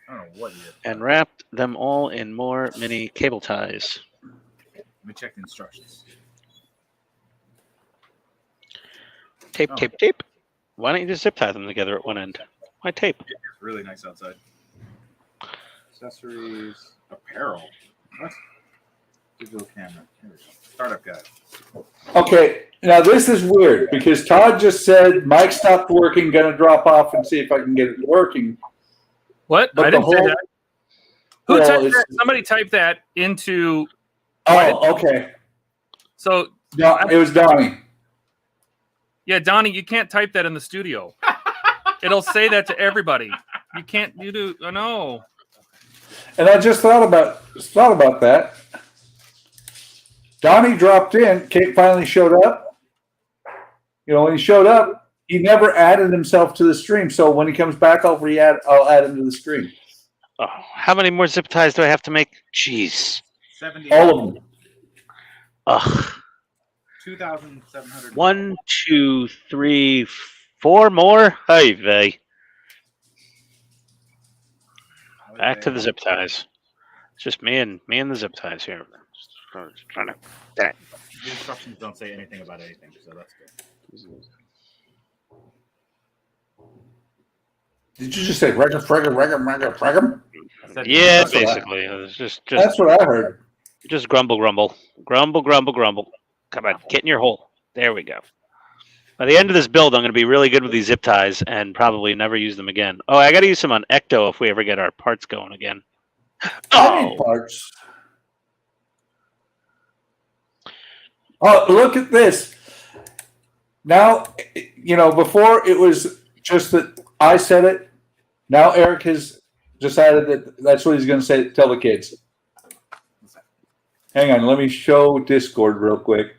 I don't know what you did. and wrapped them all in more mini cable ties. Let me check the instructions. Tape, Oh. tape, tape. Why don't you just zip tie them together at one end? Why tape? It's really nice outside. Accessories, apparel. What? Digital camera. Here we go. Startup guide. Okay, now this is weird because Todd just said mic stopped working, gonna drop off and see if I can get it working. What? But I didn't the say whole- that. Who Well, typed it's- that? Somebody typed that into. Oh, okay. So, No, it was Donnie. yeah, Donnie, you can't type that in the studio. It'll say that to everybody. You can't. You do. I know. And I just thought about that. Donnie dropped in. Kate finally showed up. You know, when he showed up, he never added himself to the stream. So when he comes back over, I'll add him to the stream. Oh, how many more zip ties do I have to make? Jeez. 70. All of them. Ugh. 2,700. 1, 2, 3, 4 more? Hey, vey. Back to the zip ties. It's just me and the zip ties here. Just trying to. Dang. The instructions don't say anything about anything, so that's good. Did you just say regga, fragga, regga, regga, fragga? I said- Yeah, That's what I- basically. It's just That's what I heard. grumble, grumble. Grumble, grumble, grumble. Come on, get in your hole. There we go. By the end of this build, I'm going to be really good with these zip ties and probably never use them again. Oh, I got to use them on Ecto if we ever get our parts going again. I need Oh, parts. Oh, look at this. Now, you know, before it was just that I said it. Now Eric has decided that that's what he's going to say. Tell the kids. Hang on. Let me show Discord real quick.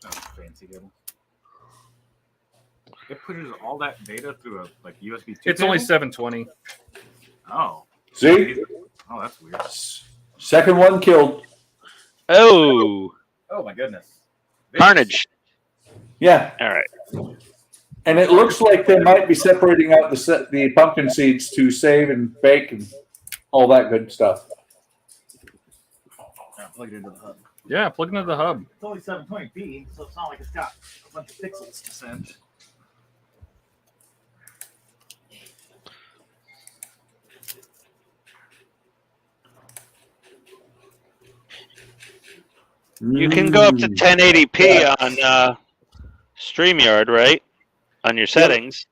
Oh, fancy cable. It pushes all that data through a like USB 2. It's only cable? 720. Oh. See? Oh, that's weird. Second one killed. oh, Oh my goodness. carnage. Yeah. All right. And it looks like they might be separating out the pumpkin seeds to save and bake and all that good stuff. Yeah, plug it into the hub. Yeah, plug into the hub. It's only 720p, so it's not like it's got a bunch of pixels to send. You can go up to 1080p on StreamYard, right? On your settings.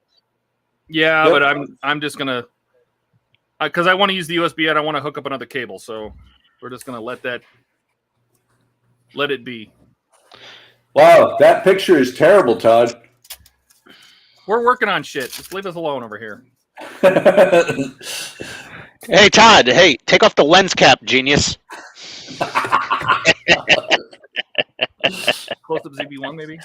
Yeah, Yep. but I'm just gonna because I want to use the USB. I don't want to hook up another cable, so we're just gonna let it be. Wow, that picture is terrible, Todd. We're working on shit. Just leave us alone over here. Hey, Todd. Hey, take off the lens cap, genius. Close up ZB1, maybe.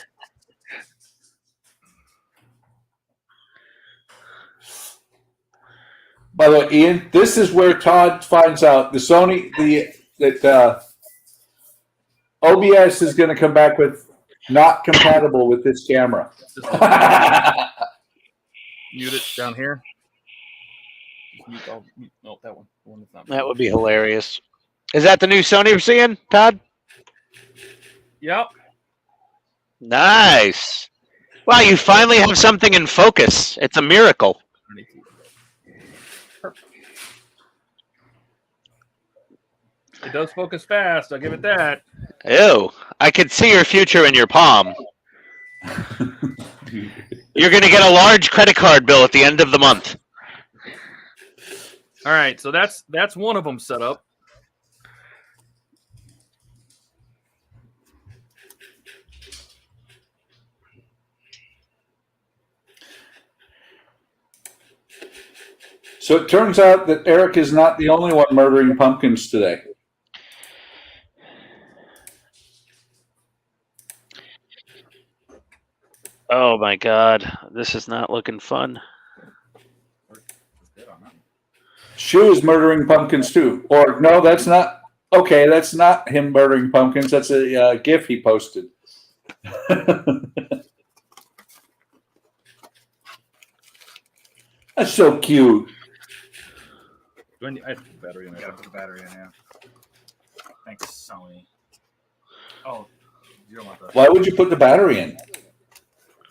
By the way, Ian, this is where Todd finds out the Sony that OBS is going to come back with not compatible with this camera. Mute it down here. No, that one. The one that's not. That would be hilarious. Is that the new Sony we're seeing, Todd? Yep. Nice. Wow, you finally have something in focus. It's a miracle. It does focus fast. I'll give it that. Ew. I could see your future in your palm. You're going to get a large credit card bill at the end of the month. All right, so that's one of them set up. So it turns out that Eric is not the only one murdering pumpkins today. Oh my God, this is not looking fun. SCHUH is murdering pumpkins too. Or no, that's not. Okay, that's not him murdering pumpkins. That's a GIF he posted. That's so cute. Do I have to put the battery in? I gotta put the battery in, yeah. Thanks, Sony. Oh, you don't want that. Why would you put the battery in?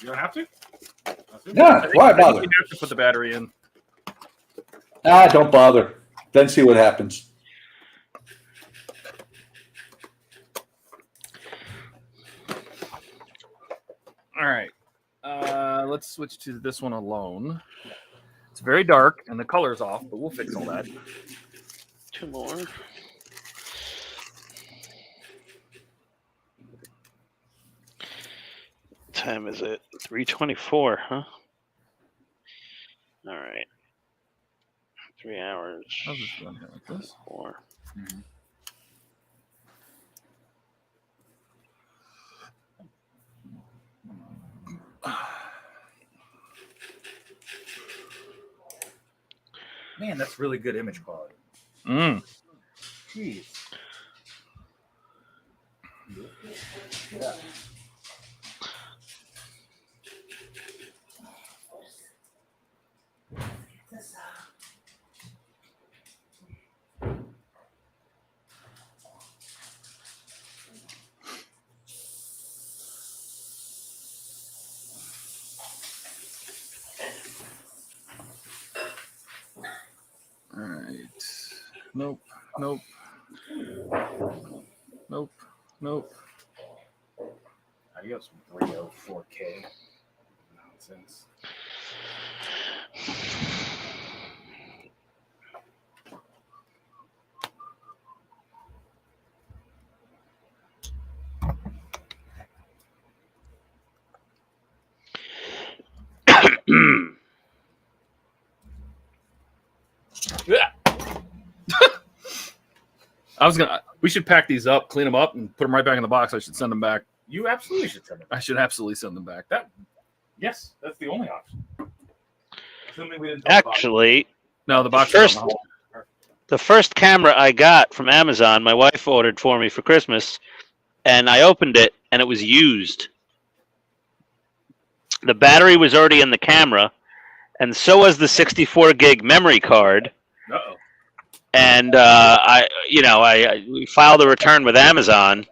You don't have to? Yeah, why I think bother? you have to put the battery in. Don't bother. Then see what happens. All right. Let's switch to this one alone. It's very dark and the color's off, but we'll fix all that. 2 more. What time is it? 3:24, huh? All right. 3 hours. I'll just run here like this. 4. Man, that's really good image quality. Mm. Jeez. Yeah. All right. Nope. Nope. Nope. Nope. Adios, 304K. Nonsense. We should pack these up, clean them up, and put them right back in the box. I should send them back. You absolutely should send it. I should absolutely send them back. Yes, that's the only option. Assuming we didn't talk about it. Actually, No, the box. First- the first camera I got from Amazon, my wife ordered for me for Christmas, and I opened it, and it was used. The battery was already in the camera, and so was the 64 gig memory card. Uh-oh. And we filed a return with Amazon,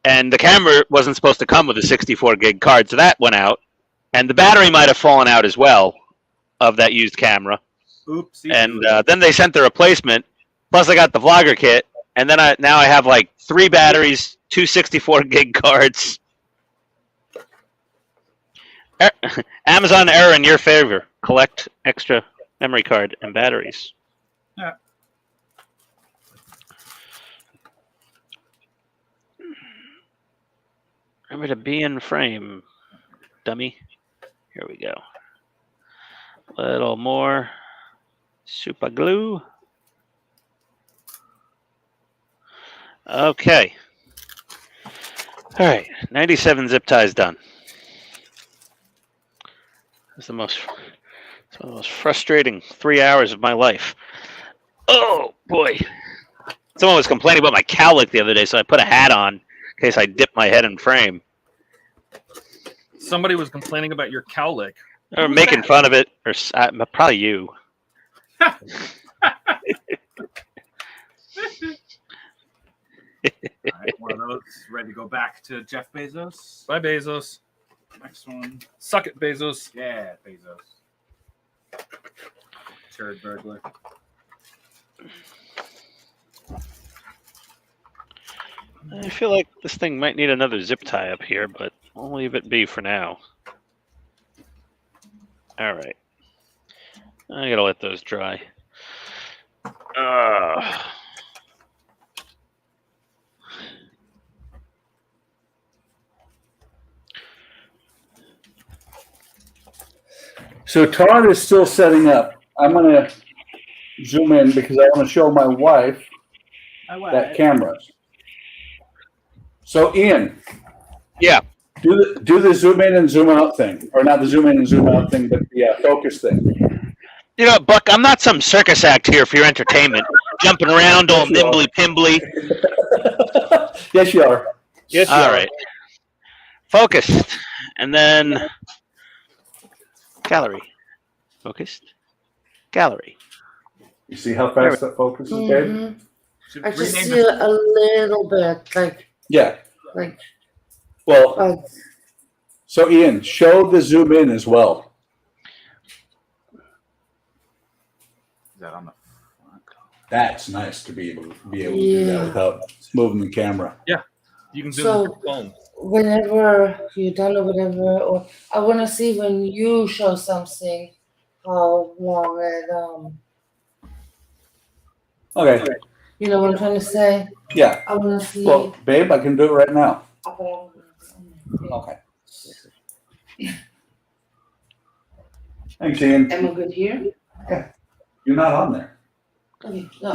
and the camera wasn't supposed to come with a 64 gig card, so that went out, and the battery might have fallen out as well of that used camera. Oopsie. And then they sent the replacement. Plus, I got the vlogger kit, and then now I have like 3 batteries, 2 64 gig cards. Amazon error in your favor. Collect extra memory card and batteries. Yeah. Remember to be in frame, dummy. Here we go. A little more super glue. Okay. All right, 97 zip ties done. It's one of the most frustrating 3 hours of my life. Oh boy! Someone was complaining about my cowlick the other day, so I put a hat on in case I dip my head in frame. Somebody was complaining about your cowlick. Or making fun of it, or probably you. All right, one of those ready to go back to Jeff Bezos. Bye, Bezos. Next one. Suck it, Bezos. Yeah, Bezos. Turd burglar. I feel like this thing might need another zip tie up here, but I'll leave it be for now. All right. I gotta let those dry. So Todd is still setting up. I'm going to zoom in because I want to show my wife that camera. So Ian. Yeah. Do the zoom in and zoom out thing. Or not the zoom in and zoom out thing, but the focus thing. You know, Buck, I'm not some circus act here for your entertainment. Jumping around all nimbly-pimbly. Yes, you are. Yes, you are. All right. Focused. And then gallery. Focused. Gallery. You see how fast that focuses, babe? I just see a little bit, like. Yeah. Like. Well, so Ian, show the zoom in as well. Is that on the front? That's nice to be able to do that without moving the camera. Yeah, you can zoom with your phone. Whenever you're done or whatever, or I want to see when you show something, how long it Okay. You know what I'm trying to say? Yeah. I want to see. Well, babe, I can do it right now. Okay. Thanks, Ian. Am I good here? Yeah. You're not on there. Okay. No,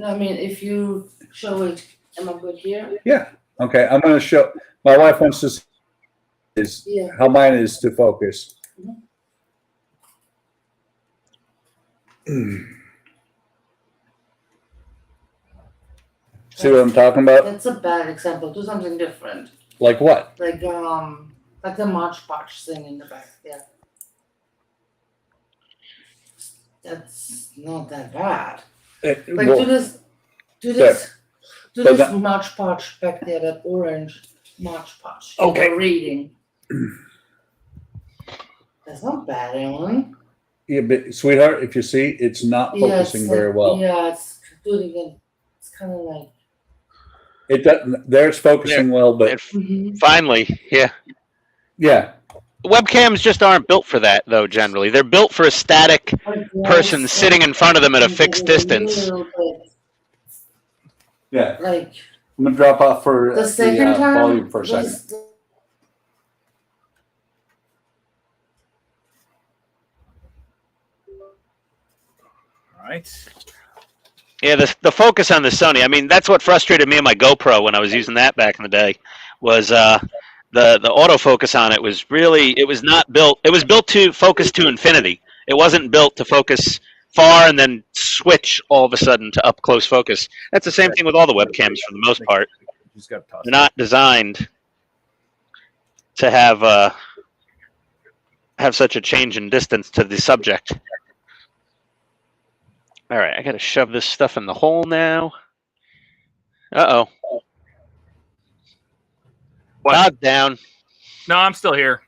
I mean, if you show it, am I good here? Yeah. Okay. I'm going to show. My wife wants to see how mine is to focus. See what I'm talking about? That's a bad example. Do something different. Like what? Like the March Patch thing in the back. Yeah. That's not that bad. Like well, do this March Patch back there, that orange March Patch. Okay. Reading. That's not bad, Ellen. Yeah, but sweetheart, if you see, it's not focusing very well. Yeah, it's doing it. It's kind of like. It doesn't. There's focusing well, but finally, yeah. Webcams just aren't built for that, though. Generally, they're built for a static person sitting in front of them at a fixed distance. Yeah. Like. I'm gonna drop off for the second time volume for a second. All right. Yeah, the focus on the Sony. I mean, that's what frustrated me on my GoPro when I was using that back in the day. Was the autofocus on it was really, it was not built. It was built to focus to infinity. It wasn't built to focus far and then switch all of a sudden to up close focus. That's the same thing with all the webcams for the most part. They're not designed to have such a change in distance to the subject. All right, I got to shove this stuff in the hole now. Uh-oh. Dog down. No, I'm still here.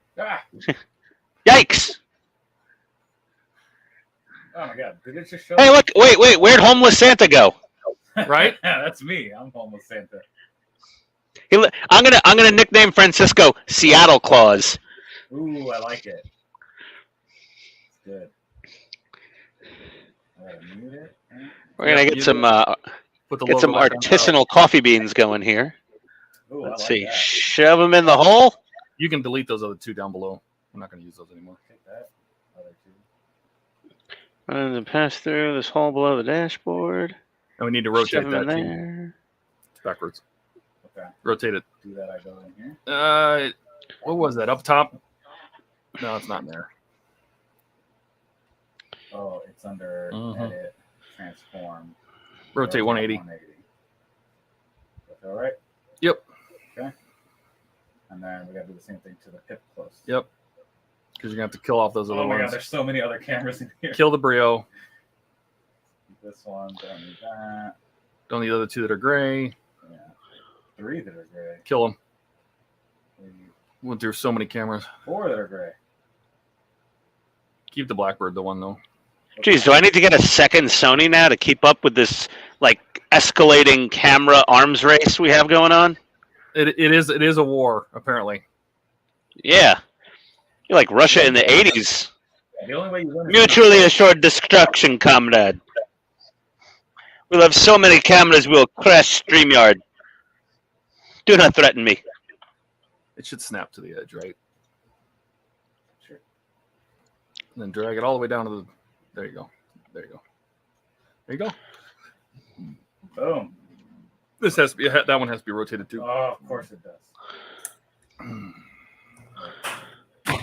Yikes. Oh my God! Did it just show? Hey, look! Wait! Where'd homeless Santa go? Right? Yeah, that's me. I'm homeless Santa. I'm gonna nickname Francisco Seattle Claus. Ooh, I like it. Good. Mute it. We're gonna get some artisanal coffee beans going here. Ooh, Let's like see. that. Shove them in the hole. You can delete those other two down below. I'm not going to use those anymore. Take that. Other two. And then pass through this hole below the dashboard. And we need to rotate Shove them that in too. there. Backwards. Okay. Rotate it. Do that. I go in here. What was that? Up top? No, it's not in there. Oh, it's under edit, transform. Rotate 180. 180. That's all right. Yep. Okay. And then we got to do the same thing to the hip close. Yep. Because you're going to have to kill off those other Oh my ones. God, there's so many other cameras in here. Kill the Brio. This one, don't need that. Don't need the other two that are gray. Yeah. 3 that are gray. Kill them. 3, Went through so many cameras. 4 that are gray. Keep the Blackbird, the one though. Geez, do I need to get a second Sony now to keep up with this like escalating camera arms race we have going on? It is a war, apparently. Yeah. You're like Russia in the 80s. The only way you win is Mutually assured destruction, comrade. We'll have so many cameras we'll crash StreamYard. Do not threaten me. It should snap to the edge, right? Sure. And then drag it all the way down to the. There you go. There you go. There you go. boom. This has to be that one has to be rotated too. Oh, of course it does.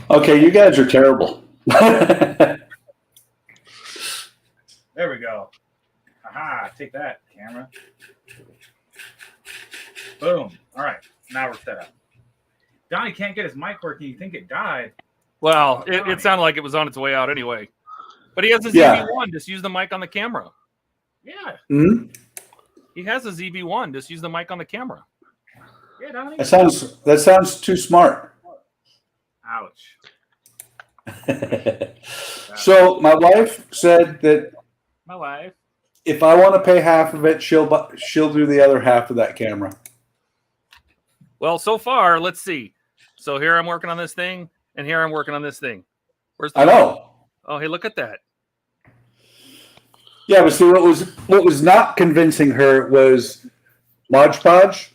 Okay, you guys are terrible. There we go. Aha, take that, camera. Boom. All right, now we're set up. Donnie can't get his mic working. You think it died? Well, it sounded like it was on its way out anyway. But he has a Yeah. ZV1. Just use the mic on the camera. Yeah. Hmm? He has a ZV1. Just use the mic on the camera. Yeah, Donnie. That sounds too smart. Ouch. So my wife said that My wife. if I want to pay half of it, she'll do the other half of that camera. Well, so far, let's see. So here I'm working on this thing, and here I'm working on this thing. Where's the I know. Oh, hey, look at that. Yeah, but see what was not convincing her was Mod Podge.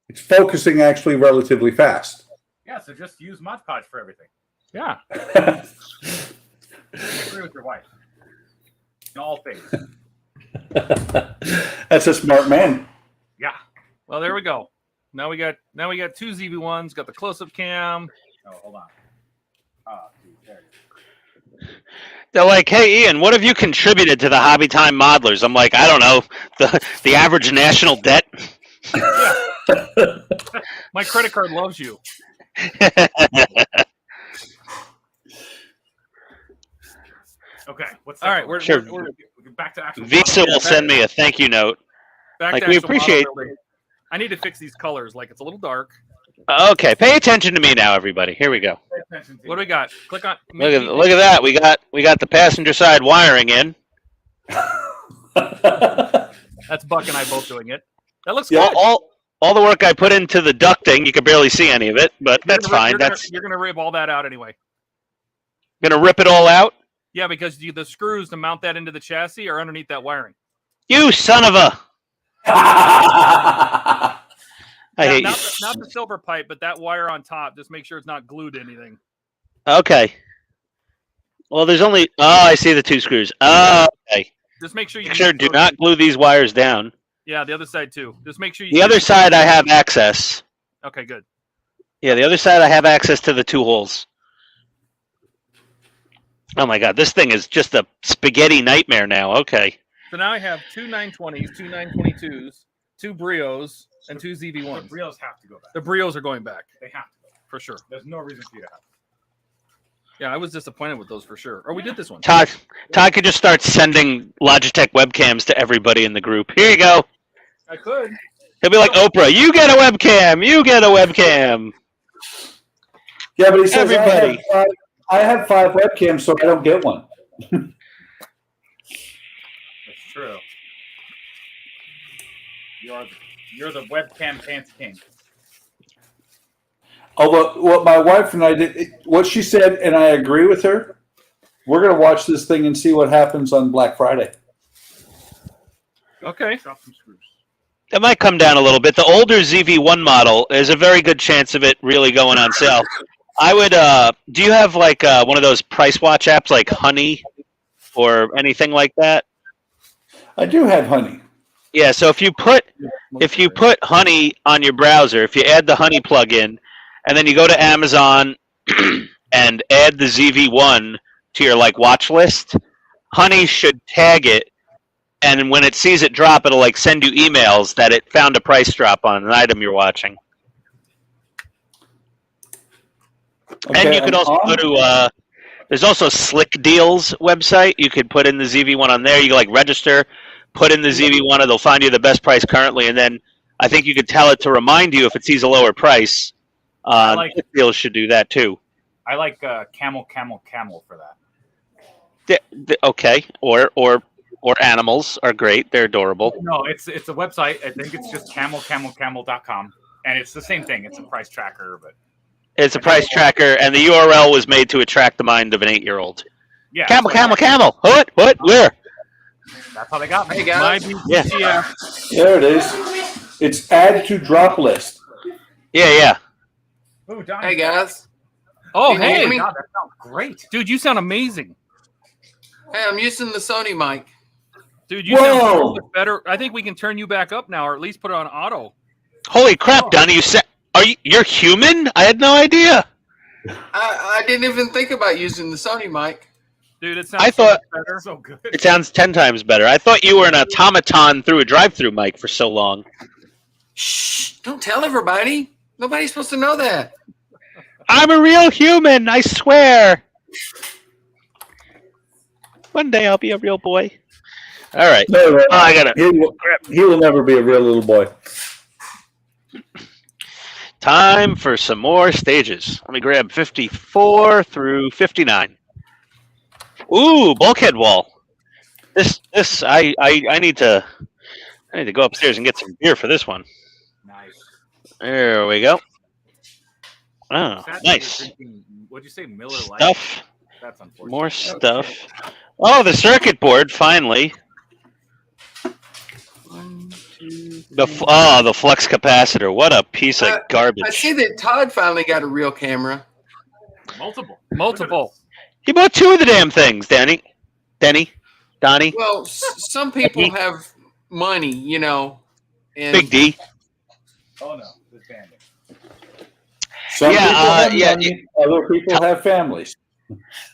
It's focusing actually relatively fast. Yeah, so just use Mod Podge for everything. Yeah. I agree with your wife. In all things. That's a smart man. Yeah. Well, there we go. Now we got two ZV1s. Got the close-up cam. Oh, hold on. Dude, there it is. They're like, hey, Ian, what have you contributed to the Hobby Time modelers? I'm like, I don't know, the average national debt. My credit card loves you. Okay. What's All right, we're back to actual. Visa will send me a thank you note. back Like, to we actual appreciate- model building. I need to fix these colors. Like, it's a little dark. Okay, pay attention to me now, everybody. Here we go. Pay attention to What do we got? Click on. Look at that. We got the passenger side wiring in. That's Buck and I both doing it. That looks Yeah. good. All the work I put into the ducting, you can barely see any of it, but that's fine. You're gonna rip all that out anyway. Gonna rip it all out. Yeah, because the screws to mount that into the chassis are underneath that wiring. You son of a! I hate you. Not the silver pipe, but that wire on top. Just make sure it's not glued to anything. Okay. Well, there's only. Oh, I see the two screws. Oh, okay. Just make sure you. Make sure do not glue these wires down. Yeah, the other side too. Just make sure you. The other side I have access. Okay, good. Yeah, the other side I have access to the two holes. Oh my god, this thing is just a spaghetti nightmare now. Okay. So now I have two 920s, two 922s, two Brios, and two The ZV1s. Brios have to go back. The Brios are going back They have to go back. for sure. There's no reason for you to have. Yeah, I was disappointed with those for sure. Or we did this one. Todd could just start sending Logitech webcams to everybody in the group. Here you go. I could. He'll be like Oprah. You get a webcam. You get a webcam. Yeah, but he says Everybody. I have 5 webcams, so I don't get one. That's true. You're the webcam pants king. Although what my wife and I did, what she said, and I agree with her, we're going to watch this thing and see what happens on Black Friday. Okay. Drop some screws. It might come down a little bit. The older ZV1 model, there's a very good chance of it really going on sale. I would. Do you have like one of those price watch apps like Honey or anything like that? I do have Honey. Yeah. So if you put Honey on your browser, if you add the Honey plugin, and then you go to Amazon and add the ZV1 to your like watch list, Honey should tag it, and when it sees it drop, it'll like send you emails that it found a price drop on an item you're watching. Okay, And you could I'm also on. go to there's also Slick Deals website. You could put in the ZV1 on there. You can like register, put in the ZV1, and they'll find you the best price currently. And then I think you could tell it to remind you if it sees a lower price. Slick Deals should do that too. I like camel for that. Okay, or or animals are great. They're adorable. No, it's a website. I think it's just camel.com, and it's the same thing. It's a price tracker, but It's a price tracker, and the URL was made to attract the mind of an 8-year-old. yeah, Camel, so camel, camel. What? Where? That's how they got me. Hey guys. Yeah. There it is. It's add to drop list. Yeah. Ooh, Donnie. Hey guys. Oh, Can you hear hey, me? God, that sounds great. dude, you sound amazing. Hey, I'm using the Sony mic. Dude, you sound so Whoa. much better. I think we can turn you back up now, or at least put it on auto. Holy crap, Donnie! You're human? I had no idea. I didn't even think about using the Sony mic. Dude, it sounds I thought so much better. So good. it sounds 10 times better. I thought you were an automaton through a drive-through mic for so long. Shh! Don't tell everybody. Nobody's supposed to know that. I'm a real human, I swear. One day I'll be a real boy. All right. No, I gotta. he will never be a real little boy. Time for some more stages. Let me grab 54 through 59. Ooh, bulkhead wall. This I need to go upstairs and get some beer for this one. Nice. There we go. Oh, Sadly, nice you're drinking- What'd you say, Miller Lite? stuff. That's unfortunate. More stuff. Oh, the circuit board finally. One, two, The flux capacitor. What a piece of garbage. I see that Todd finally got a real camera. Multiple. He bought 2 of the damn things, Donnie. Well, some people have money, you know. And Big D. Oh no, this banding. Some Yeah, people have yeah, money, other people have families.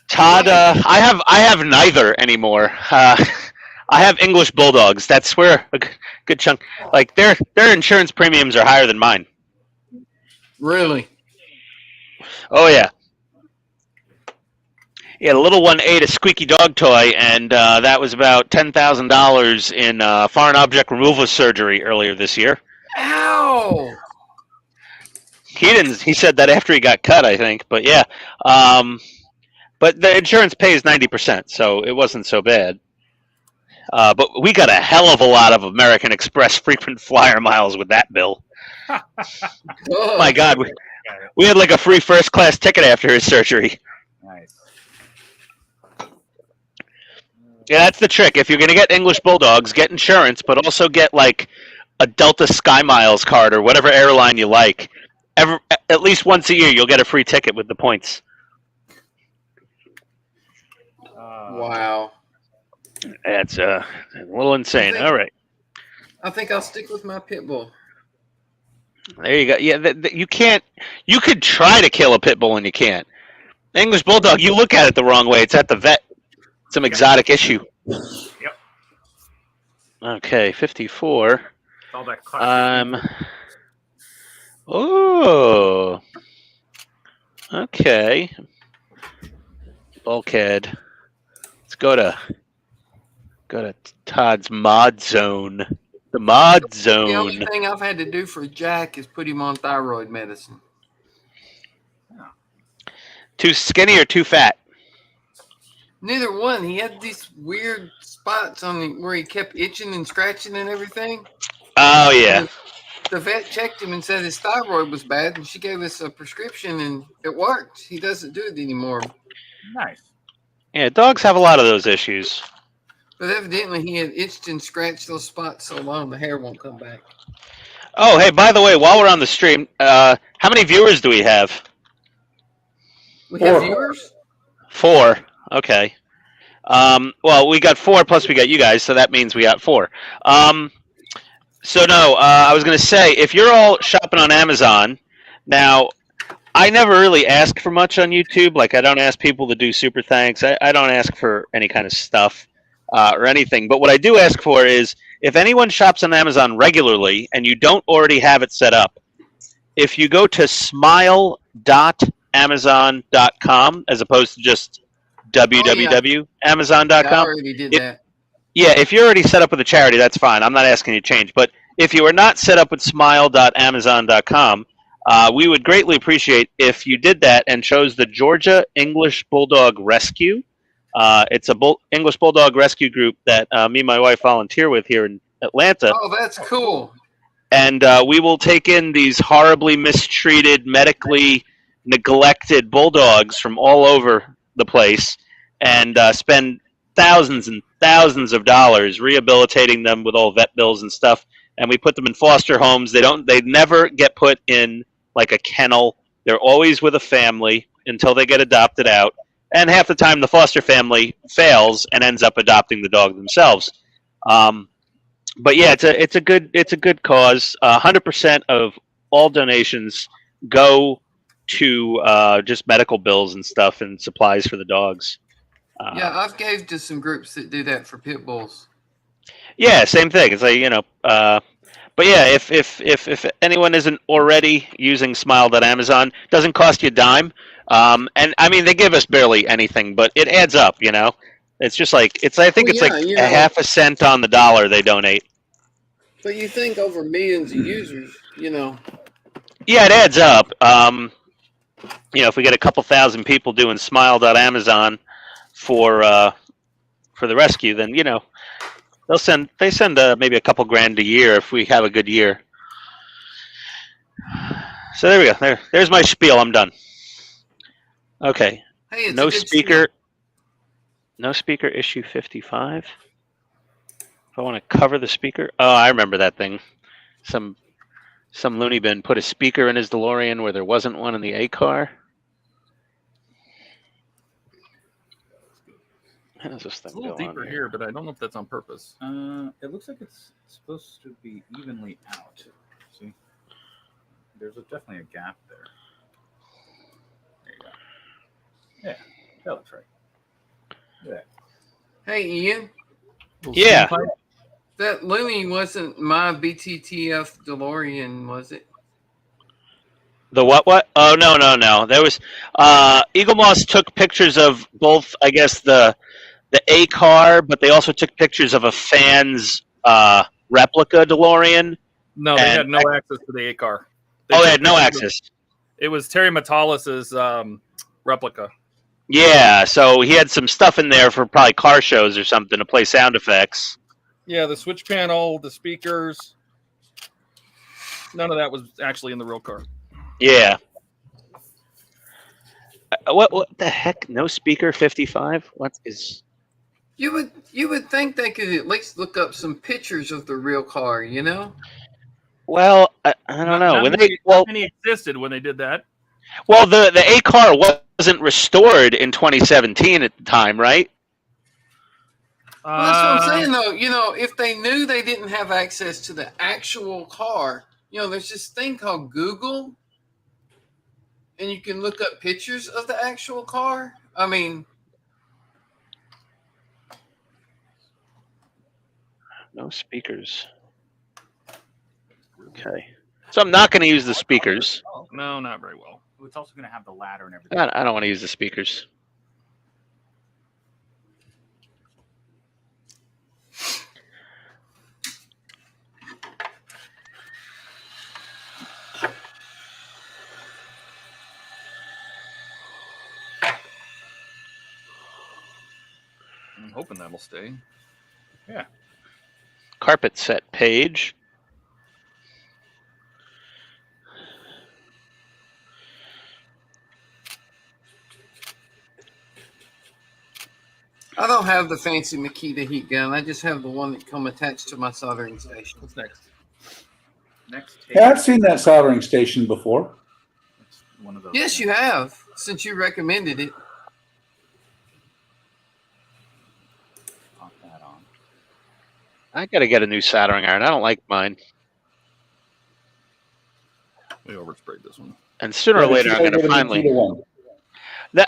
Todd, I have neither anymore. I have English Bulldogs. That's where a good chunk. Like their insurance premiums are higher than mine. really, Oh yeah. Yeah, the little one ate a squeaky dog toy, and that was about $10,000 in foreign object removal surgery earlier this year. ow! He didn't. He said that after he got cut, I think. But yeah, but the insurance pays 90%, so it wasn't so bad. But we got a hell of a lot of American Express frequent flyer miles with that bill. Oh, My God, we had like a free first class ticket after his surgery. Nice. Yeah, that's the trick. If you're going to get English Bulldogs, get insurance, but also get like a Delta Sky Miles card or whatever airline you like. At least once a year, you'll get a free ticket with the points. wow. That's a little insane. All right. I think I'll stick with my pit bull. There you go. Yeah, you can't. You could try to kill a pit bull and you can't. English Bulldog, you look at it the wrong way. It's at the vet. Some exotic issue. Yep. Okay, 54. All that classic. Oh. Okay. Bulkhead. Let's go to Todd's mod zone. The mod The only zone. thing I've had to do for Jack is put him on thyroid medicine. Too skinny or too fat? Neither one. He had these weird spots on him where he kept itching and scratching and everything. Oh yeah. The vet checked him and said his thyroid was bad, and she gave us a prescription, and it worked. He doesn't do it anymore. Nice. Yeah, dogs have a lot of those issues. But evidently, he had itched and scratched those spots so long the hair won't come back. Oh, hey, by the way, while we're on the stream, how many viewers do we have? We have 4. viewers? 4. Okay. Well, we got 4 plus we got you guys, so that means we got 4. I was going to say, if you're all shopping on Amazon, now, I never really ask for much on YouTube. Like, I don't ask people to do super thanks. I don't ask for any kind of stuff or anything. But what I do ask for is, if anyone shops on Amazon regularly and you don't already have it set up, if you go to smile.amazon.com as opposed to just www.amazon.com. I already did that. Yeah, if you're already set up with a charity, that's fine. I'm not asking you to change. But if you are not set up with smile.amazon.com, we would greatly appreciate if you did that and chose the Georgia English Bulldog Rescue. It's a English Bulldog rescue group that me and my wife volunteer with here in Atlanta. Oh, that's cool. And we will take in these horribly mistreated, medically neglected bulldogs from all over the place and spend thousands and thousands of dollars rehabilitating them with all vet bills and stuff. And we put them in foster homes. They never get put in like a kennel. They're always with a family until they get adopted out. And half the time the foster family fails and ends up adopting the dog themselves. But yeah, it's a good cause. 100% of all donations go to just medical bills and stuff and supplies for the dogs. Yeah, I've gave to some groups that do that for pit bulls. Yeah, same thing. It's like, but yeah, if anyone isn't already using Smile.Amazon, it doesn't cost you a dime. And I mean, they give us barely anything, but it adds up, It's just like I think it's like a half a cent on the dollar they donate. But you think over millions of users, Yeah, it adds up. If we get a couple thousand people doing Smile.Amazon for the rescue, then they send maybe a couple grand a year if we have a good year. So there we go. There's my spiel. I'm done. Okay. hey, No speaker. No speaker issue 55. If I want to cover the speaker. Oh, I remember that thing. Some loony bin put a speaker in his DeLorean where there wasn't one in the A car. How's this thing It's a little go on deeper here, but I don't know if that's on purpose. It looks like it's supposed to be evenly out. See, there's definitely a gap there. There you go. Yeah, that looks right. Yeah. hey, Ian, Yeah. that Looney wasn't my BTTF DeLorean, was it? The what? Oh, no. There was Eagle Moss took pictures of both, I guess, the A car, but they also took pictures of a fan's replica DeLorean. No, they had no access to the A car. They had no access. It was Terry Metallis's replica. Yeah, so he had some stuff in there for probably car shows or something to play sound effects. Yeah, the switch panel, the speakers. None of that was actually in the real car. Yeah. What the heck? No speaker 55? What is? You would think they could at least look up some pictures of the real car, Well, I don't know. Not many existed when they did that. Well, the A car wasn't restored in 2017 at the time, right? Well, that's what I'm saying, though. If they knew they didn't have access to the actual car, there's this thing called Google, and you can look up pictures of the actual car. I mean, no speakers. Okay. So I'm not going to use the speakers. No, not very well. It's also going to have the ladder and everything. I don't want to use the speakers. I'm hoping that'll stay. Yeah. Carpet set page. I don't have the fancy Makita heat gun. I just have the one that come attached to my soldering station. What's next? Yeah, I've seen that soldering station before. It's one of those. Yes, you have, since you recommended it. Pop that on. I got to get a new soldering iron. I don't like mine. We oversprayed this one. And sooner or later, I'm going to finally. One.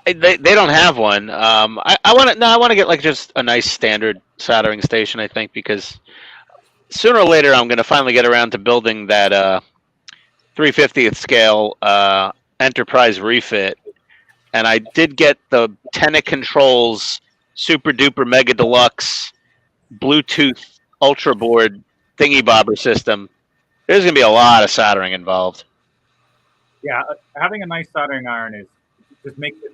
They don't have one. I want to get like just a nice standard soldering station. I think because sooner or later I'm going to finally get around to building that 350th scale Enterprise refit, and I did get the Tenet Controls Super Duper Mega Deluxe Bluetooth Ultra Board thingy bobber system. There's going to be a lot of soldering involved. Yeah, having a nice soldering iron just makes it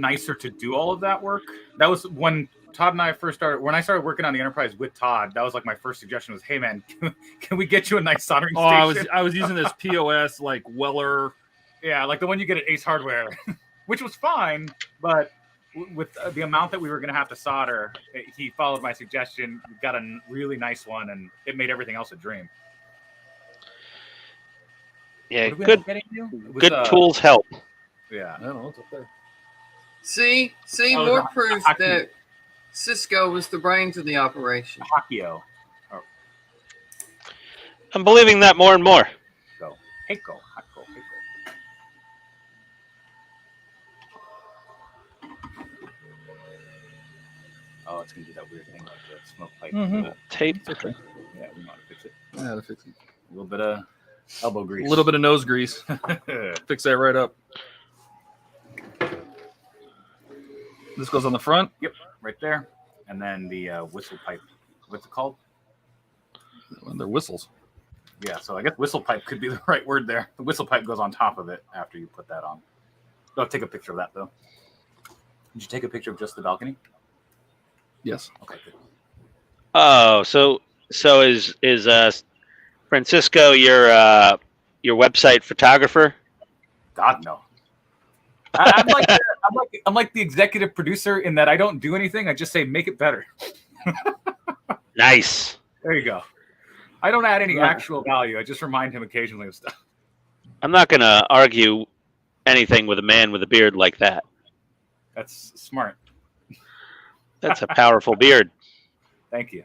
nicer to do all of that work. That was when Todd and I first started. When I started working on the Enterprise with Todd, that was like my first suggestion was, "Hey man, can we get you a nice soldering station?" I was using this POS like Weller. Yeah, like the one you get at Ace Hardware, which was fine, but with the amount that we were going to have to solder, he followed my suggestion. We got a really nice one, and it made everything else a dream. Yeah, What did we good. end up getting you? It was, Good tools help. Yeah. I don't know. It's up there. See, Oh, more the proof hockey. that Cisco was the brains of the operation. Hakio. I'm believing that more and more. Go. Heiko. Hako. Heiko. Oh, it's going to do that weird thing like the smoke pipe. Mhm. Tape. Okay. Yeah, we want to fix it. Yeah, to fix it. A little bit of elbow grease. A little bit of nose grease. Fix that right up. This goes on the front. Yep, right there. And then the whistle pipe. What's it called? They're whistles. Yeah, so I guess whistle pipe could be the right word there. The whistle pipe goes on top of it after you put that on. I'll take a picture of that, though. Did you take a picture of just the balcony? Yes. Okay, good. Oh, so is Francisco your website photographer? God, no. I'm like the executive producer in that I don't do anything. I just say, make it better. Nice. There you go. I don't add any actual value. I just remind him occasionally of stuff. I'm not going to argue anything with a man with a beard like that. That's smart. That's a powerful beard. Thank you.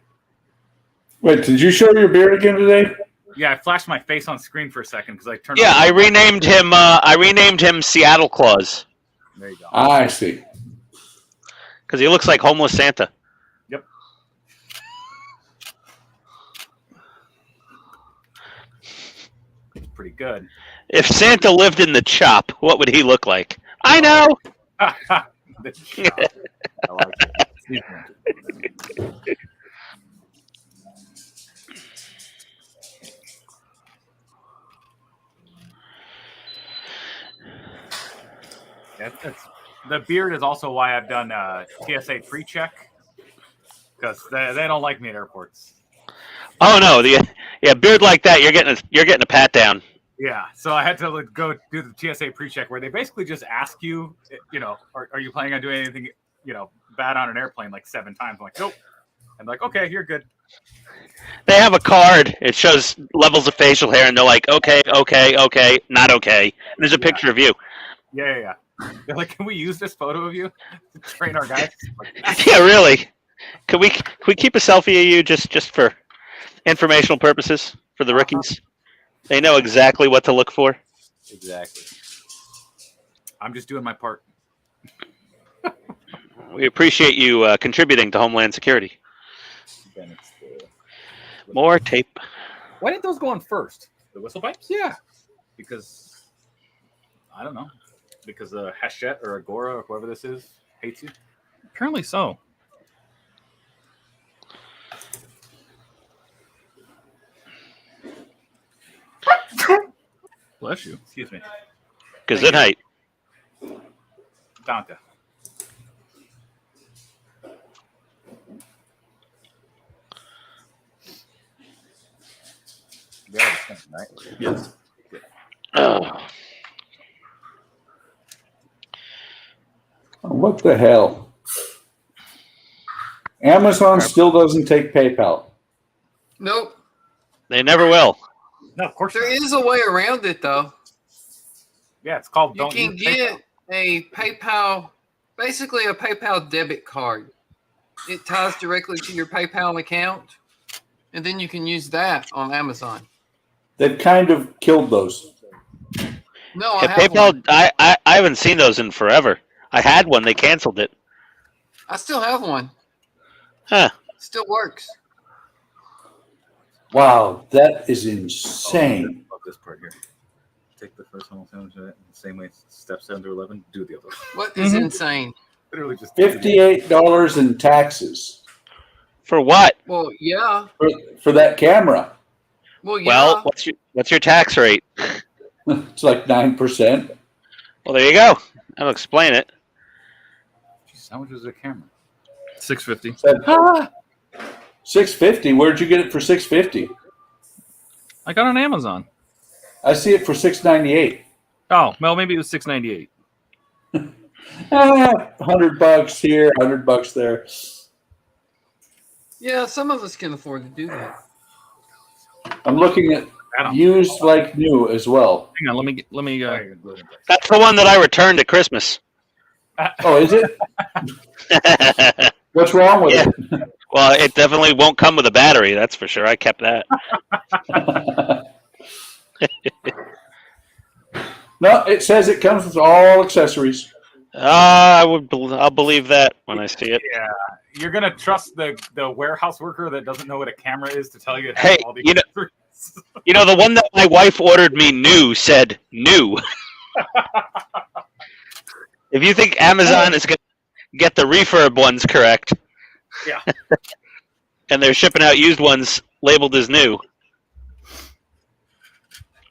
Wait, did you show your beard again today? Yeah, I flashed my face on screen for a second because I turned. Yeah, on- I renamed him Seattle Claus There you go. I see. because he looks like homeless Santa. Yep. It's pretty good. If Santa lived in the chop, what would he look like? I know. The shop. I like it. That's the beard is also why I've done TSA pre-check because they don't like me at airports. Oh no, beard like that, you're getting a pat down. Yeah, so I had to go do the TSA pre-check where they basically just ask you, are you planning on doing anything, bad on an airplane like 7 times? I'm like, nope. And like, okay, you're good. They have a card. It shows levels of facial hair, and they're like, okay, not okay. And there's a picture of you. Yeah. They're like, can we use this photo of you to train our guys? Like, Yeah, really. Can we keep a selfie of you just for informational purposes for the rookies? They know exactly what to look for. Exactly. I'm just doing my part. We appreciate you contributing to Homeland Security. Then it's More tape. Why didn't those go on first? The whistle pipes? Yeah. Because I don't know. Because Hachette or Agora or whoever this is hates you. Apparently so. Bless you. Excuse me. Gesundheit. Danke. Yeah, right? Yes. Oh. What the hell? Amazon still doesn't take PayPal. Nope. They never will. No, of course There not. is a way around it though. Yeah, it's called You Don't can Use get a PayPal, basically a PayPal debit card. It ties directly to your PayPal account, and then you can use that on Amazon. They've kind of killed those. No, I Yeah, have PayPal. one. I haven't seen those in forever. I had one. They canceled it. I still have one. Huh. Still works. Wow, that is insane. Love this part here. Take the first one, the same way steps 7 to 11. Do the other one. What is insane? Literally just $58 in taxes For what? Well, yeah. for that camera. Well, yeah. Well, what's your tax rate? It's like 9%. Well, there you go. That'll explain it. Jeez, how much was the camera? $650. $650. Where'd you get it for $650? I got it on Amazon. I see it for $698. Oh, well, maybe it was $698. $100 here, $100 there. Yeah, some of us can afford to do that. I'm looking at used like new as well. Hang on, let me. That's the one that I returned at Christmas. Oh, is it? What's wrong with it? Well, it definitely won't come with a battery. That's for sure. I kept that. No, it says it comes with all accessories. I'll believe that when I see it. Yeah, you're gonna trust the warehouse worker that doesn't know what a camera is to tell you it has Hey, all the you know the one that my wife ordered me new said new. If you think Amazon is gonna get the refurb ones correct, Yeah. and they're shipping out used ones labeled as new,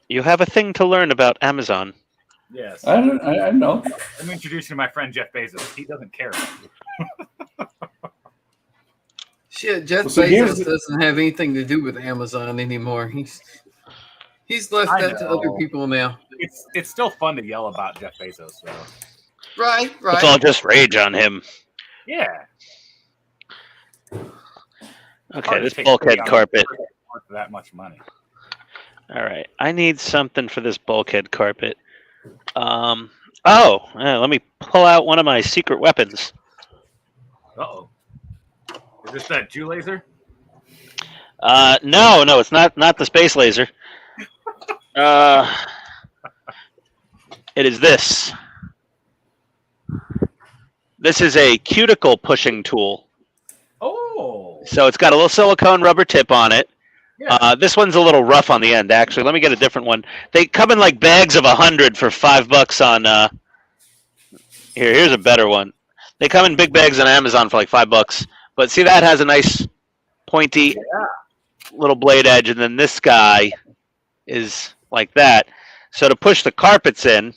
you have a thing to learn about Amazon. Yes. I know. Let me introduce you to my friend Jeff Bezos. He doesn't care. Shit, Jeff So here's Bezos doesn't have anything to do with Amazon anymore. He's left I that to other know. people now. It's still fun to yell about Jeff Bezos, though. Right. Let's all just rage on him. Yeah. Okay, this bulkhead carpet. Worth that much money. All right, I need something for this bulkhead carpet. Let me pull out one of my secret weapons. Uh-oh. Is this that Jew laser? No, it's not the space laser. It is this. This is a cuticle pushing tool. Oh. So it's got a little silicone rubber tip on it. Yeah. This one's a little rough on the end, actually. Let me get a different one. They come in like bags of 100 for $5 on. Here's a better one. They come in big bags on Amazon for like $5. But see, that has a nice pointy little blade edge, and then this guy is like that. So to push the carpets in,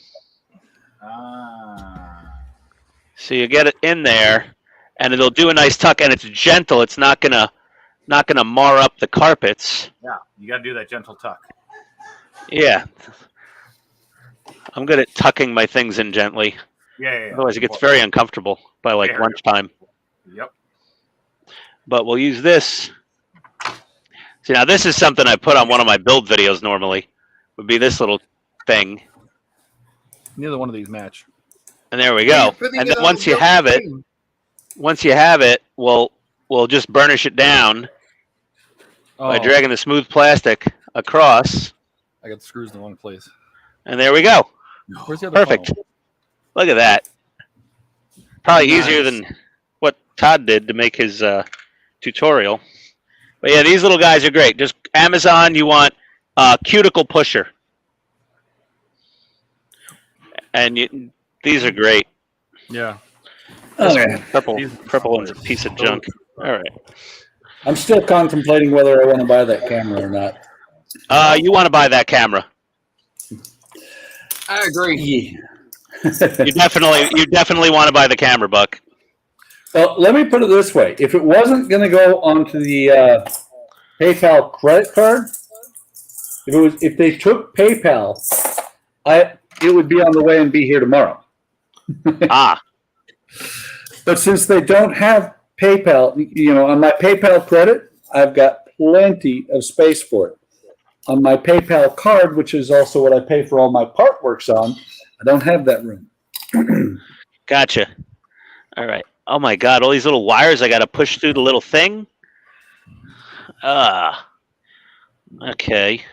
so you get it in there, and it'll do a nice tuck, and it's gentle. It's not gonna mar up the carpets. Yeah, you got to do that gentle tuck. Yeah. I'm good at tucking my things in gently. Yeah. Otherwise, it gets very uncomfortable by like lunchtime. Yep. But we'll use this. See, now this is something I put on one of my build videos normally. Would be this little thing. Neither one of these match. And there we go. And then once you have it, we'll just burnish it down by dragging the smooth plastic across. I got the screws in the wrong place. And there we go. Where's the other Perfect. funnel? Look at that. Probably easier than what Todd did to make his tutorial. But yeah, these little guys are great. Just Amazon, you want cuticle pusher. And these are great. Yeah. Purple one's a piece of junk. All right. I'm still contemplating whether I want to buy that camera or not. You want to buy that camera? I agree. Yeah. You definitely want to buy the camera, Buck. Well, let me put it this way: if it wasn't going to go onto the PayPal credit card, if they took PayPal, it would be on the way and be here tomorrow. But since they don't have PayPal, on my PayPal credit, I've got plenty of space for it. On my PayPal card, which is also what I pay for all my part works on, I don't have that room. Gotcha. All right. Oh my God! All these little wires I got to push through the little thing. Okay.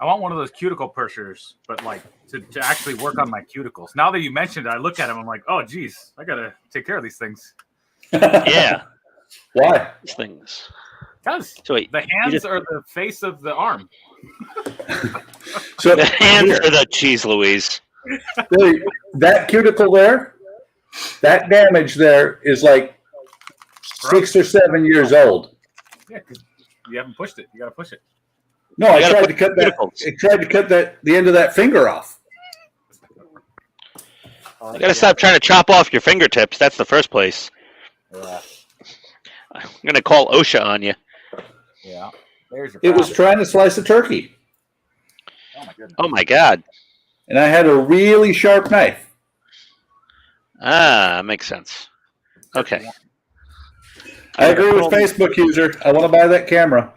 I want one of those cuticle pushers, but like to actually work on my cuticles. Now that you mentioned it, I look at them, I'm like, oh, geez, I got to take care of these things. Yeah. Why? These things. Because So wait, the hands are the face of the arm. So the hands are the cheese, Louise. Really, that cuticle there, that damage there is like 6 or 7 years old. Yeah, because you haven't pushed it. You got to push it. No, I gotta tried put to cut that. cuticles. I tried to cut the end of that finger off. You gotta stop trying to chop off your fingertips. That's the first place. Yeah. I'm gonna call OSHA on you. Yeah. There's your It was trying to slice a turkey, Oh my goodness. Oh my god. and I had a really sharp knife. Ah, makes sense. Okay. I agree with Facebook user. I want to buy that camera,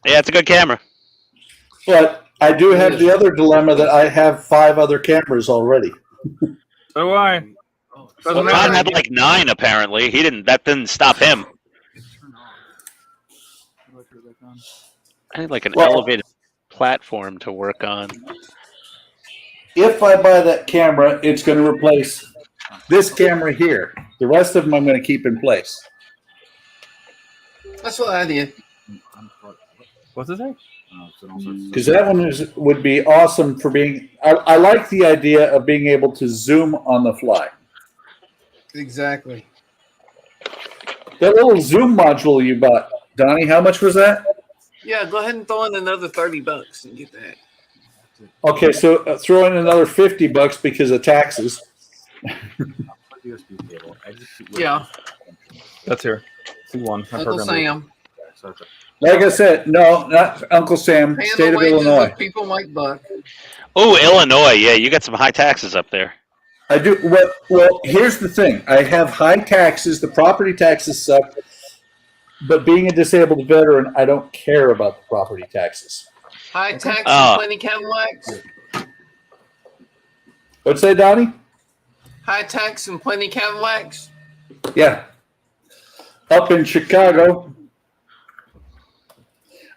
Yeah, it's a good camera. but I do have the other dilemma that I have 5 other cameras already. So do I. Doesn't Todd matter. had like 9 apparently. That didn't stop him. I need like an Well- elevated platform to work on. If I buy that camera, it's going to replace this camera here. The rest of them I'm going to keep in place. That's what I did. What's his name? Because that one would be awesome for being. I like the idea of being able to zoom on the fly. Exactly. That little zoom module you bought, Donnie, how much was that? Yeah, go ahead and throw in another $30 and get that. Okay, so throw in another $50 because of taxes. Yeah, That's here. C1. My Uncle program. Sam. Like I said, no, not Uncle Sam, Paying state the of wages Illinois. of people like Buck. Oh, Illinois. Yeah, you got some high taxes up there. I do. Well, here's the thing. I have high taxes. The property taxes suck. But being a disabled veteran, I don't care about the property taxes. High tax Oh. and plenty Cadillacs. What'd say, Donnie? High tax and plenty Cadillacs. Yeah. Up in Chicago.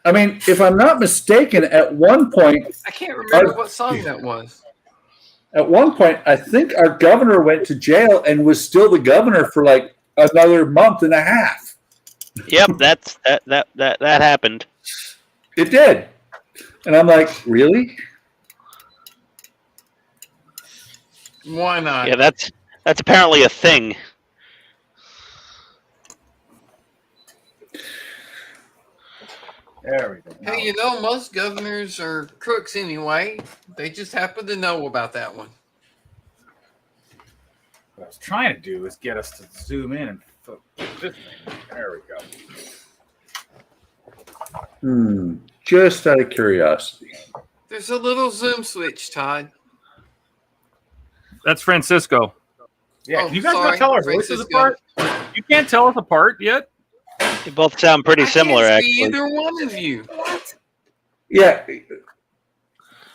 I mean, if I'm not mistaken, at one point, I can't remember what song that was. I think our governor went to jail and was still the governor for like another month and a half. Yep, that happened. It did. And I'm like, really? Why not? Yeah, that's apparently a thing. There we go. Hey, you know, most governors are crooks anyway. They just happen to know about that one. What I was trying to do is get us to zoom in and focus this thing. There we go. Just out of curiosity. There's a little zoom switch, Todd. That's Francisco. Yeah, Oh, can you guys sorry, not tell our voices Francisco. apart? You can't tell us apart yet? You both sound pretty I similar, can't see actually. either one of you. Yeah,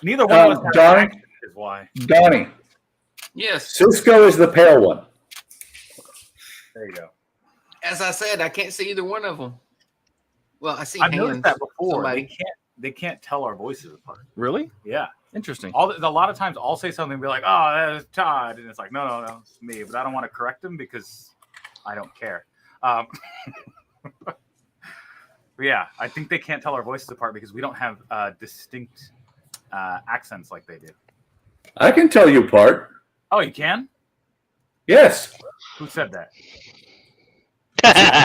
Neither one of us Donnie? have is why. Donnie. Yes. Cisco is the pale one. There you go. As I said, I can't see either one of them. Well, I see I've hands. noticed that before. Somebody. They can't tell our voices apart. Really? Yeah. Interesting. A lot of times I'll say something and be like, "Oh, that is Todd," and it's like, "No, it's me." But I don't want to correct him because I don't care. But yeah, I think they can't tell our voices apart because we don't have distinct accents like they do. I can tell you apart. Oh, you can? Yes. Who said that?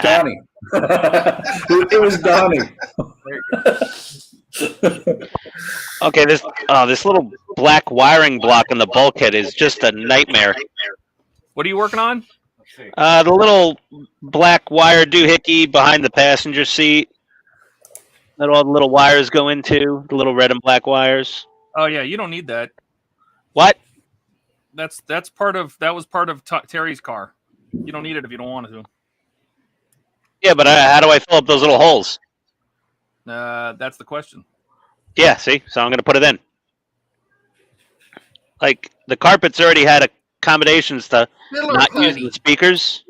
Donnie. It was Donnie. There you go. Okay, this little black wiring block in the bulkhead is just a nightmare. What are you working on? Let's see. The little black wire doohickey behind the passenger seat that all the little wires go into, the little red and black wires. Oh yeah, you don't need that. What? That was part of Terry's car. You don't need it if you don't want to. Yeah, but how do I fill up those little holes? That's the question. Yeah, see? So I'm going to put it in. Like, the carpets already had accommodations to Miller not use putty. the speakers.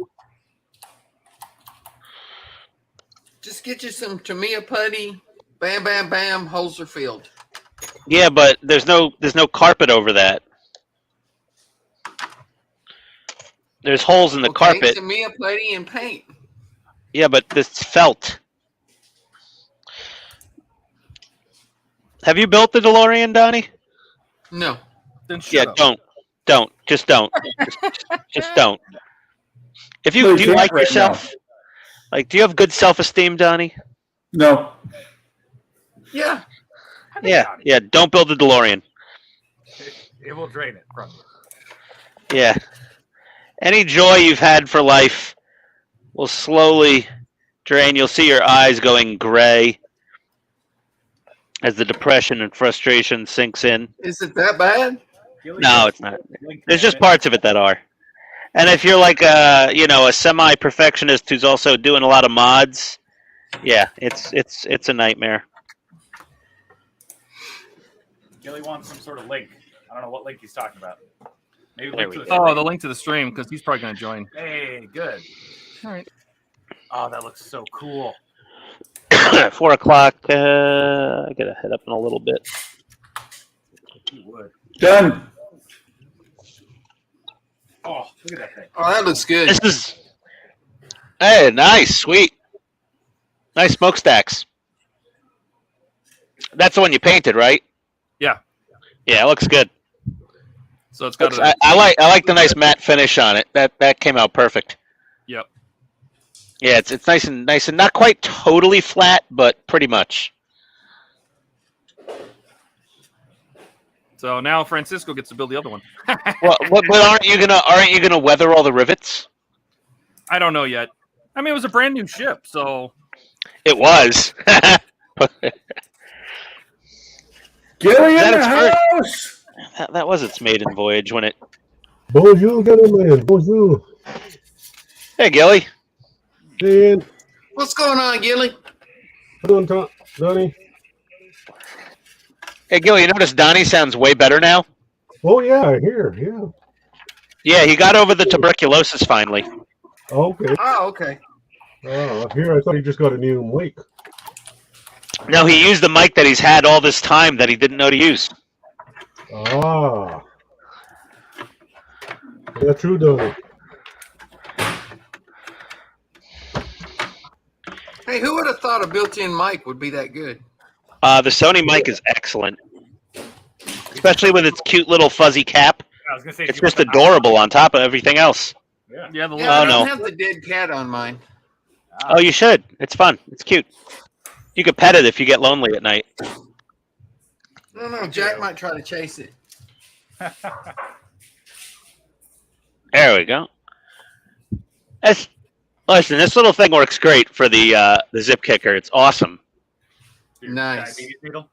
Just get you some Tamiya putty. Bam, bam, bam. Holes are filled. Yeah, but there's no carpet over that. There's holes in the carpet. Tamiya putty and paint. Yeah, but this felt. Have you built the DeLorean, Donnie? No. Then shut Yeah, up. don't. Just don't. just don't. If No, you you do you can't like right yourself? Like, do you have good self-esteem, Donnie? No. Yeah. Yeah. Don't build a DeLorean. It will drain it from you. Yeah. Any joy you've had for life will slowly drain. You'll see your eyes going gray as the depression and frustration sinks in. Is it that bad? No, it's not. There's just parts of it that are. And if you're like a semi-perfectionist who's also doing a lot of mods, yeah, it's a nightmare. Gilly wants some sort of link. I don't know what link he's talking about. Maybe There link to we the go. Oh, stream. the link to the stream because he's probably going to join. Hey, good. All right. Oh, that looks so cool. 4 o'clock. I gotta head up in a little bit. You would. Done. Oh, look at that thing. Oh, that looks good. This is. Hey, nice, sweet, nice smokestacks. That's the one you painted, right? Yeah. Yeah, it looks good. So it's got I like the nice matte finish on it. That came out perfect. Yep. Yeah, it's nice and not quite totally flat, but pretty much. So now Francisco gets to build the other one. Well, but aren't you gonna weather all the rivets? I don't know yet. I mean, it was a brand new ship, so It was. Gilly in That the is house. that was its maiden voyage when it. Bonjour, gentlemen. Bonjour. Hey, Gilly. And What's going on, Gilly? Donnie. Hey, Gilly. You notice Donnie sounds way better now? Oh yeah, here, yeah. Yeah, he got over the tuberculosis finally. Okay. Oh, okay. Here I thought he just got a new mic. No, he used the mic that he's had all this time that he didn't know to use. Ah. Yeah, true, Donnie. Hey, who would have thought a built-in mic would be that good? The Sony mic is excellent, especially with its cute little fuzzy cap. I was gonna say It's just adorable on top of everything else. Yeah. yeah, the Yeah, I Oh, don't no. have the dead cat on mine. Oh, you should. It's fun. It's cute. You could pet it if you get lonely at night. No, Jack might try to chase it. There we go. Listen, this little thing works great for the zip kicker. It's awesome. Nice. Diabetes needle?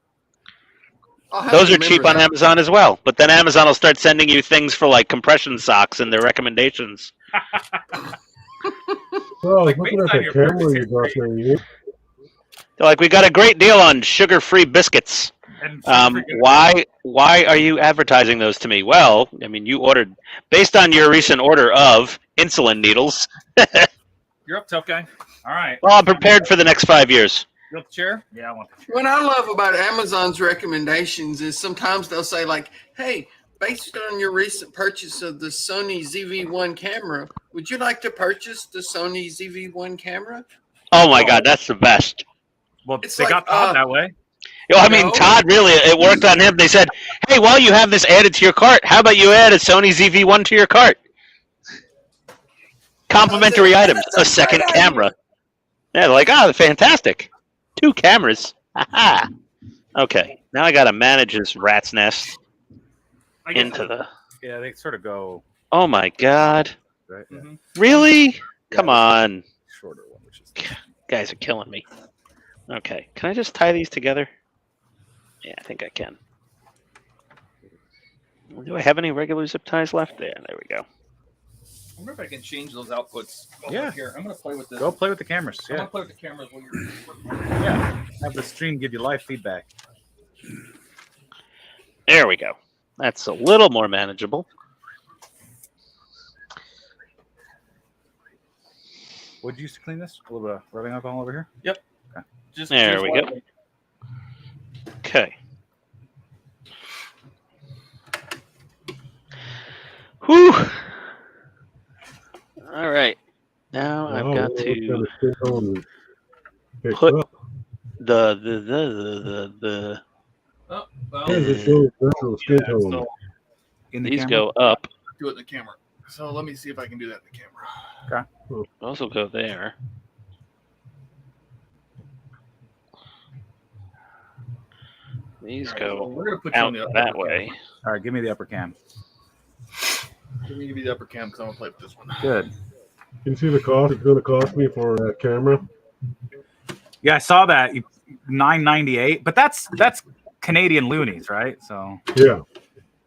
I'll have Those to are cheap remember on that. Amazon as well. But then Amazon will start sending you things for like compression socks and their recommendations. Well, Like, looking at based on the your camera purchase you got history. there, They're like, we got a great deal on sugar-free biscuits. And Why are you advertising those to me? Well, I mean, you ordered based on your recent order of insulin needles. You're up, tough guy. All right. Well, I'm prepared for the next 5 years. You want the chair? Yeah, I want the chair. What I love about Amazon's recommendations is sometimes they'll say like, hey, based on your recent purchase of the Sony ZV-1 camera, would you like to purchase the Sony ZV-1 camera? Oh my God, that's the best. Well, It's they like, got Todd that way. I mean, No. Todd, really, it worked on him. They said, hey, while you have this added to your cart, how about you add a Sony ZV-1 to your cart? Complimentary items, a second camera. Yeah, they're like, oh, fantastic. 2 cameras. Aha. Okay, now I got to manage this rat's nest I guess into the... Yeah, they sort of go Oh my God. right. Yeah. Mhm. Really? Come on. Shorter one, which is Guys are killing me. Okay, can I just tie these together? Yeah, I think I can. Do I have any regular zip ties left? There we go. I wonder if I can change those outputs. Yeah. Here, I'm going to play with this. go play with the cameras. I'm Yeah, going to play with the cameras while you're working. yeah. Have the stream give you live feedback. There we go. That's a little more manageable. Would you use to clean this? A little bit of rubbing alcohol over here. Just There just we while- go. Okay. Whew. All right. Now I've got to put the Oh, well, Here's a show virtual skin tone. so In the these camera. go up. do it in the camera. So let me see if I can do that in the camera. Also go there. These All right, so go we're going to put you on out the that upper way. All right, give me the upper cam. Let me give you the upper cam because I'm gonna play with this one. Good. Can you see the cost it's going to cost me for that camera? Yeah, I saw that. $9.98, but that's Canadian loonies, right? So Yeah.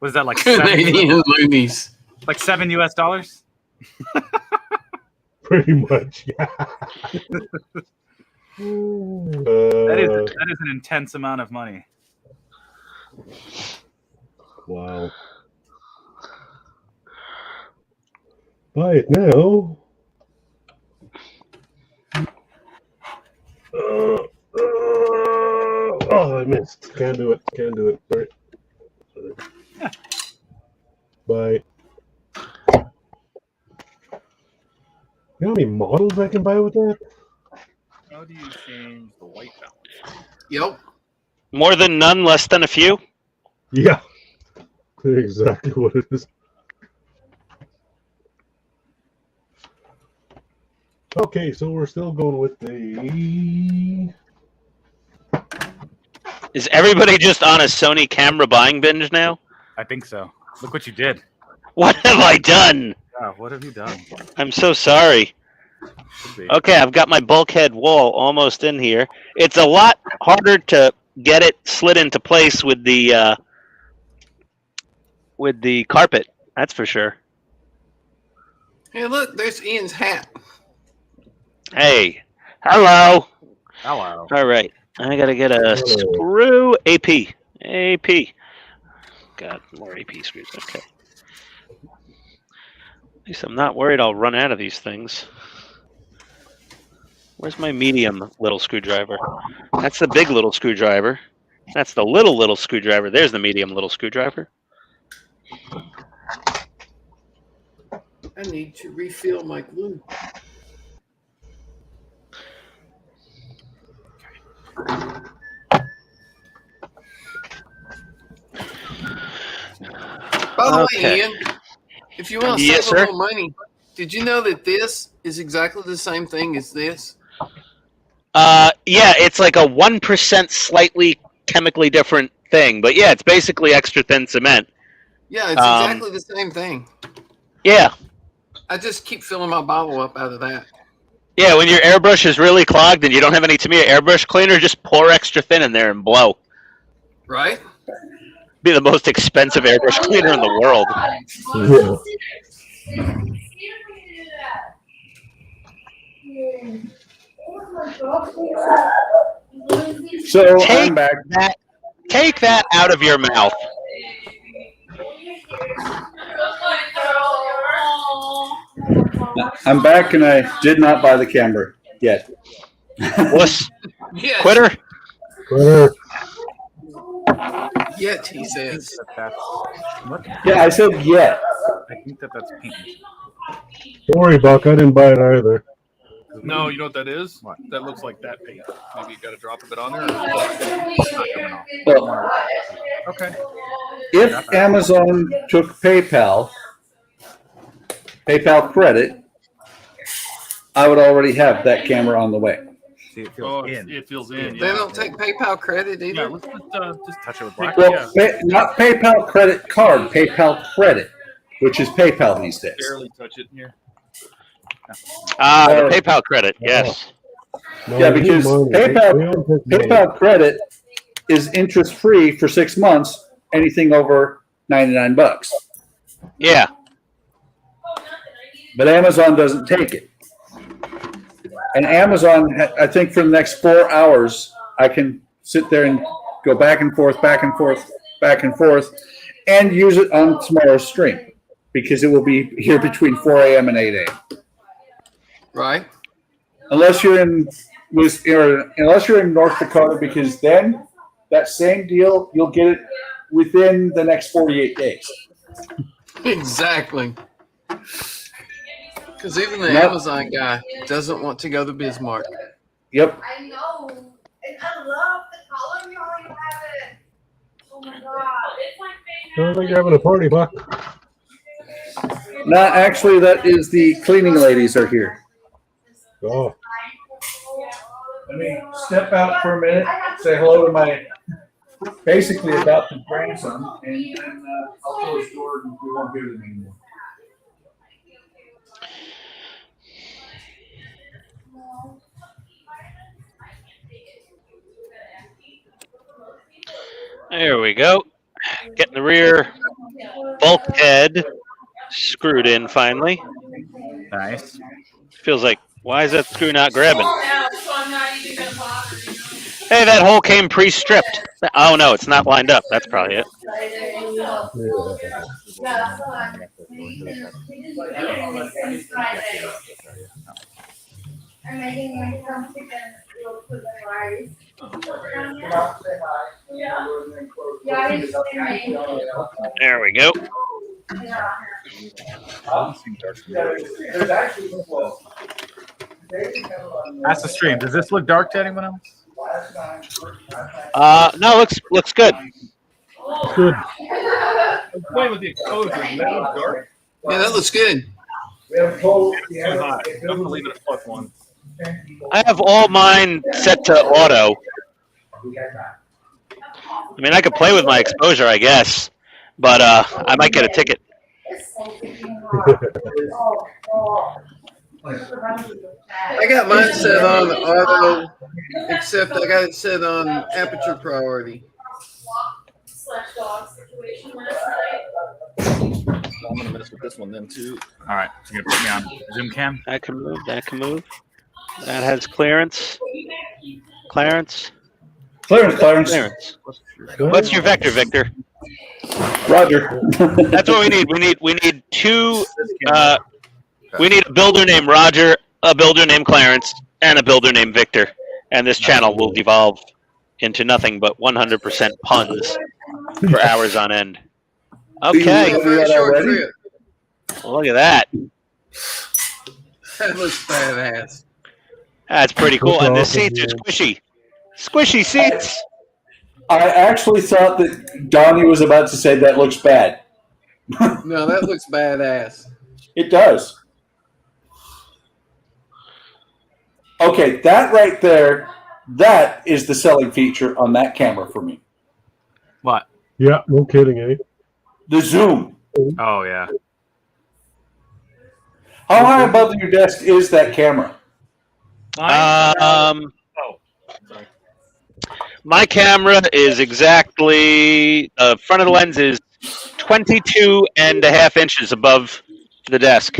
what is that like? Canadian loonies. Like $7 US? Pretty much, yeah. That is an intense amount of money. Wow. Buy it now. Oh, I missed. Can't do it. Can't do it. Sorry. Bye. You know how many models I can buy with that? How do you change the white balance? Yep. More than none, less than a few. Yeah. Exactly what it is. Okay, so we're still going with the... Is everybody just on a Sony camera buying binge now? I think so. Look what you did. What have I done? Yeah, what have you done? I'm so sorry. Okay, I've got my bulkhead wall almost in here. It's a lot harder to get it slid into place with the carpet. That's for sure. Hey, look, there's Ian's hat. Hey, hello. Hello. All right, I gotta get a screw. AP. Got more AP screws. Okay. At least I'm not worried I'll run out of these things. Where's my medium little screwdriver? That's the big little screwdriver. That's the little screwdriver. There's the medium little screwdriver. I need to refill my glue. By the way, Ian, if you want to Yes, save a sir. little money, did you know that this is exactly the same thing as this? Yeah, it's like a 1% slightly chemically different thing, but yeah, it's basically extra thin cement. Yeah, it's exactly the same thing. Yeah. I just keep filling my bottle up out of that. Yeah, when your airbrush is really clogged and you don't have any Tamiya airbrush cleaner, just pour extra thin in there and blow. Right? Be the most expensive airbrush cleaner in the world. So I'm back. Take that out of your mouth. I'm back, and I did not buy the camera yet. Wuss. Yes. Quitter. Yet, he says. Yeah, I said yet. I think that's paint. Don't worry, Buck. I didn't buy it either. No, you know what that is? What? That looks like that paint. Maybe you got to drop a bit on there. Well, Okay. if Amazon took PayPal credit, I would already have that camera on the way. See, it feels It feels in. They don't take PayPal credit either. Yeah, let's just touch it with black. Well, not PayPal credit card, PayPal credit, which is PayPal these days. barely touch it here. The PayPal credit, yes. No, Yeah, because PayPal PayPal credit is interest free for 6 months. Anything over $99. Yeah. But Amazon doesn't take it. And Amazon, I think for the next 4 hours, I can sit there and go back and forth, and use it on tomorrow's stream because it will be here between 4 a.m. and 8 a.m. Right. Unless you're in North Dakota, because then that same deal, you'll get it within the next 48 days. Exactly. Because even the Yep. Amazon guy doesn't want to go to Bismarck. Yep. I know. And I love the color you already have it. Oh my god. I don't think you're having a party, Buck. No, actually, that is the cleaning ladies are here. Oh. Let me step out for a minute, say hello to my basically adopted grandson, and then I'll close the door and we won't hear them anymore. There we go. Getting the rear bulkhead screwed in finally. Nice. Feels like, why is that screw not grabbing? Hey, that hole came pre-stripped. Oh no, it's not lined up. That's probably it. There we go. That's the stream. Does this look dark to anyone else? No, looks good. Good. I'm playing with the exposure. That looks dark. Yeah, that looks good. Too hot. I'm gonna leave it at +1. I have all mine set to auto. I mean, I could play with my exposure, I guess, but I might get a ticket. I got mine set on auto, except I got it set on aperture priority. I'm gonna mess with this one then too. All right, so you're gonna put me on Zoom cam. That can move. That can move. That has clearance. Clarence. Clearance. What's your vector, Victor? Roger. That's what we need. We need two. We need a builder named Roger, a builder named Clarence, and a builder named Victor. And this channel will devolve into nothing but 100% puns for hours on end. Okay. Very short trip. Well, look at that. That looks badass. That's pretty cool. And the seats are squishy. Squishy seats. I actually thought that Donnie was about to say that looks bad. No, that looks badass. It does. Okay, that right there, that is the selling feature on that camera for me. What? Yeah, no kidding, eh? The zoom. Oh yeah. How high above your desk is that camera? My camera is exactly, front of the lens is 22.5 inches above the desk.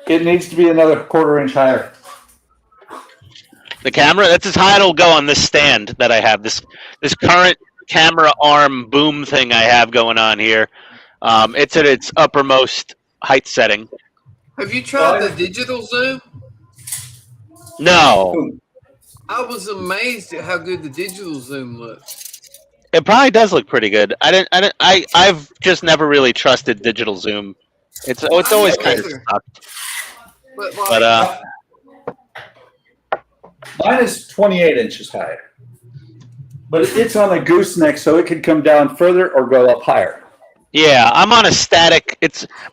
It needs to be another quarter-inch higher. The camera, that's as high it'll go on this stand that I have. This current camera arm boom thing I have going on here. It's at its uppermost height setting. Have you tried the digital zoom? No. I was amazed at how good the digital zoom looks. It probably does look pretty good. I've just never really trusted digital zoom. It's always kind of sucked. But mine is 28 inches higher. But it's on a gooseneck, so it can come down further or go up higher. yeah, I'm on a static.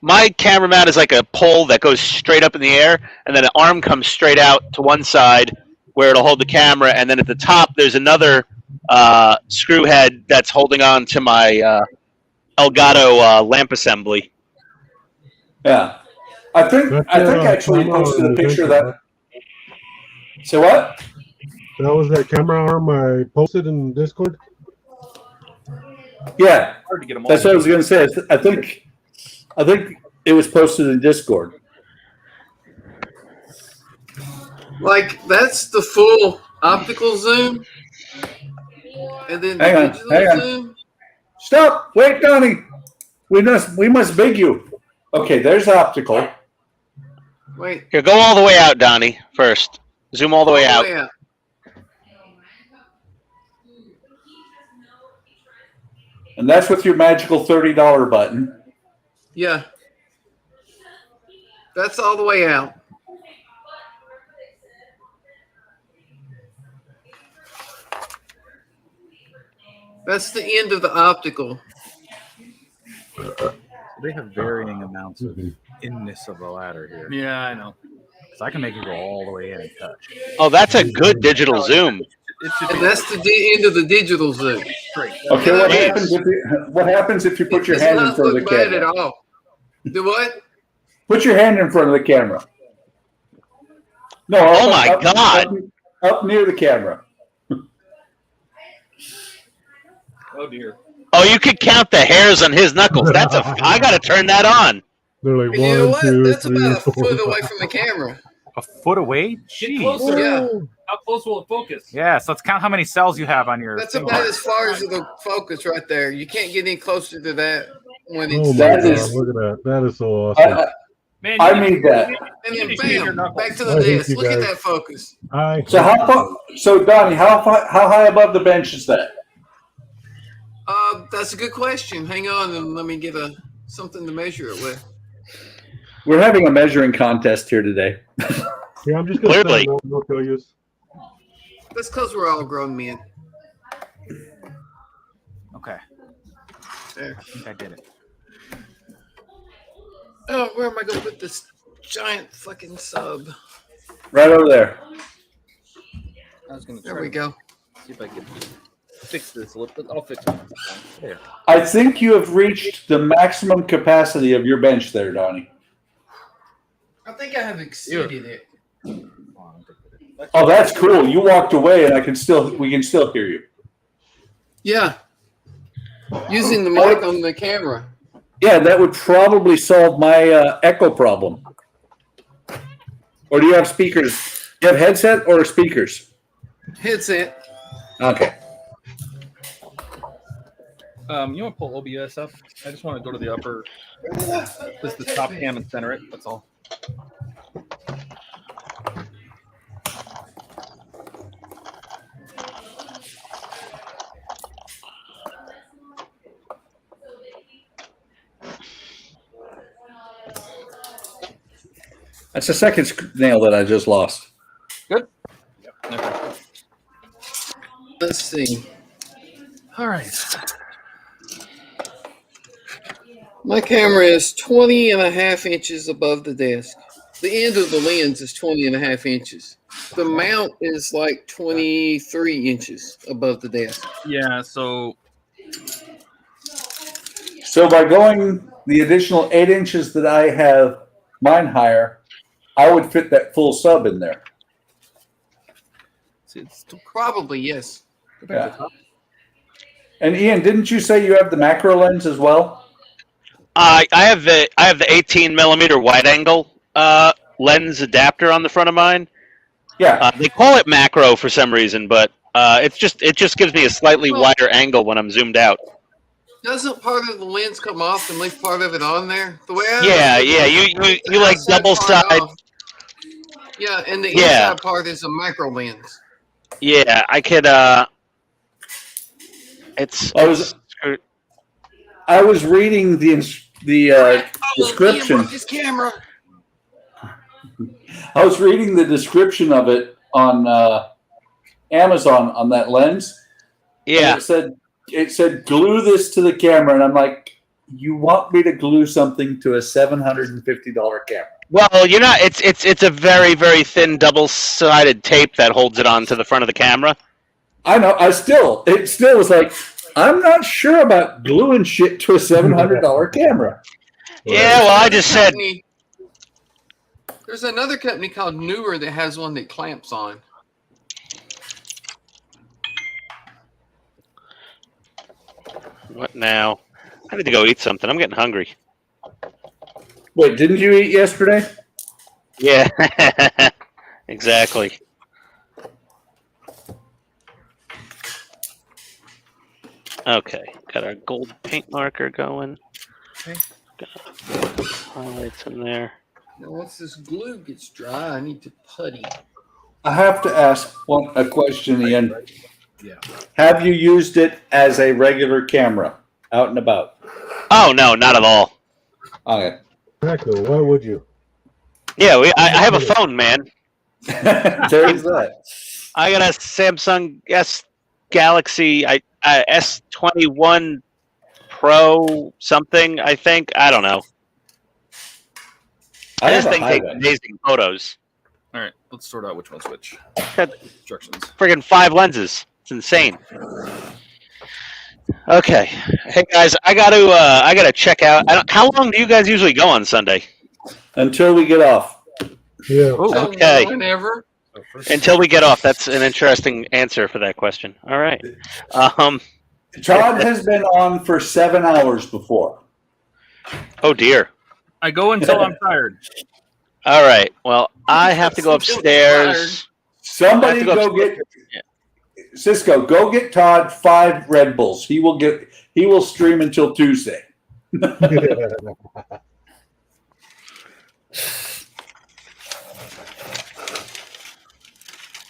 My camera mount is like a pole that goes straight up in the air, and then an arm comes straight out to one side where it'll hold the camera, and then at the top there's another screw head that's holding on to my Elgato lamp assembly. Yeah. I think actually you posted a picture of that. So what? That was that camera arm I posted in Discord. Yeah, Hard to get them all. that's what I was going to say. I think it was posted in Discord. Like, that's the full optical zoom. And then the Hang on, digital zoom. Stop! Wait, Donnie. We must beg you. Okay, there's optical. Wait. Here, go all the way out, Donnie, first. Zoom all the way out. Yeah. And that's with your magical $30 button. Yeah. That's all the way out. That's the end of the optical. They have varying amounts of inness of the ladder here. Yeah, I know. So I can make it go all the way in and touch. Oh, that's a good digital zoom. It should And be that's the end of the digital zoom. straight. Okay, Yeah. what happens if you put your It does hand in not front of the look bad at camera? all. Do what? Put your hand in front of the camera. No. Oh my God. Up near the camera. Oh dear. Oh, you could count the hairs on his knuckles. I got to turn that on. They're like You know one, what? two, That's three, about a four, foot away five. from the camera. A foot away? Get Jeez. closer. Yeah. How close will it focus? Yeah, so let's count how many cells you have on your That's finger. about as far as it'll focus right there. You can't get any closer to that when it's Oh my That god! is- Look at that. That is so awesome. Man, I you need that. and then You shave your bam, knuckles. back to I the hate desk. you Look at guys. that focus. So how far? So Donnie, how high above the bench is that? That's a good question. Hang on and let me get something to measure it with. We're having a measuring contest here today. Yeah, I'm just gonna Clearly. stand no failures. That's because we're all grown men. Okay, There. I think I did it. Oh, where am I going to put this giant fucking sub? Right over there. I was gonna There we go. see if I can fix this a little bit. I'll fix it. There. I think you have reached the maximum capacity of your bench there, Donnie. I think I have exceeded it. Oh, that's cool. You walked away, and we can still hear you. Yeah. Using the mic on the camera. Yeah, that would probably solve my echo problem. Or do you have speakers? Do you have headset or speakers? Headset. Okay. You want to pull OBS up? I just want to go to the upper, just the top cam and center it. That's all. That's the second nail that I just lost. Good. Yep. Okay. Let's see. All right. My camera is 20 and a half inches above the desk. The end of the lens is 20 and a half inches. The mount is like 23 inches above the desk. Yeah. So So by going the additional 8 inches that I have mine higher, I would fit that full sub in there. see, it's still Probably, yes. Yeah. And Ian, didn't you say you have the macro lens as well? I have the 18 millimeter wide angle lens adapter on the front of mine. Yeah. They call it macro for some reason, but it just gives me a slightly wider angle when I'm zoomed out. Doesn't part of the lens come off and leave part of it on there? The way I Yeah. You like outside double part side. off. Yeah, and the Yeah. inside part is a micro lens. Yeah, I could. It's. I was reading the Ian description. broke his camera. I was reading the description of it on Amazon on that lens. Yeah. And it said glue this to the camera, and I'm like, you want me to glue something to a $750 camera? Well, it's a very, very thin double-sided tape that holds it onto the front of the camera. I know. It still was like, I'm not sure about gluing shit to a $700 camera. Yeah, well, I just said. There's another company called Newer that has one that clamps on. What now? I need to go eat something. I'm getting hungry. Wait, didn't you eat yesterday? Yeah, exactly. Okay, got our gold paint marker going. Okay. Got highlights in there. Now, once this glue gets dry, I need to putty. I have to ask a question, Ian. Yeah. Have you used it as a regular camera out and about? Oh no, not at all. Okay. Exactly. Why would you? Yeah, I have a phone, man. There's that. I got a Samsung S Galaxy S21 Pro something. I think I don't know. I This have a thing high takes end. amazing photos. all right. Let's sort out which one's which. Got Instructions. friggin' 5 lenses. It's insane. Okay, hey guys, I gotta check out. How long do you guys usually go on Sunday? Until we get off. Yeah. Okay. Whenever. Until we get off. That's an interesting answer for that question. All right. Todd has been on for 7 hours before. Oh dear. I go until I'm tired. All right. Well, I have to go upstairs. Somebody go get Cisco. Go get Todd 5 Red Bulls. He will stream until Tuesday.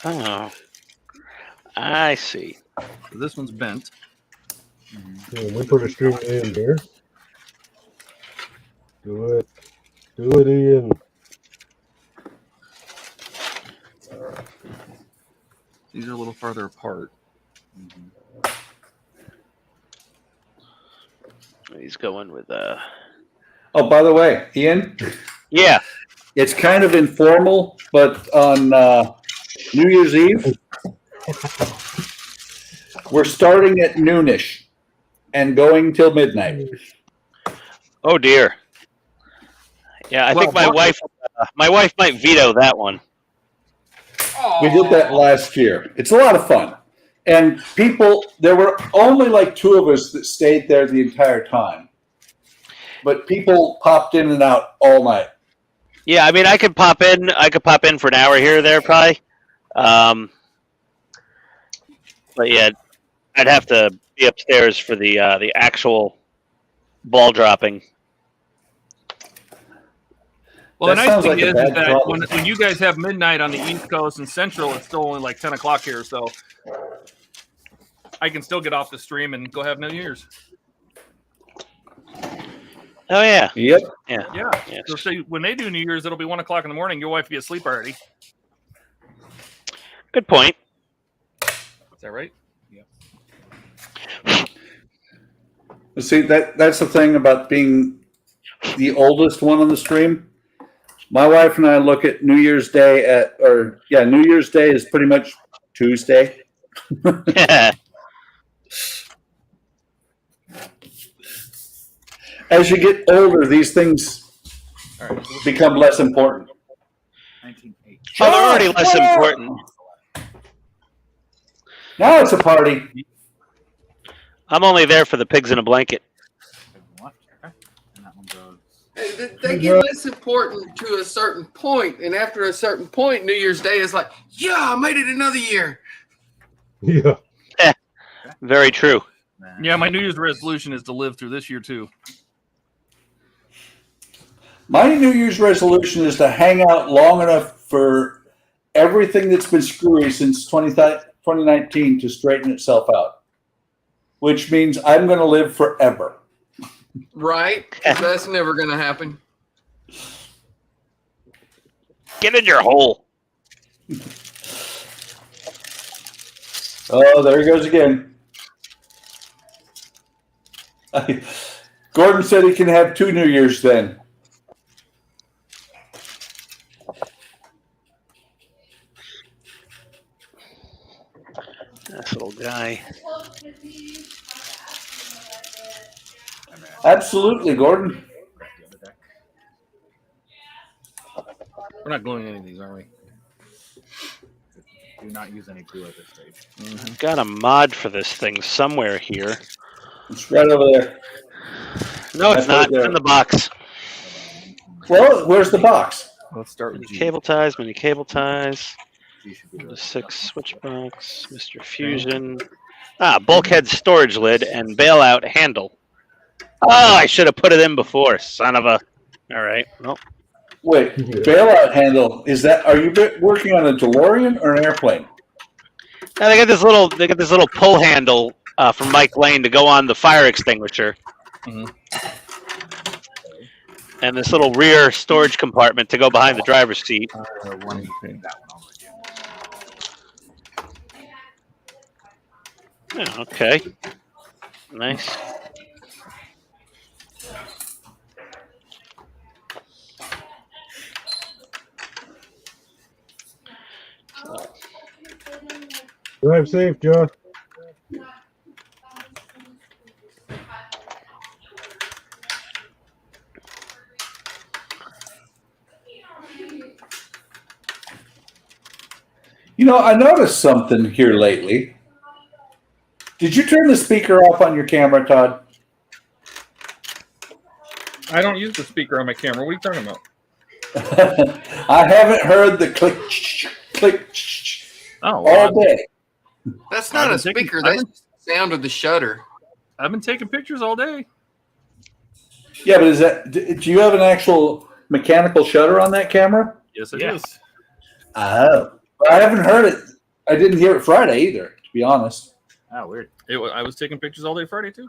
Oh, I see. So this one's bent. Yeah, we put a string in here. Do it. Do it, Ian. These are a little farther apart. He's going with Oh, by the way, Ian. Yeah. It's kind of informal, but on New Year's Eve, we're starting at noonish and going till midnight. Oh dear. Yeah, I think my wife might veto that one. We did that last year. It's a lot of fun. And there were only like 2 of us that stayed there the entire time. But people popped in and out all night. Yeah, I mean, I could pop in. I could pop in for an hour here or there, probably. But yeah, I'd have to be upstairs for the actual ball dropping. Well, That the nice sounds thing like a is bad that problem. when you guys have midnight on the East Coast and Central, it's still only like 10 o'clock here. So I can still get off the stream and go have New Year's. Oh yeah. Yep. Yeah. Yeah. Yes. So say when they do New Year's, it'll be 1 o'clock in the morning. Your wife will be asleep already. Good point. Is that right? See, that's the thing about being the oldest one on the stream. My wife and I look at New Year's Day New Year's Day is pretty much Tuesday. As you get older, these things become less important. 1980. Oh, they're already less important. Now it's a party. I'm only there for the pigs in a blanket. And that one goes. They get less important to a certain point, and after a certain point, New Year's Day is like, yeah, I made it another year. Yeah. Very true. Yeah, my New Year's resolution is to live through this year too. My New Year's resolution is to hang out long enough for everything that's been screwy since 2019 to straighten itself out. Which means I'm going to live forever. Right? 'Cause that's never going to happen. Get in your hole. Oh, there he goes again. Gordon said he can have 2 New Year's then. This little guy. Absolutely, Gordon. We're not gluing any of these, are we? Do not use any glue at this stage. I've got a mod for this thing somewhere here. It's right over there. No, it's not. It's in the box. Well, where's the box? Let's start with G. Cable ties, mini cable ties. The 6 switch box, Mr. Fusion. Bulkhead storage lid and bailout handle. Oh, I should have put it in before, son of a. All right. Well, Wait, bailout handle. Are you working on a DeLorean or an airplane? now they got this little pull handle from Mike Lane to go on the fire extinguisher. Mhm. And this little rear storage compartment to go behind the driver's seat. That one over again. Oh, okay. Nice. Drive safe, John. You know, I noticed something here lately. Did you turn the speaker off on your camera, Todd? I don't use the speaker on my camera. What are you talking about? I haven't heard the click, click all day. That's not a speaker. That's the sound of the shutter. I've been taking pictures all day. Yeah, but is that? Do you have an actual mechanical shutter on that camera? Yes, it is. Oh, I haven't heard it. I didn't hear it Friday either, to be honest. Oh, weird. I was taking pictures all day Friday too.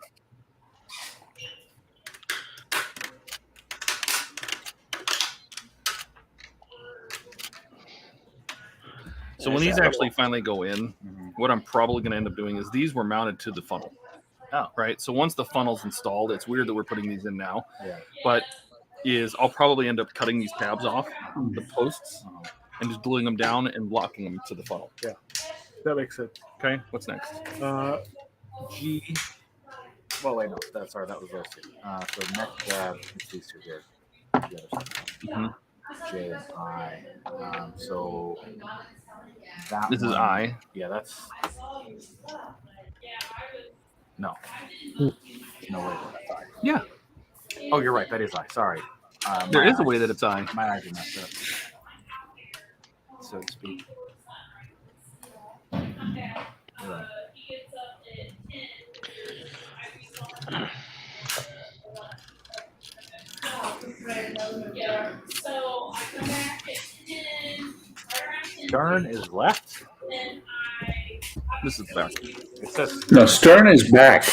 So when these actually finally go in, what I'm probably going to end up doing is these were mounted to the funnel. Oh. Right. So once the funnel's installed, it's weird that we're putting these in now. Yeah. But I'll probably end up cutting these tabs off the posts and just gluing them down and locking them to the funnel. Yeah. That makes sense. Okay. What's next? G. Well, wait, no. That was those two. So next, it's these two here. The other side. J and I. So that This is one- I. Yeah, that's no. No way. That's I. Yeah. Oh, you're right. That is I. Sorry. There is a way that it's I. My eyes are messed up, so to speak. You're right. Stern is left. This is back. It says No, Stern is back.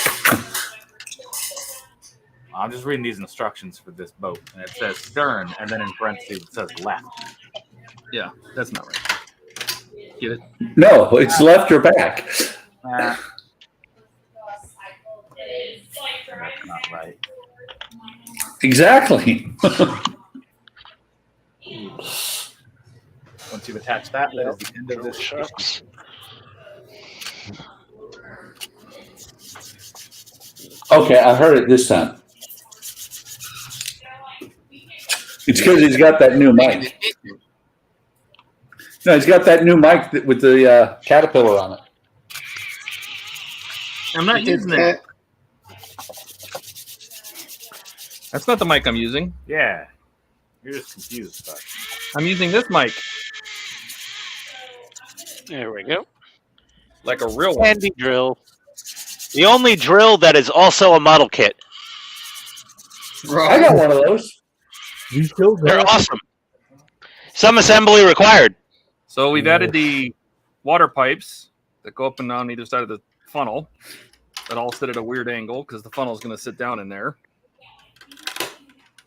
I'm just reading these instructions for this boat, and it says stern, and then in parentheses it says left. Yeah, that's not right. Get it? No, it's left or back. That's not right. Exactly. Once you've attached that, that is the end of this Shucks. Okay, I heard it this time. It's because he's got that new mic. No, he's got that new mic with the caterpillar on it. I'm not using it. That's not the mic I'm using. Yeah. You're just confused, but I'm using this mic, There we go. like a real one. Handy drill. The only drill that is also a model kit. I got one of those. You still They're got awesome. Some assembly required. So we've added the water pipes that go up and down either side of the funnel that all sit at a weird angle because the funnel is going to sit down in there.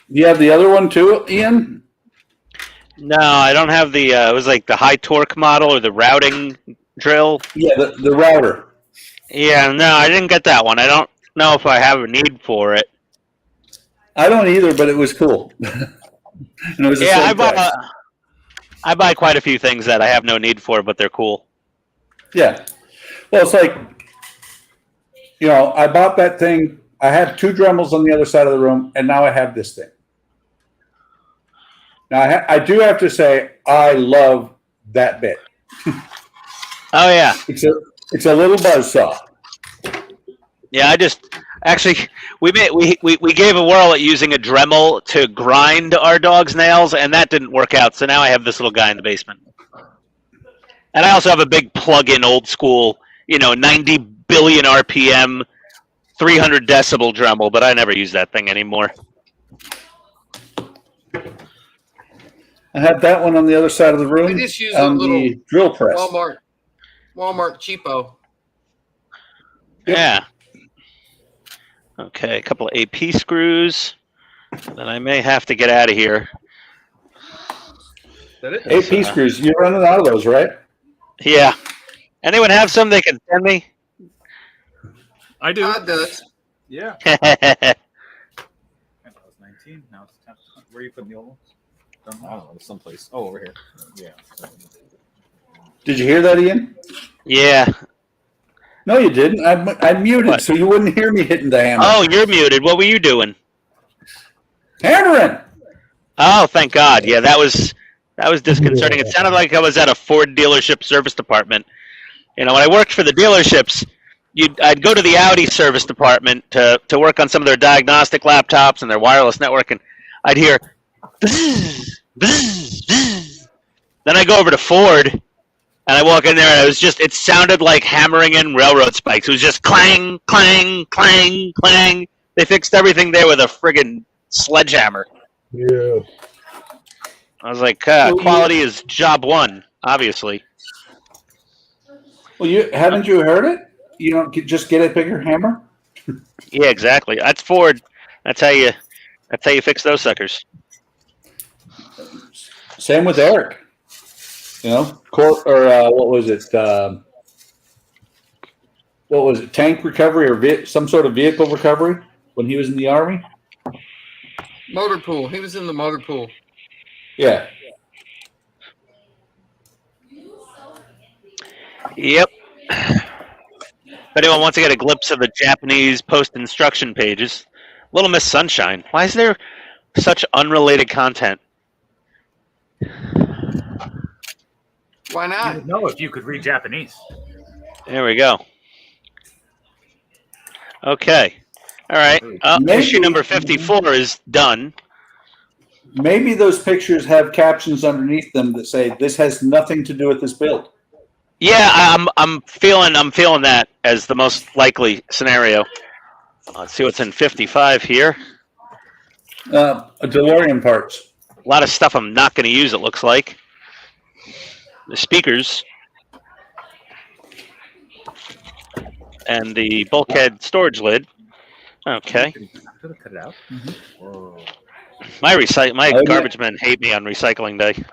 You have the other one too, Ian? No, I don't have the. It was like the high torque model or the routing drill. Yeah, the router. Yeah, no, I didn't get that one. I don't know if I have a need for it. I don't either, but it was cool. And it was the Yeah, same price. I buy quite a few things that I have no need for, but they're cool. Yeah. Well, it's like, you know, I bought that thing. I had two Dremels on the other side of the room, and now I have this thing. Now, I do have to say, I love that bit. Oh yeah, It's a little buzzsaw. yeah. I just actually we gave a whirl at using a Dremel to grind our dog's nails, and that didn't work out. So now I have this little guy in the basement, and I also have a big plug-in, old school, 90 billion RPM, 300 decibel Dremel, but I never use that thing anymore. I have that one on the other side of the room. We just use a on little the drill press. Walmart cheapo. Yep. Yeah. Okay, a couple of AP screws. Then I may have to get out of here. Is that it? AP screws. You're running out of those, right? Yeah. Anyone have some they can send me? I do. Todd does. Yeah. that was 19. Now it's 10. Where are you putting the old ones? I don't know. Someplace. Oh, over here. Yeah. Did you hear that, Ian? Yeah. No, you didn't. I muted What? so you wouldn't hear me hitting the hammer. Oh, you're muted. What were you doing? Hammering! Oh, thank God. Yeah, that was disconcerting. It sounded like I was at a Ford dealership service department. When I worked for the dealerships, I'd go to the Audi service department to work on some of their diagnostic laptops and their wireless network, and I'd hear bzz, bzz, bzz. Then I go over to Ford, and I walk in there, and it sounded like hammering in railroad spikes. It was just clang, clang, clang, clang. They fixed everything there with a friggin' sledgehammer. Yeah. I was like, quality is job one, obviously. Well, haven't you heard it? You don't just get a bigger hammer. Yeah, exactly. That's Ford. That's how you fix those suckers. Same with Eric. You know, what was it? What was it? Tank recovery or some sort of vehicle recovery when he was in the Army? Motor pool. He was in the motor pool. Yeah. Yep. If anyone wants to get a glimpse of the Japanese post-instruction pages, Little Miss Sunshine. Why is there such unrelated content? Why You not? would know if you could read Japanese. There we go. Okay. All right. Issue number 54 is done. Maybe those pictures have captions underneath them that say this has nothing to do with this build. Yeah, I'm feeling that as the most likely scenario. Let's see what's in 55 here. A DeLorean parts. A lot of stuff I'm not going to use, it looks like. The speakers. And the bulkhead storage lid. Okay. Could have cut it out. Whoa. My garbage men hate me on recycling day.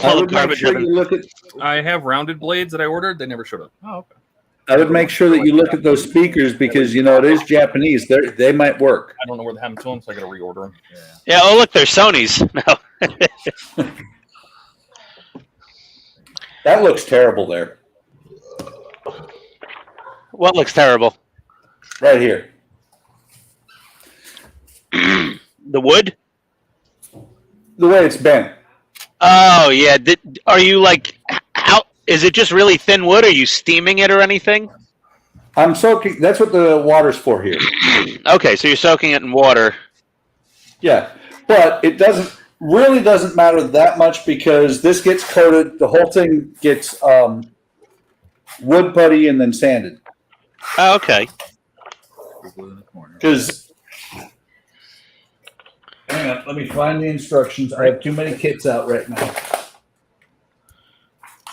I would make sure you look at. I have rounded blades that I ordered. They never showed up. Oh, okay. I would make sure that you look at those speakers because it is Japanese. They might work. I don't know where they happened to them, so I got to reorder them. Yeah. Oh, look, they're Sony's. No. That looks terrible there. What looks terrible? Right here. The wood? The way it's bent. Oh yeah. Are you like? How is it? Just really thin wood? Are you steaming it or anything? I'm soaking. That's what the water's for here. Okay, so you're soaking it in water. Yeah, but it really doesn't matter that much because this gets coated. The whole thing gets wood putty and then sanded. Oh, okay. Because, hang on, let me find the instructions. I have too many kits out right now.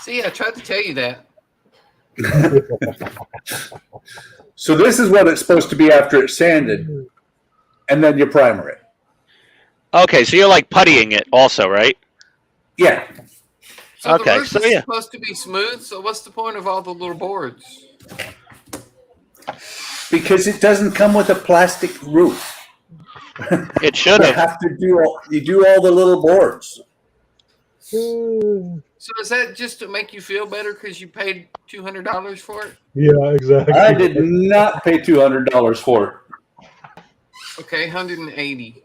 See, I tried to tell you that. So this is what it's supposed to be after it's sanded, and then you primer it. Okay, so you're like puttying it also, right? Yeah. So Okay, the roof so is yeah. supposed to be smooth, so what's the point of all the little boards? Because it doesn't come with a plastic roof. It should You have. have to do all the little boards. So is that just to make you feel better because you paid $200 for it? Yeah, exactly. I did not pay $200 for it. Okay, 180.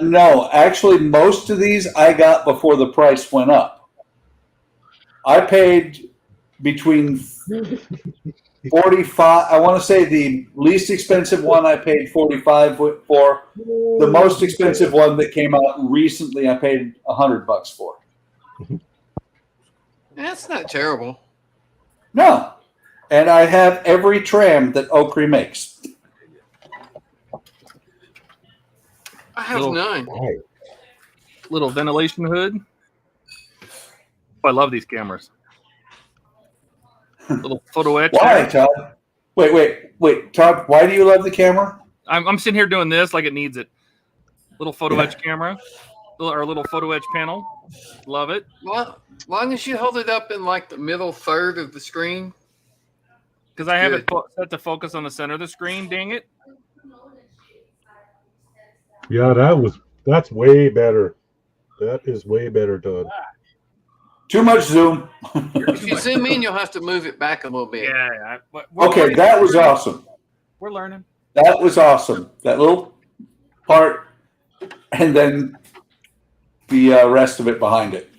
No, actually, most of these I got before the price went up. I paid between 45. I want to say the least expensive one I paid 45 for. The most expensive one that came out recently, I paid $100 for. That's not terrible. No, and I have every tram that Oakry makes. I have none. Little ventilation hood. Oh, I love these cameras. Little photo etch. Why, there. Todd? Wait, Todd. Why do you love the camera? I'm sitting here doing this like it needs it. Little photo etch camera. Our little photo etch panel. Love it. Well, as long as you hold it up in like the middle third of the screen. Because I have it set to focus on the center of the screen. Dang it. Yeah, that's way better. That is way better, Todd. Too much zoom. If you zoom in, you'll have to move it back a little bit. Yeah. Okay, that was awesome. We're learning. That was awesome. That little part, and then the rest of it behind it.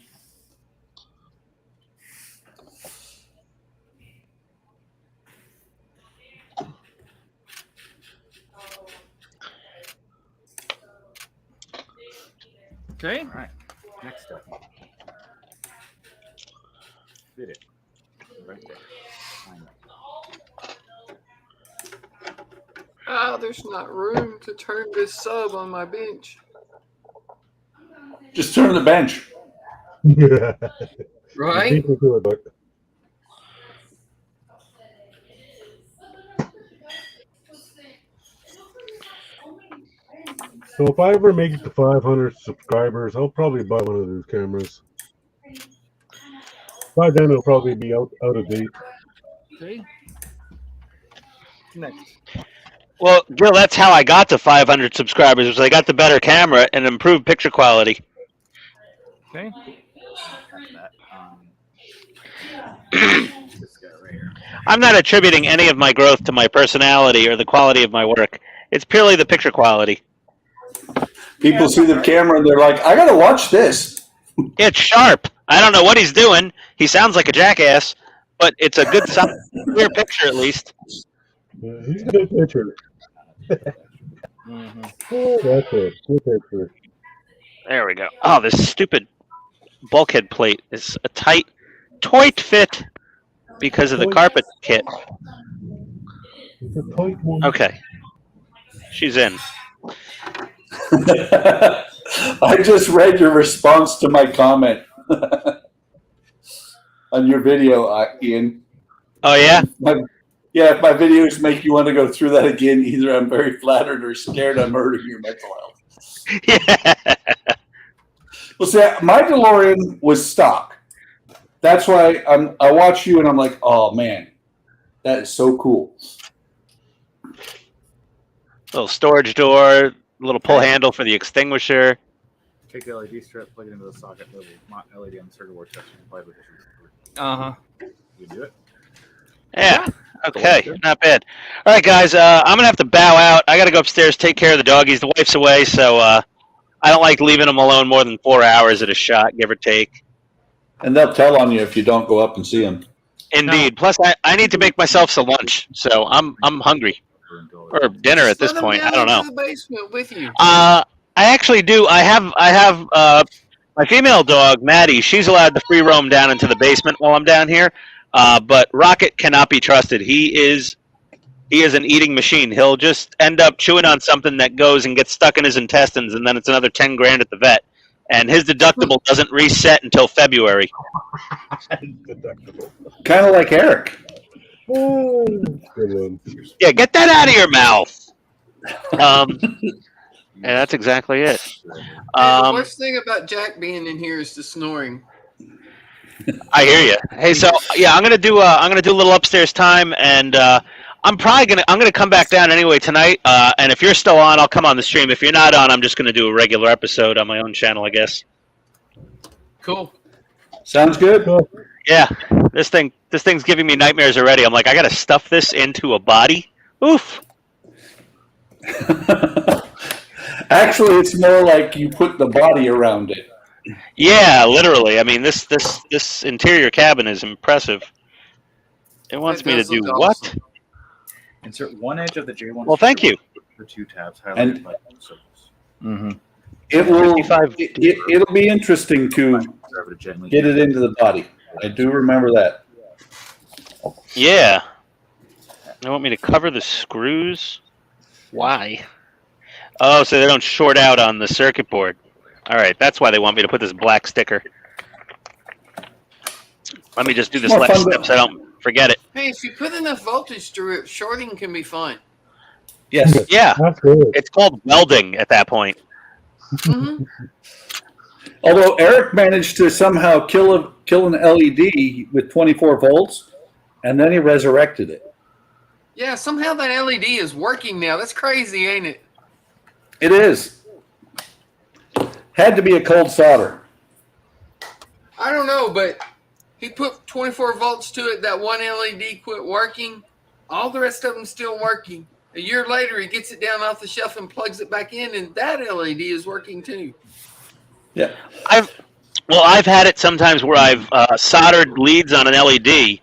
Okay. All right. Next up. Fit it. Right there. Find it. Oh, there's not room to turn this sub on my bench. Just turn the bench. Yeah. Right? People do it, but so if I ever make it to 500 subscribers, I'll probably buy one of those cameras. By then, it'll probably be out of date. Okay. Next. Well, Gil, that's how I got to 500 subscribers. Was I got the better camera and improved picture quality. Okay. That, this guy right here. I'm not attributing any of my growth to my personality or the quality of my work. It's purely the picture quality. People see the camera and they're like, I gotta watch this. It's sharp. I don't know what he's doing. He sounds like a jackass, but it's a good, clear picture at least. Yeah, he's a good picture. Oh, that's it. Good picture. There we go. Oh, this stupid bulkhead plate is a tight fit because of the carpet kit. It's a tight one. Okay. She's in. I just read your response to my comment on your video, Ian. Oh, yeah? Yeah, if my videos make you want to go through that again, either I'm very flattered or scared I'm hurting your mental health. Yeah. Well, see, my DeLorean was stock. That's why I watch you and I'm like, oh, man, that is so cool. Little storage door, little pull handle for the extinguisher. Take the LED strip, plug it into the socket, the LED on the circuit board, touch and vibrator. Uh-huh. You do it? Yeah. Okay. Not bad. All right, guys. I'm going to have to bow out. I got to go upstairs, take care of the doggies. The wife's away, so I don't like leaving them alone more than 4 hours at a shot, give or take. And they'll tell on you if you don't go up and see them. Indeed. No. Plus, I need to make myself some lunch, so I'm hungry. Or dinner at this point. I don't know. The basement with you. I actually do. I have my female dog, Maddie. She's allowed to free roam down into the basement while I'm down here. But Rocket cannot be trusted. He is an eating machine. He'll just end up chewing on something that goes and gets stuck in his intestines, and then it's another $10,000 at the vet. And his deductible doesn't reset until February. Kind of like Eric. Yeah, get that out of your mouth. Yeah, that's exactly it. The worst thing about Jack being in here is the snoring. I hear you. Hey, so yeah, I'm gonna do a little upstairs time, and I'm gonna come back down anyway tonight. And if you're still on, I'll come on the stream. If you're not on, I'm just gonna do a regular episode on my own channel, I guess. Cool. Sounds good. Yeah, this thing's giving me nightmares already. I'm like, I gotta stuff this into a body. Oof. Actually, it's more like you put the body around it. Yeah, literally. I mean, this interior cabin is impressive. It wants me to do what? Awesome. Insert one edge of the J1. Well, thank you. For 2 tabs highlighted by circles. Mm-hmm. It'll be interesting to get it into the body. I do remember that. Yeah. They want me to cover the screws? Why? Oh, so they don't short out on the circuit board. All right, that's why they want me to put this black sticker. Let me just do this last step so I don't forget it. Hey, if you put enough voltage through it, shorting can be fun. Yes. Yeah. That's good. It's called welding at that point. Mm-hmm. Although Eric managed to somehow kill an LED with 24 volts, and then he resurrected it. Yeah, somehow that LED is working now. That's crazy, ain't it? It is. Had to be a cold solder. I don't know, but he put 24 volts to it. That one LED quit working. All the rest of them still working. A year later, he gets it down off the shelf and plugs it back in, and that LED is working too. Yeah. I've had it sometimes where I've soldered leads on an LED,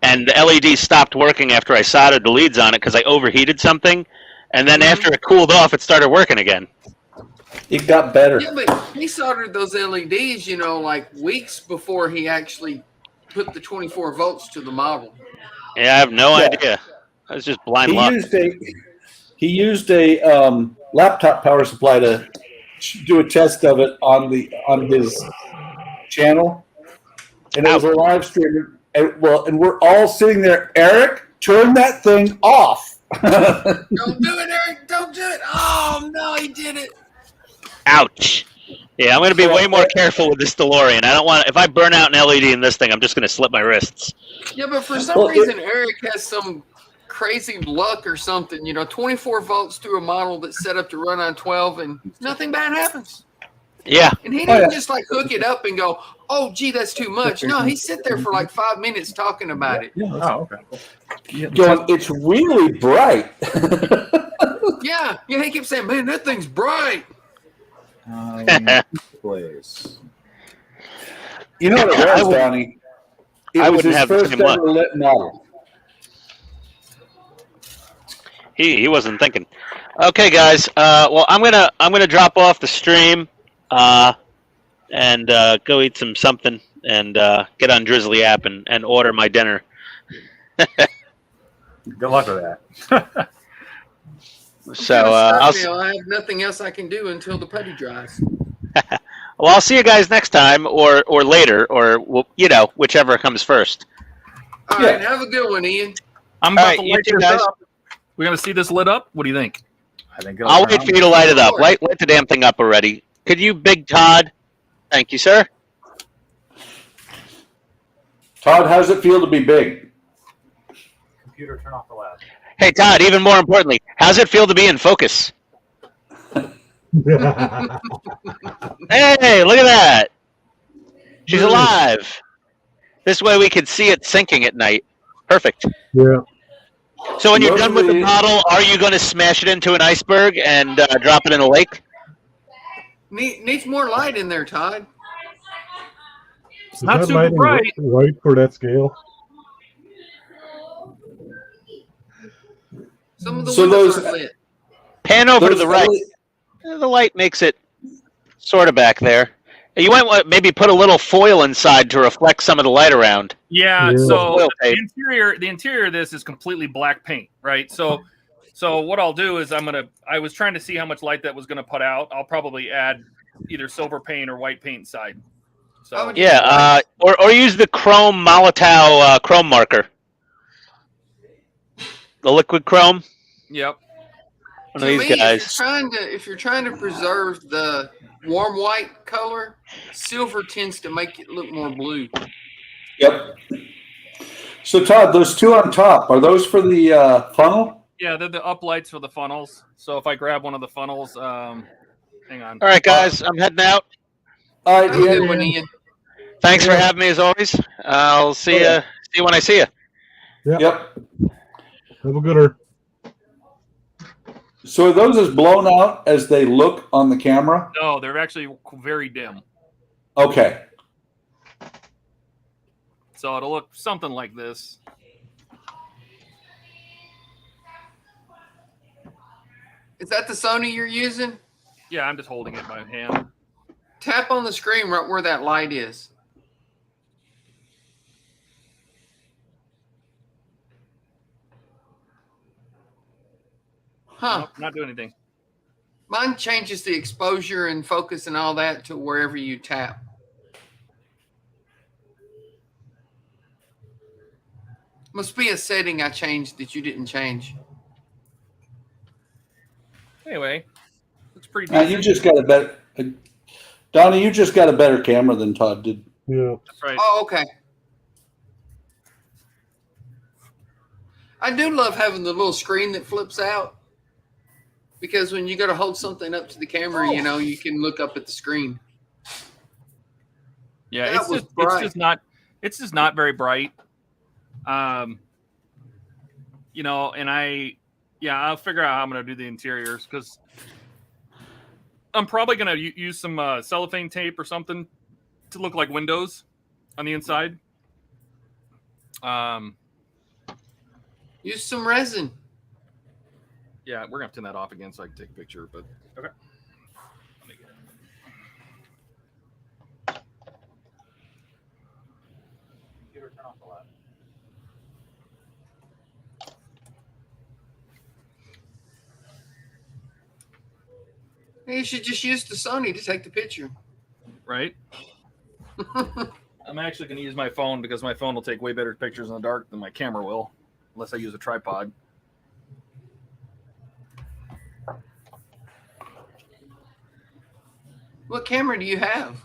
and the LED stopped working after I soldered the leads on it because I overheated something, and then after it cooled off, it started working again. It got better. Yeah, but he soldered those LEDs, you know, like weeks before he actually put the 24 volts to the model. Yeah, I have no Yeah. idea. That was just blind He luck. used a laptop power supply to do a test of it on his channel, and it was a live stream. And we're all sitting there. Eric, turn that thing off. Don't do it, Eric. Don't do it. Oh, no, he did it. Ouch. Yeah, I'm going to be way more careful with this DeLorean. I don't want. If I burn out an LED in this thing, I'm just going to slip my wrists. Yeah, but for some reason, Eric has some crazy luck or something. You know, 24 volts through a model that's set up to run on 12, and nothing bad happens. Yeah. And he didn't just like hook it up and go, "Oh, gee, that's too much." No, he sit there for like 5 minutes talking about it. Oh, okay. Going, it's really bright. Yeah, he kept saying, "Man, that thing's bright." Place. You know what it was, Donnie? It I was wouldn't his have the first same luck. ever lit model. He wasn't thinking. Okay, guys. Well, I'm gonna drop off the stream, and go eat something, and get on Drizzly app and order my dinner. Good luck with that. So I have nothing else I can do until the putty dries. well, I'll see you guys next time, or later, or whichever comes first. All right, have a good one, Ian. I'm about right, to you light too, this guys. up. We're gonna see this lit up. What do you think? I think I'll wait for you to light it up. Light the damn thing up already. Could you, Big Todd? Thank you, sir. Todd, how does it feel to be big? Computer, turn off the lab. Hey, Todd. Even more importantly, how's it feel to be in focus? Hey, look at that. She's alive. This way we can see it sinking at night. Perfect. Yeah. So when you're done with the model, are you going to smash it into an iceberg and drop it in a lake? Needs more light in there, Todd. It's not super lighting bright. right for that scale? Some of the So windows those- aren't lit. Pan over to the right. The light makes it sort of back there. You might want maybe put a little foil inside to reflect some of the light around. Yeah. Yeah. So Oil the tape. interior of this is completely black paint, right? So what I'll do is I was trying to see how much light that was gonna put out. I'll probably add either silver paint or white paint inside. So Yeah, or use the chrome Molotov chrome marker. The liquid chrome. Yep. One To of me, these guys. if you're trying to preserve the warm white color, silver tends to make it look more blue. Yep. So Todd, those two on top, are those for the funnel? Yeah, they're the up lights for the funnels. So if I grab one of the funnels, hang on. All right, guys, I'm heading out. All right, Have a good Ian. one, Ian. Thanks for having me as always. I'll see you. See you when I see you. Yep. Have a gooder. So are those as blown out as they look on the camera? No, they're actually very dim. Okay. So it'll look something like this. Is that the Sony you're using? Yeah, I'm just holding it in my hand. Tap on the screen right where that light is. Huh. Nope, not doing anything. Mine changes the exposure and focus and all that to wherever you tap. Must be a setting I changed that you didn't change. Anyway, looks pretty Now decent. you just got a better, Donnie. You just got a better camera than Todd did. Yeah. That's right. Oh, okay. I do love having the little screen that flips out because when you go to hold something up to the camera, you know, you can look up at the screen. Yeah, That it's was just bright. it's just not very bright. You know, and I'll figure out how I'm gonna do the interiors because I'm probably gonna use some cellophane tape or something to look like windows on the inside. Use some resin. Yeah, we're gonna turn that off again so I can take a picture. But okay, let me You should just use the Sony to take the picture. Right? I'm actually going to use my phone because my phone will take way better pictures in the dark than my camera will, unless I use a tripod. What camera do you have?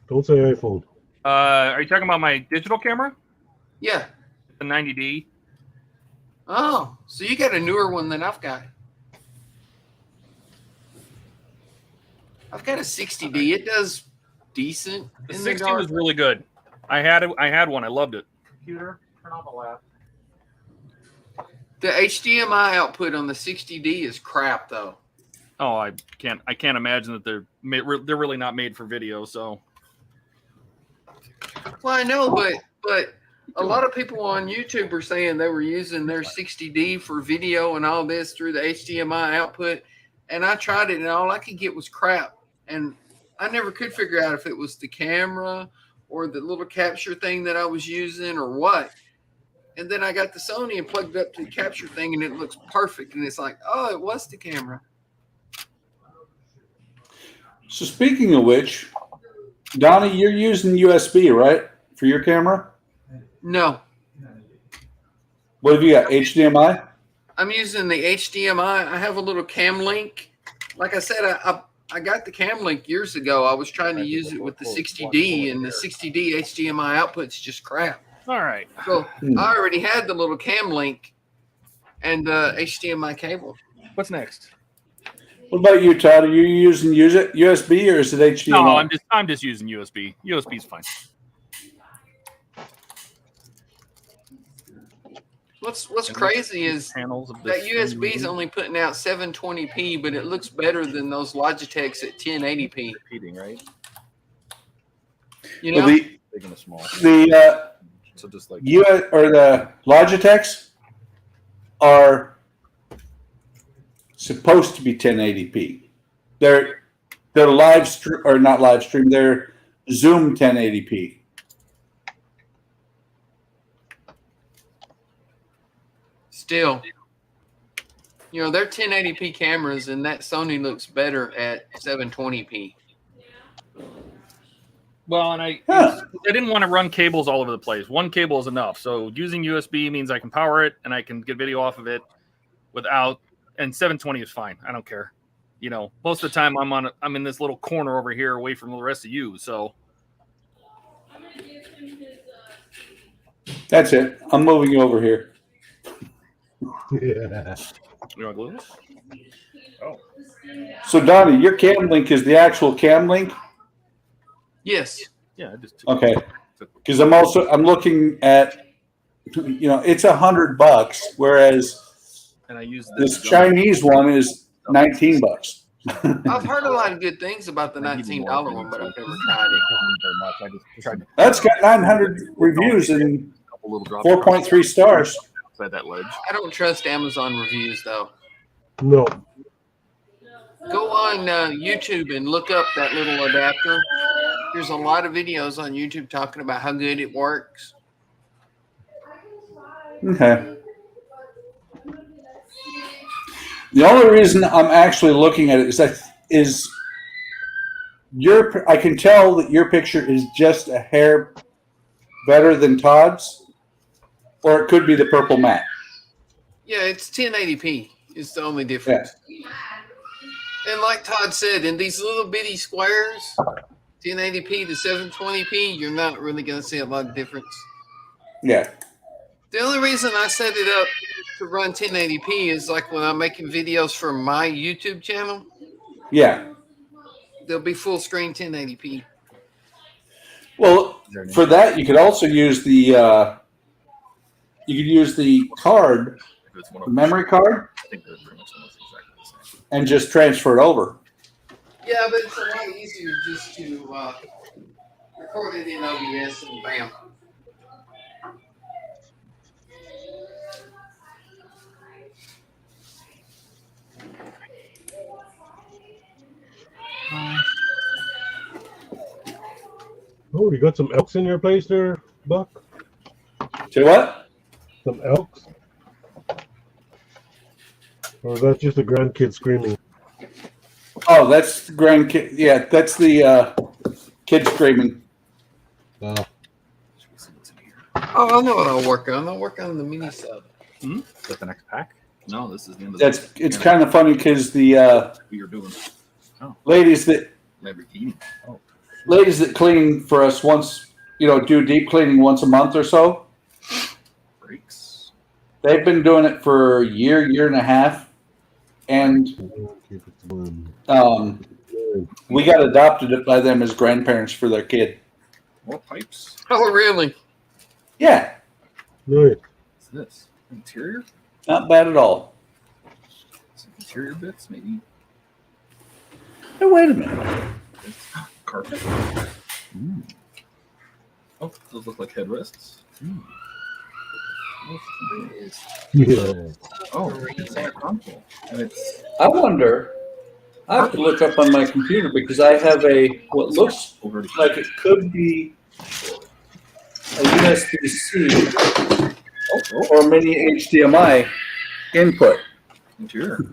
Don't say iPhone. Are you talking about my digital camera? Yeah. The 90D. Oh, so you got a newer one than I've got. I've got a 60D. It does decent. The 60 was really good. I had one. I loved it. Computer, turn on the lap. The HDMI output on the 60D is crap, though. Oh, I can't imagine that they're really not made for video. So. Well, I know, but a lot of people on YouTube are saying they were using their 60D for video and all this through the HDMI output, and I tried it, and all I could get was crap. And I never could figure out if it was the camera or the little capture thing that I was using or what. And then I got the Sony and plugged it up to the capture thing, and it looks perfect. And it's like, oh, it was the camera. So speaking of which, Donnie, you're using USB, right, for your camera? No. What have you got, HDMI? I'm using the HDMI. I have a little cam link. Like I said, I got the cam link years ago. I was trying to use it with the 60D, and the 60D HDMI output's just crap. All right. So I already had the little cam link and the HDMI cable. What's next? What about you, Todd? Are you using USB or is it HDMI? No, I'm just using USB. USB's fine. What's crazy is that USB is only putting out 720p, but it looks better than those Logitechs at 1080p. Repeating, right? You know, well, Big and small. So just like the Logitechs are supposed to be 1080p. They're live stream or not live stream. They're Zoom 1080p. still, you know, they're 1080p cameras, and that Sony looks better at 720p. Well, and I didn't want to run cables all over the place. One cable is enough. So using USB means I can power it and I can get video off of it without. And 720 is fine. I don't care. You know, most of the time I'm in this little corner over here away from the rest of you. So that's it. I'm moving you over here. Yeah. You want glue this? Oh. So Donnie, your cam link is the actual cam link? Yes. Yeah. Okay. Because I'm looking at, you know, it's $100, whereas and I use this Chinese one is $19. I've heard a lot of good things about the $19 one, but I've never tried it. That's got 900 reviews and 4.3 stars. That ledge. I don't trust Amazon reviews though. No. Go on YouTube and look up that little adapter. There's a lot of videos on YouTube talking about how good it works. Okay. The only reason I'm actually looking at it is I can tell that your picture is just a hair better than Todd's, or it could be the purple matte. Yeah, it's 1080p. It's the only difference. Yeah. And like Todd said, in these little bitty squares, 1080p to 720p, you're not really going to see a lot of difference. Yeah. The only reason I set it up to run 1080p is like when I'm making videos for my YouTube channel. Yeah. They'll be full screen 1080p. Well, for that, you could also use the card, the memory card, and just transfer it over. Yeah, but it's a lot easier just to record it in OBS and bam. Oh, you got some elks in your place there, Buck? Say what? Some elks? Or is that just a grandkid screaming? Oh, that's the grandkid. Yeah, that's the kid screaming. Should we see what's in here? Oh, I know what I'll work on. I'll work on the mini sub. Is that the next pack? No, this is the end of It's kind of funny because the we are doing ladies that Lamborghini. clean for us once, do deep cleaning once a month or so. Brakes. They've been doing it for a year and a half, and we got adopted by them as grandparents for their kid. More pipes. Oh, really? Yeah, Nice. What's this? Interior? not bad at all. Some interior bits, maybe. Hey, wait a minute. Carpet. Oh, those look like headrests. Yeah. Oh, it's on a console. And it's I wonder. I have to look up on my computer because I have what looks over like it could be a USB-C or mini HDMI input. interior.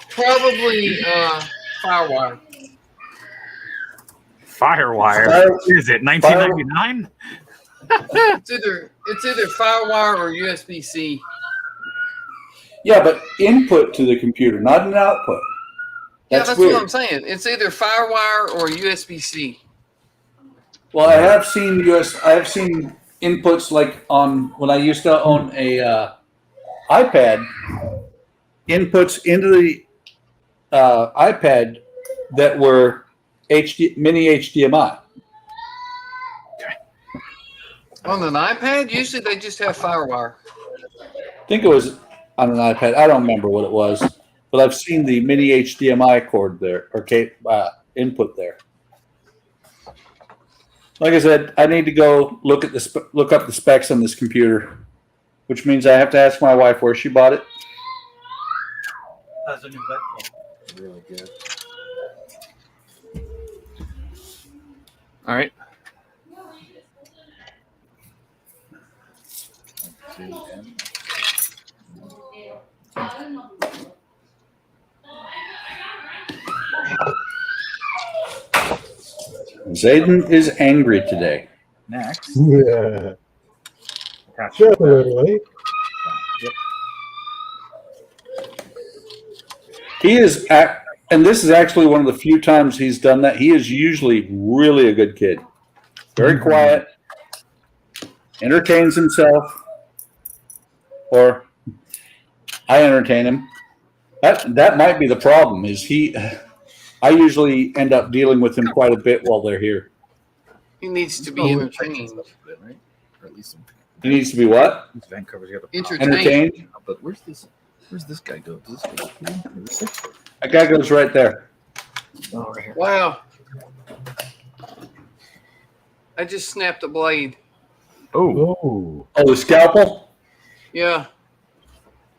Probably Firewire. Firewire. Is it 1999? It's either Firewire or USB-C. Yeah, but input to the computer, not an output. That's weird. what I'm saying. It's either Firewire or USB-C. Well, I have seen inputs like on when I used to own a iPad, inputs into the iPad that were mini HDMI. On an iPad, usually they just have Firewire. I think it was on an iPad. I don't remember what it was, but I've seen the mini HDMI cord there or input there. Like I said, I need to go look up the specs on this computer, which means I have to ask my wife where she bought it. That's a new backpack. Really good. All right. Zayden is angry today. Next. Yeah. Definitely. He is, and this is actually one of the few times he's done that. He is usually really a good kid. Very quiet, entertains himself, or I entertain him. That might be the problem. I usually end up dealing with him quite a bit while they're here. He needs to be entertained. Right? Or at least some He needs to be what? These vent covers got the Entertained. But where's this guy go? Does this go here? Or this way? That guy goes right there. Oh, right here. Wow. I just snapped a blade. Oh, Oh. Oh, the scalpel? Yeah,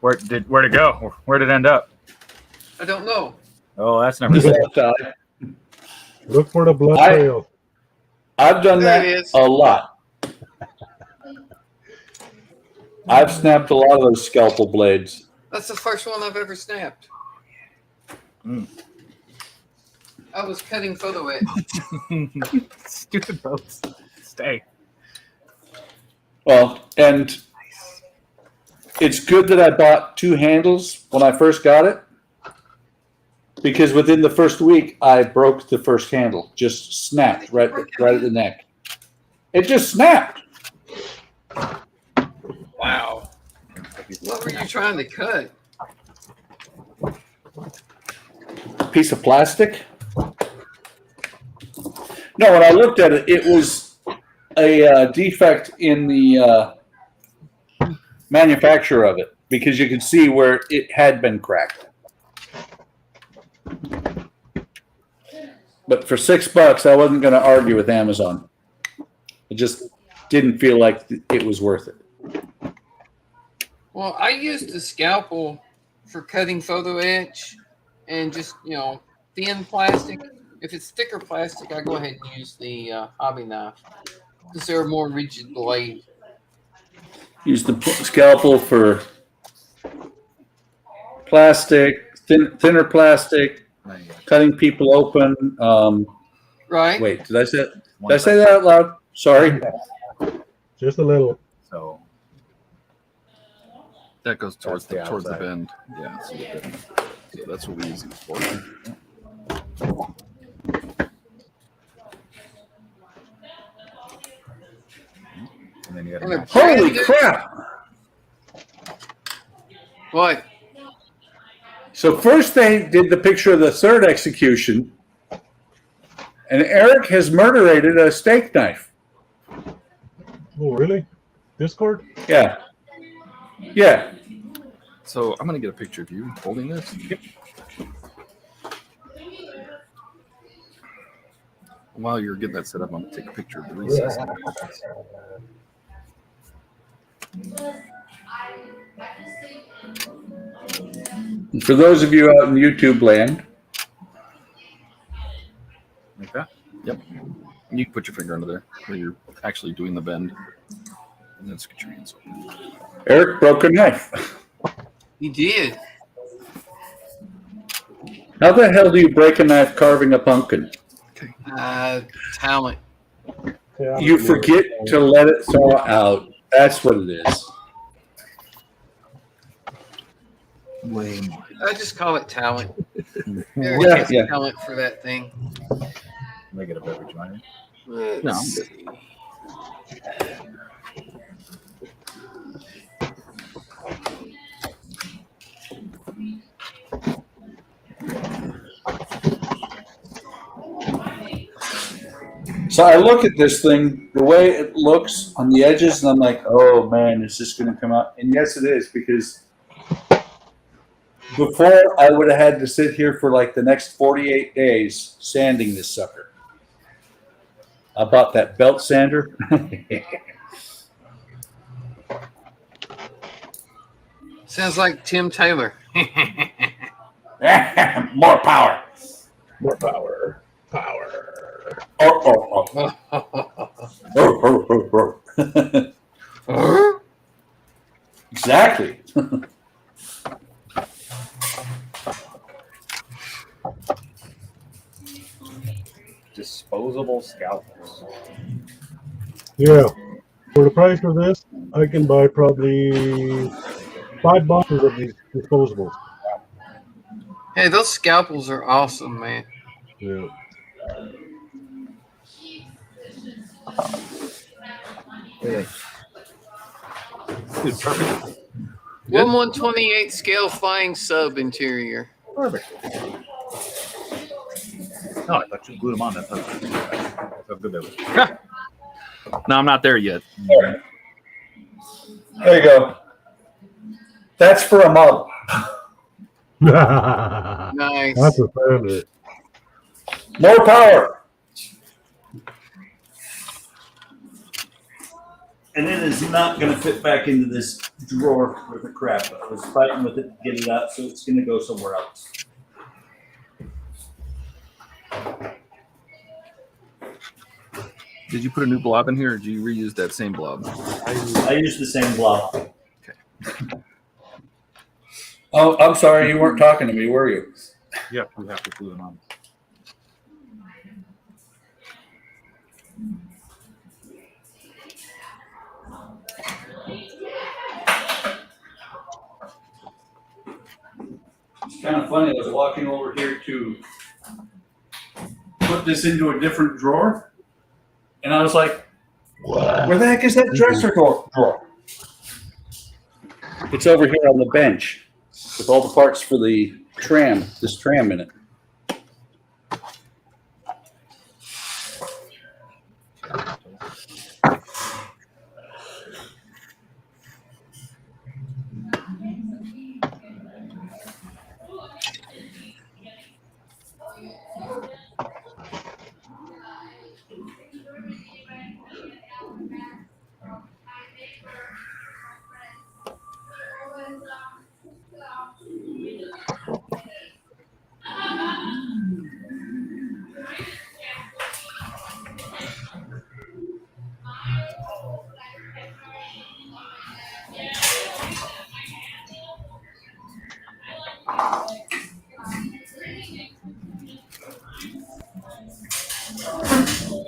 where'd it go? Where'd it end up? I don't know. Oh, that's never His good. left eye. Look for the blood I- trail. I've done There that it is. a lot. I've snapped a lot of those scalpel blades. That's the first one I've ever snapped. Mm. I was cutting photo etch. Stupid boats. Stay. Well, and it's good that I bought two handles when I first got it, because within the first week I broke the first handle. Just snapped right at the neck. It just snapped. Wow. What were you trying to cut? Piece of plastic. No, when I looked at it, it was a defect in the manufacture of it, because you could see where it had been cracked. But for $6, I wasn't going to argue with Amazon. It just didn't feel like it was worth it. Well, I used the scalpel for cutting photo etch and just, thin plastic. If it's thicker plastic, I go ahead and use the hobby knife because they're a more rigid blade. Use the scalpel for plastic, thinner plastic, cutting people open. Right. Wait, did I say that out loud? Sorry. Just a little. So That goes towards That's the the outside. bend. Yeah, so, so that's what we use these for. and then you got And they're to Holy brand new. crap! What? So first they did the picture of the third execution, and Eric has murderated a steak knife. Oh, really? Discord? Yeah. Yeah. So I'm gonna get a picture of you holding this. Yep. While you're getting that set up, I'm gonna take a picture of the recess. And for those of you out in YouTube land, like that. Yep. You can put your finger under there where you're actually doing the bend, and then scoot your hands over. Eric broke a knife. He did. How the hell do you break a knife carving a pumpkin? Talent. Yeah. You forget to let it thaw out. That's what it is. Way more. I just call it talent. There Yeah, is yeah. talent for that thing. Make it a beverage line. Let's No, I'm see. So I look at this thing, the way it looks on the edges, and I'm like, oh man, is this going to come out? And yes, it is, because before I would have had to sit here for like the next 48 days sanding this sucker. I bought that belt sander. Sounds like Tim Taylor. More power. More power. Power. Exactly. Disposable scalpels. Yeah. For the price of this, I can buy probably 5 boxes of these disposables. Hey, those scalpels are awesome, man. Yeah. Dude, perfect. 1/128 scale flying sub interior. Perfect. No, I thought you glued them on. That's how good they look. No, I'm not there yet. There you go. That's for a model. Nice. That's a standard. More power. And it is not going to fit back into this drawer with the crap. I was fighting with it to get it out, so it's going to go somewhere else. Did you put a new blob in here, or did you reuse that same blob? I used the same blob. Okay. Oh, I'm sorry, you weren't talking to me, were you? Yep, we have to glue them on. It's kind of funny. I was walking over here to put this into a different drawer, and I was like, where the heck is that dresser drawer? It's over here on the bench with all the parts for the tram, this tram in it.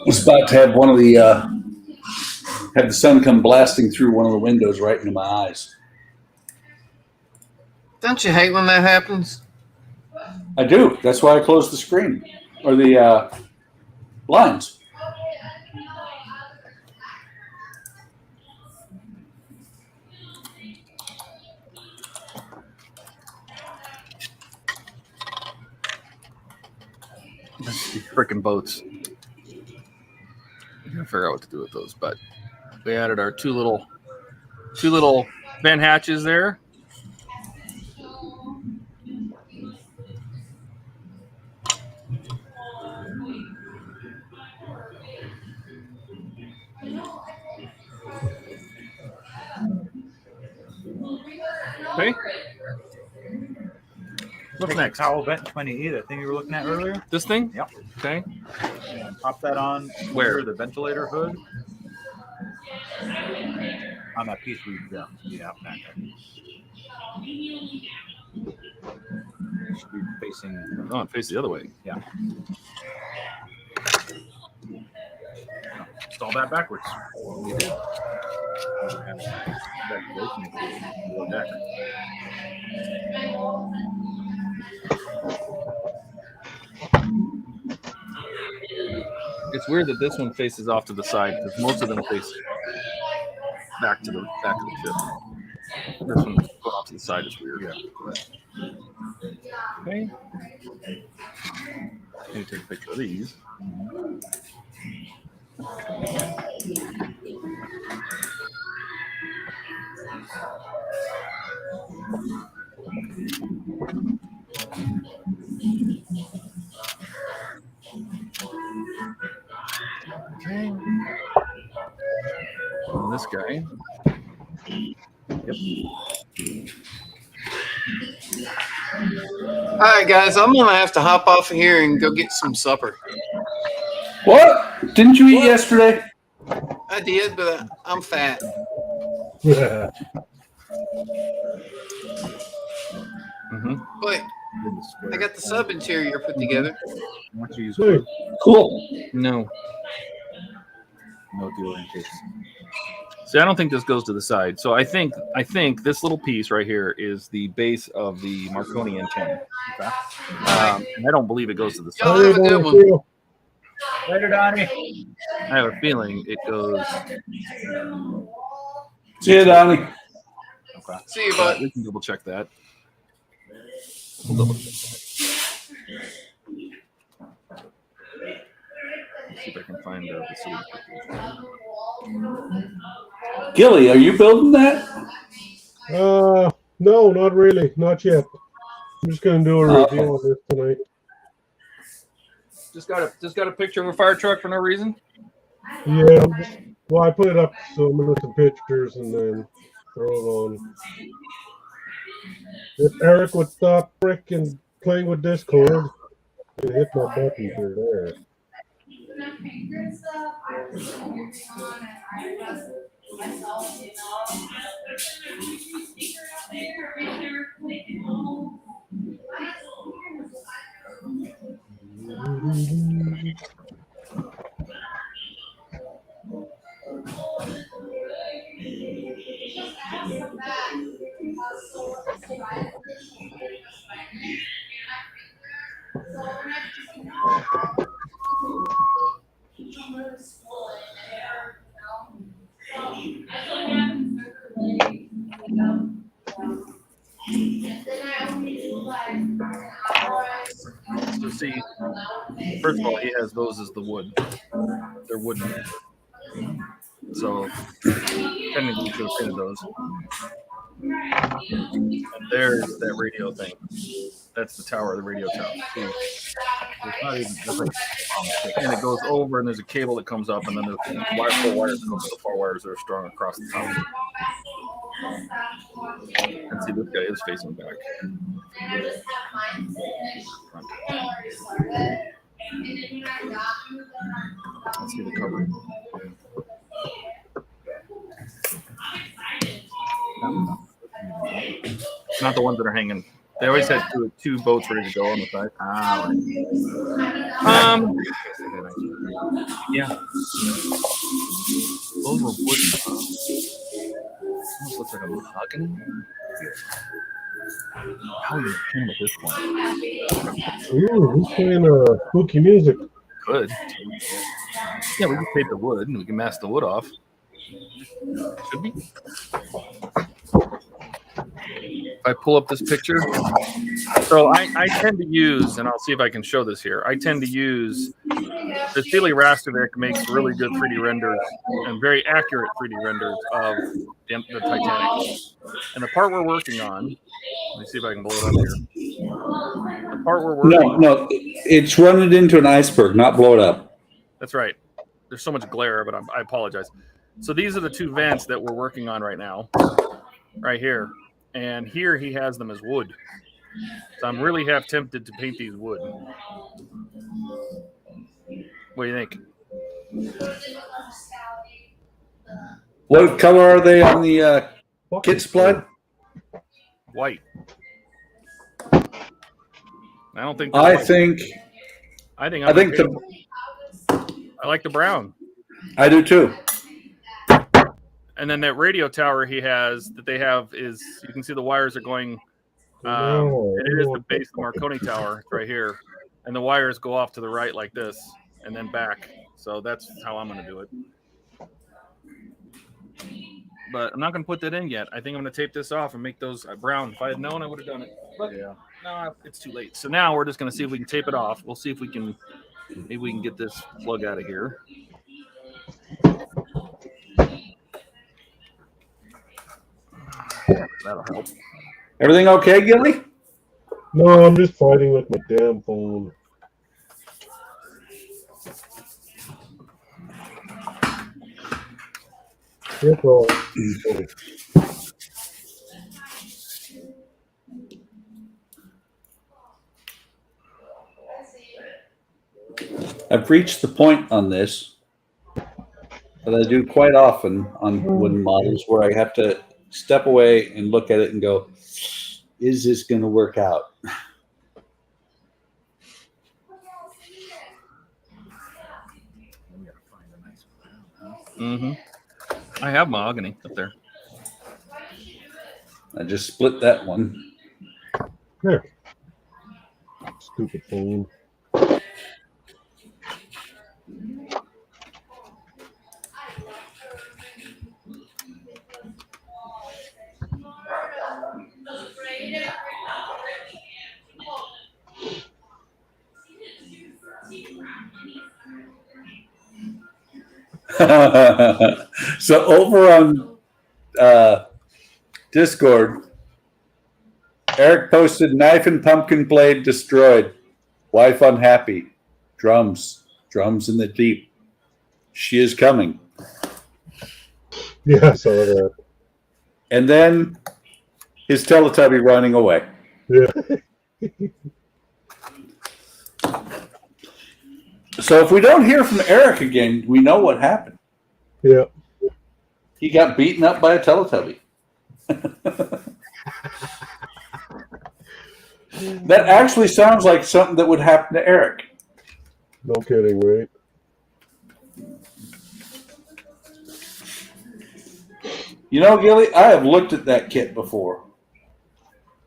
was about to have one of the have the sun come blasting through one of the windows right into my eyes. Don't you hate when that happens? I do. That's why I closed the screen or the blinds. These freaking boats. I'm gonna figure out what to do with those, but we added our two little vent hatches there. Okay. What's next? Towel vent 28, that thing you were looking at earlier. This thing? Yep. Okay. And pop that on Where? the ventilator hood. On that piece we back there. Should be facing. Oh, it faces the other way. Yeah. Install that backwards. We did. It's weird that this one faces off to the side because most of them face back to the ship. This one going off to the side is weird. Yeah. Okay. Let me take a picture of these. Okay. And this guy. Yep. All right, guys, I'm gonna have to hop off of here and go get some supper. What? Didn't you eat yesterday? I did, but I'm fat. Mm-hmm. But I got the sub interior put together. Why don't you use Hey, Cool. No. no deorientation? See, I don't think this goes to the side. So I think this little piece right here is the base of the Marconi antenna. Okay. And I don't believe it goes to the Y'all side. have a good one. Later, Donnie. I have a feeling it goes. See you, Donnie. Okay. See you, bud. We can double check that. We'll double check that. Let's see if I can find the facility pictures. Gilly, are you building that? No, not really, not yet. I'm just gonna do a review on this tonight. Just got a picture of a fire truck for no reason. Yeah, well, I put it up so I'm gonna look at some pictures and then throw it on. If Eric would stop frickin' playing with Discord and hit my button here there. So see, first of all, he has those as the wood. They're wooden. So technically we should have painted those. And there's that radio thing. That's the tower, the radio tower. See, it's not even different. And it goes over, and there's a cable that comes up, and then there's four wires that go to the four wires that are strung across the top. And see, this guy is facing back. Let's see the cover. It's not the ones that are hanging. They always had two boats ready to go on the side. Yeah. Those were wood. Almost looks like a mahogany. How are you playing with this one? Ooh, who's playing spooky music? Good. Yeah, we can tape the wood and we can mask the wood off. Should we? If I pull up this picture, so I tend to use, and I'll see if I can show this here. I tend to use the GILLY RASCAL'S makes really good 3D renders and very accurate 3D renders of the Titanic. And the part we're working on, let me see if I can blow it up here. The part we're working on. No, it's run it into an iceberg, not blow it up. That's right. There's so much glare, but I apologize. So these are the two vents that we're working on right now, right here. And here he has them as wood. So I'm really half tempted to paint these wood. What do you think? What color are they on the kit split? White. I don't think. I think I like the brown. I do too. And then that radio tower he has that they have is, you can see the wires are going. And it is the base of the Marconi tower right here, and the wires go off to the right like this, and then back. So that's how I'm going to do it. But I'm not going to put that in yet. I think I'm going to tape this off and make those brown. If I had known, I would have done it. But yeah, no, it's too late. So now we're just going to see if we can tape it off. We'll see if we can, maybe we can get this plug out of here. That'll help. Everything okay, Gilly? No, I'm just fighting with my damn phone. That's all. I've reached the point on this that I do quite often on wooden models where I have to step away and look at it and go, is this going to work out? Mm-hmm. I have mahogany up there. I just split that one. There. Stupid phone. So over on Discord, Eric posted knife and pumpkin blade destroyed. Wife unhappy. Drums in the deep. She is coming. Yeah, I saw that. And then his Teletubby running away. Yeah. So if we don't hear from Eric again, we know what happened. Yeah. He got beaten up by a Teletubby. That actually sounds like something that would happen to Eric. No kidding, right? You know, Gilly, I have looked at that kit before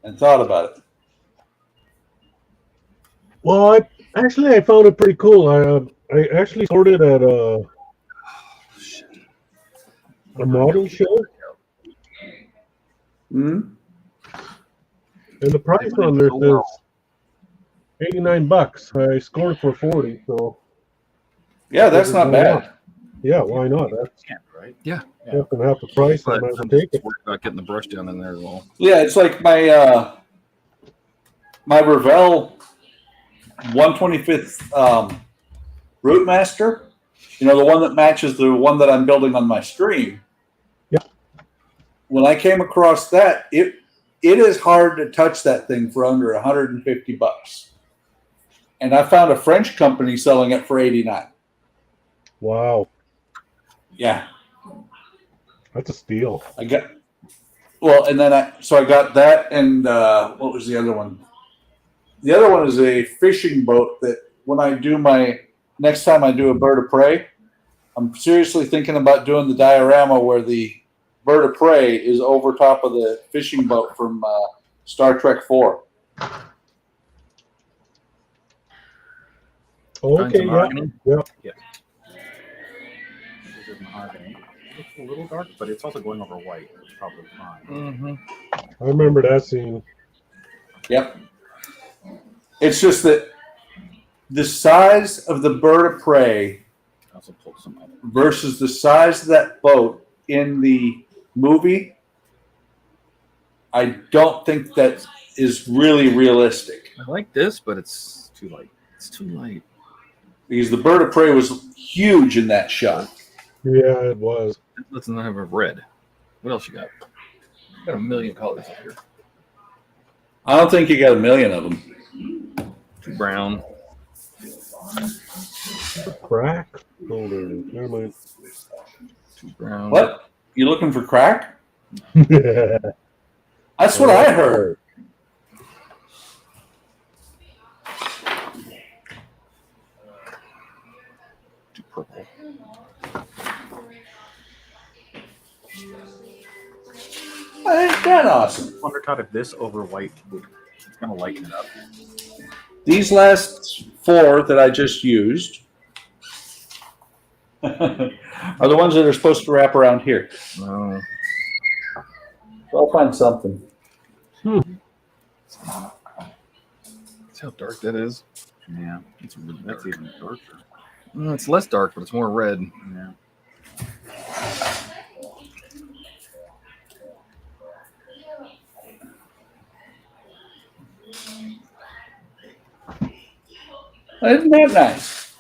and thought about it. Well, I found it pretty cool. I actually sold it at a model show. Hmm? And the price on there says $89. I scored for 40, so Yeah, that's not bad. yeah, why not? That's Right? Yeah. less than half the price. I But might as well I'm take it. just worried about getting the brush down in there as well. Yeah, it's like my my Revell 125th Rootmaster. You know, the one that matches the one that I'm building on my stream. Yeah. When I came across that, it is hard to touch that thing for under $150. And I found a French company selling it for $89. Wow, Yeah. that's a steal. I got and then I got that, and what was the other one? The other one is a fishing boat that when I do my next time I do a bird of prey, I'm seriously thinking about doing the diorama where the bird of prey is over top of the fishing boat from Star Trek 4. Okay, yeah. Yeah. This is mahogany. It's a little dark, but it's also going over white, which is probably fine. Mm-hmm. I remember that scene. Yep. It's just that the size of the bird of prey I also pulled some other. versus the size of that boat in the movie, I don't think that is really realistic. I like this, but it's too light. It's too light. Because the bird of prey was huge in that shot. Yeah, it was. Let's not have a red. What else you got? Got a million colors up here. I don't think you got a million of them. Too brown. Crack. Holder. Never mind. Too brown. What? You looking for crack? That's what I heard. Too purple. Ain't that awesome? I wonder, Todd, if this over white would kind of lighten it up. These last 4 that I just used are the ones that are supposed to wrap around here. No. So I'll find something. See how dark that is? Yeah, It's really that's dark. even darker. No, it's less dark, but it's more red. Yeah. Isn't that nice?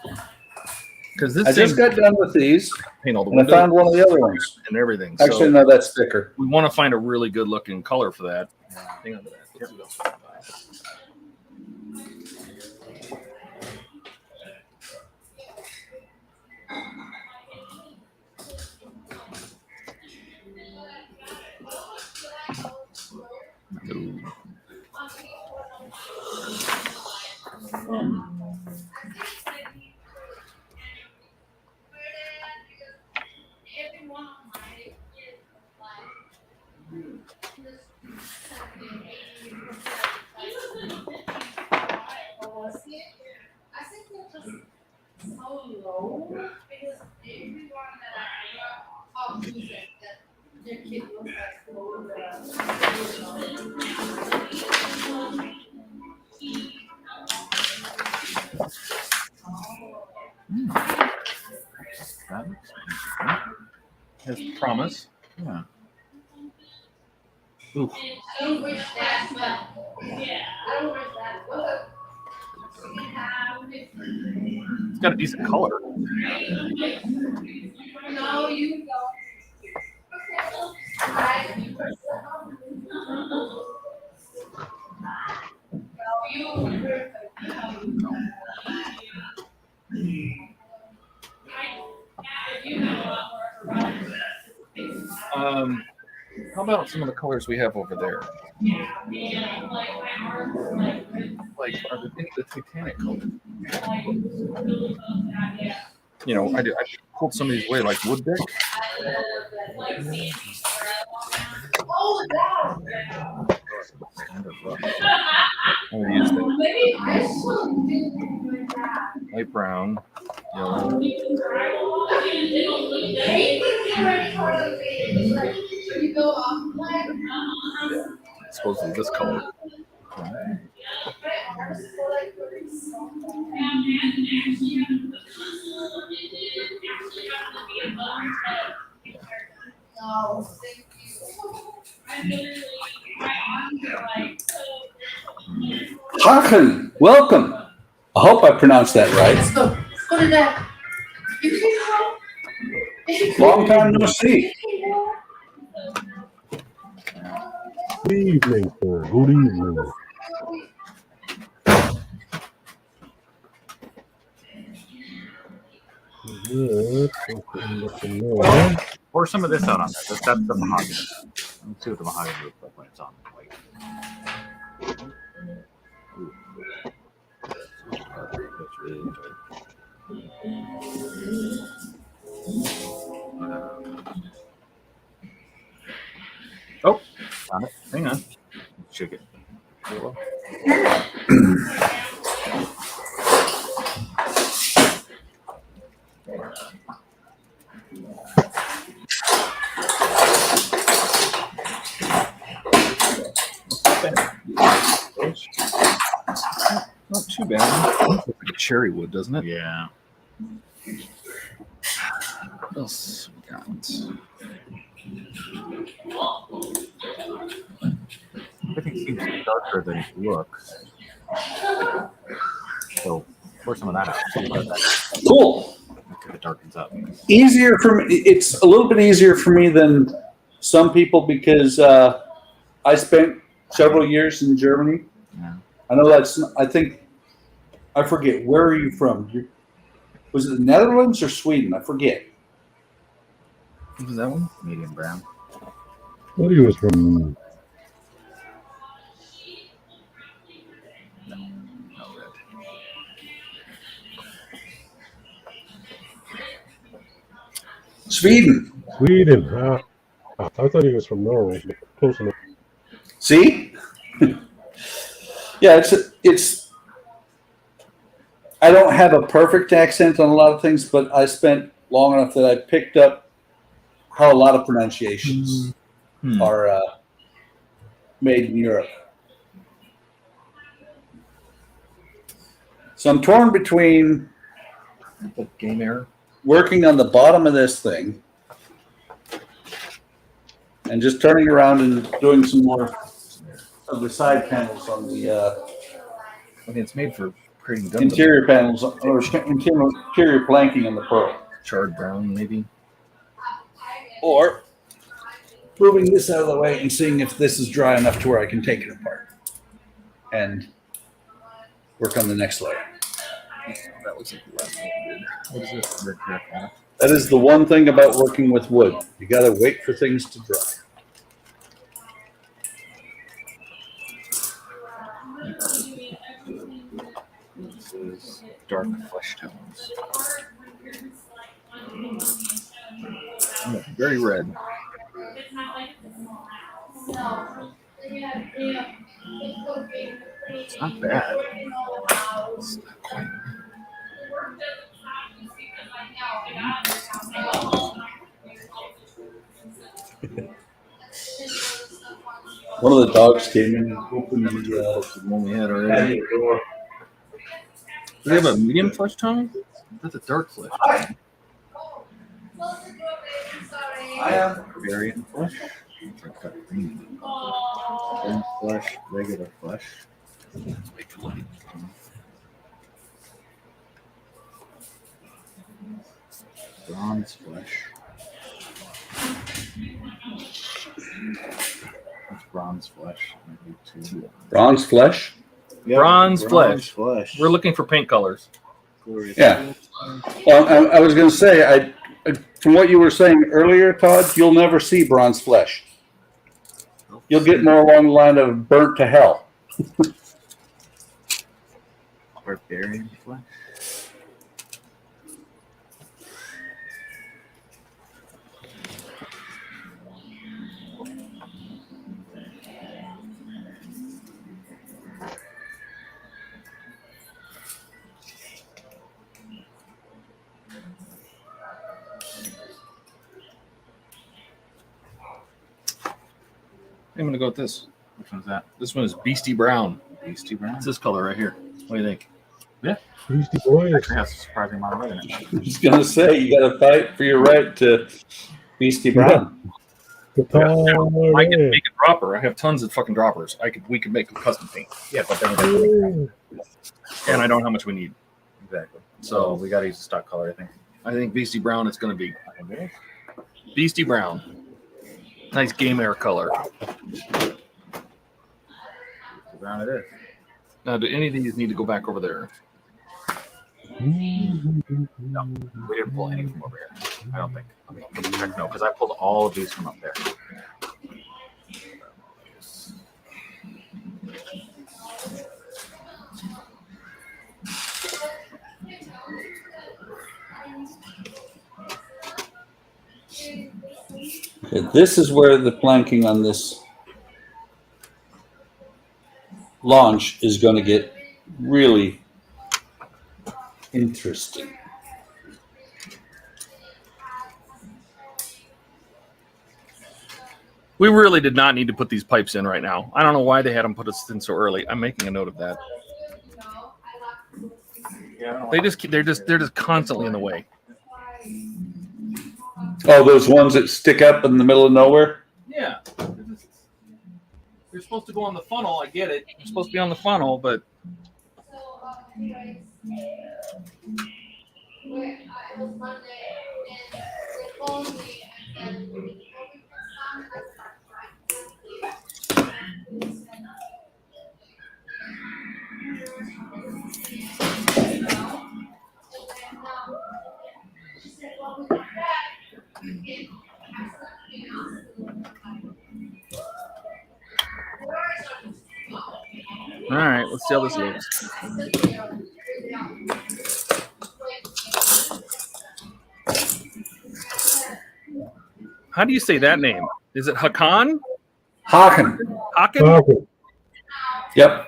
Because this I just got done with these, paint all the and I windows found one of the other ones. and everything. Actually, So no, that's thicker. we want to find a really good looking color for that. Hang on to that. Let's see what else we can buy. Ooh. That looks Has promise. yeah. Ooh. It's got a decent color. How about some of the colors we have over there? Like, are there any of the Titanic colors? You know, I pulled some of these away, like wood brick. I'm gonna use the light brown, yellow. Supposedly this color. Haken, welcome. I hope I pronounced that right. Let's go. Go to that. Long time no see. Good evening, sir. Good evening. Pour some of this out on that. That's the mahogany. Let's see what the mahogany looks like when it's on white. Ooh. Not too bad. Looks like a cherry wood, doesn't it? Yeah. What else we got? Everything seems darker than it looks. So pour some of that out. Cool. Okay, it darkens up. Easier for me. It's a little bit easier for me than some people because I spent several years in Germany. Yeah. I know that's. I think I forget. Where are you from? Was it the Netherlands or Sweden? I forget. What was that one? Medium brown. What he was from? No red. Sweden. Sweden. I thought he was from Norway. But close enough. See? Yeah, it's. I don't have a perfect accent on a lot of things, but I spent long enough that I picked up how a lot of pronunciations are made in Europe. So I'm torn between Game error. working on the bottom of this thing and just turning around and doing some more of the side panels on the I mean, it's made for creating Gundam. interior panels or interior planking on the Pearl. Charred brown, maybe. Or moving this out of the way and seeing if this is dry enough to where I can take it apart and work on the next layer. That looks like the last one we did. What is this? Red crack. That is the one thing about working with wood. You got to wait for things to dry. This is dark flesh tones. Oh, very red. It's not bad. It's not quite. One of the dogs came in and opened the one we had already. patio door. Do they have a medium flesh tone? That's a dark flesh tone. Variant flesh. Green flesh, regular flesh. Bronze flesh. That's bronze flesh. Maybe Bronze flesh? Yeah, bronze flesh. We're looking for paint colors. Yeah. Well, I was going to say, from what you were saying earlier, Todd, you'll never see bronze flesh. You'll get more along the line of burnt to hell. Barbarian flesh. I'm going to go with this. Which one's that? This one is Beastie Brown. Beastie brown. It's this color right here. What do you think? Beastie Boys. Actually has a surprising amount of red in it. I was going to say, you got to fight for your right to Beastie Brown. Guitar I can red. make a dropper. I have tons of fucking droppers. We could make a custom paint. Yeah, but then we got And I don't know how much we need. exactly. So So we got to use the stock color, I think. I think Beastie Brown is going to be Beastie Brown. Nice game air color. The brown it is. Now, do any of these need to go back over there? No, we didn't pull any from over here. I don't think. I mean, check no, because I pulled all of these from up there. Okay, this is where the planking on this launch is going to get really interesting. We really did not need to put these pipes in right now. I don't know why they had them put us in so early. I'm making a note of that. They're just constantly in the way. Oh, those ones that stick up in the middle of nowhere? Yeah. You're supposed to go on the funnel. I get it. You're supposed to be on the funnel, but all right, let's see how this looks. How do you say that name? Is it Hakan? Hakan. Hakan? Okay. Yep.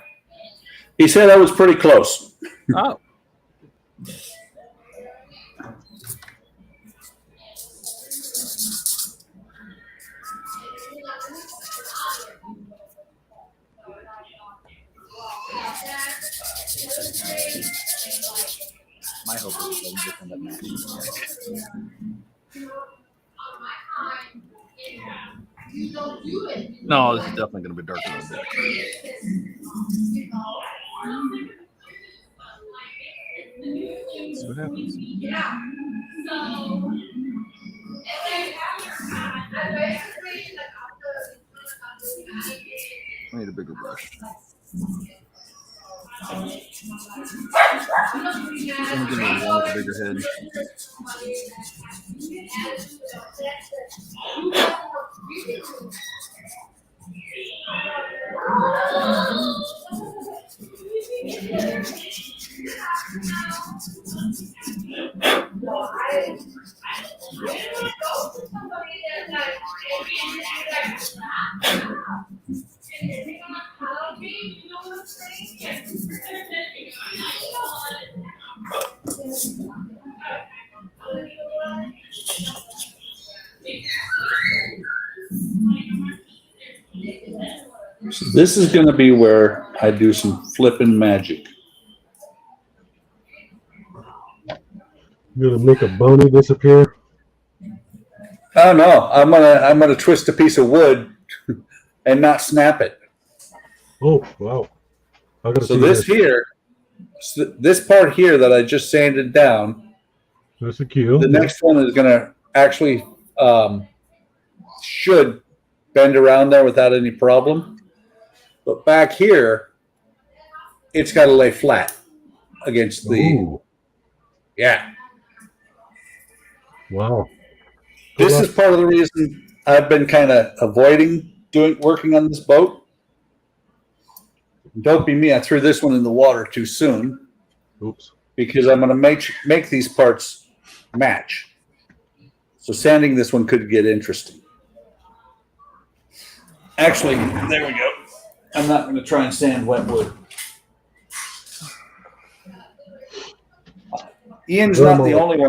He said I was pretty close. Oh. My hope is it doesn't become a match. No, this is definitely going to be darker than that. See what happens. I need a bigger brush. Someone give me one with a bigger head. So this is going to be where I do some flipping magic. You're gonna make a bounty disappear? Oh no, I'm gonna twist a piece of wood and not snap it. Oh wow! I gotta So see this here, this part here that I just sanded down. That's a cue. The next one is gonna actually should bend around there without any problem. But back here, it's got to lay flat against the. Ooh. Yeah. Wow. This is part of the reason I've been kind of avoiding working on this boat. Don't be me, I threw this one in the water too soon. Oops. Because I'm going to make these parts match. So sanding this one could get interesting. Actually, there we go. I'm not going to try and sand wet wood. Ian's not the only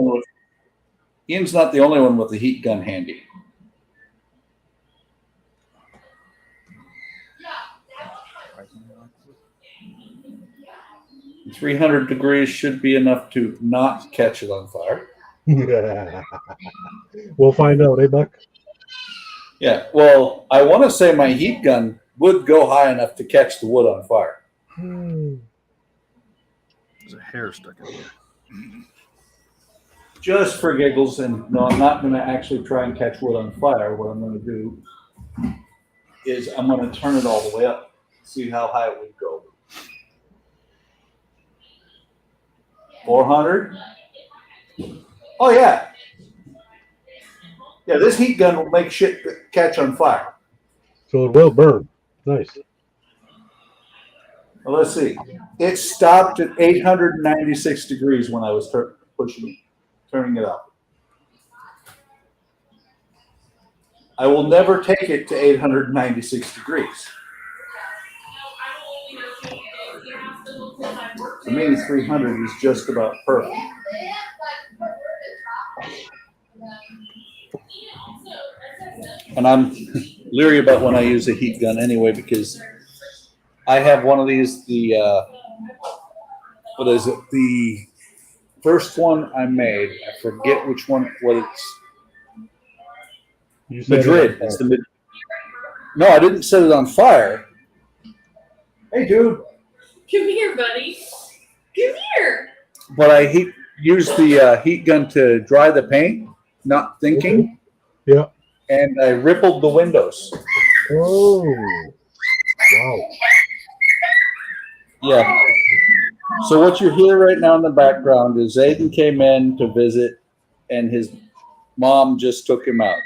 one with the heat gun handy. 300 degrees should be enough to not catch it on fire. We'll find out, eh, Buck? Yeah, well, I want to say my heat gun would go high enough to catch the wood on fire. There's a hair stuck in here. Just for giggles, and no, I'm not going to actually try and catch wood on fire. What I'm going to do is I'm going to turn it all the way up, see how high it would go. 400. Oh, yeah. Yeah, this heat gun will make shit catch on fire. So it will burn. Nice. Well, let's see. It stopped at 896 degrees when I was turning it up. I will never take it to 896 degrees. To me, 300 is just about perfect. And I'm leery about when I use a heat gun anyway, because I have one of these, the, what is it? The first one I made, I forget which one, what it's, You said Madrid. It's the No, I didn't set it on fire. Hey, dude. Come here, buddy. Come here. But I used the heat gun to dry the paint, not thinking. Yeah. And I rippled the windows. Oh. Wow. Yeah. So what you hear right now in the background is Aiden came in to visit, and his mom just took him out.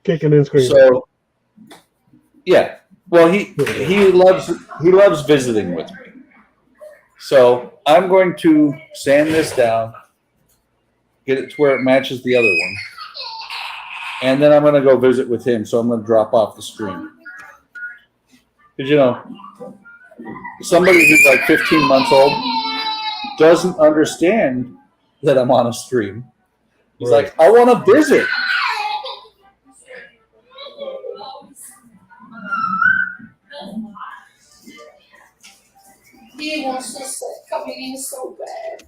Kicking and screaming. So, yeah. Well, he loves visiting with me. So I'm going to sand this down, get it to where it matches the other one, and then I'm going to go visit with him. So I'm going to drop off the stream. Because, you know, somebody who's like 15 months old doesn't understand that I'm on a stream. He's Right. like, I want to visit. He wants to start coming in so bad.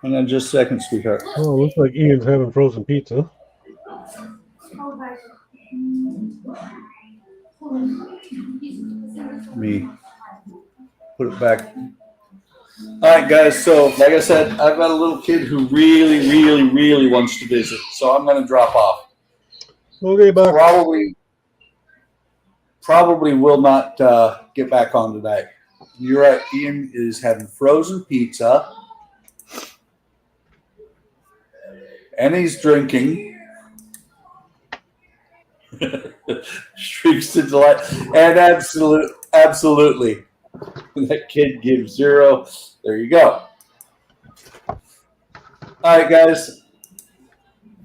Hang on just a second, sweetheart. Oh, looks like Ian's having frozen pizza. Let me put it back. All right, guys. So, like I said, I've got a little kid who really, really, really wants to visit. So I'm going to drop off. Okay, Buck. Probably will not get back on today. You're right. Ian is having frozen pizza, and he's drinking. Streaks to delight, and absolutely, that kid gives 0. There you go. All right, guys.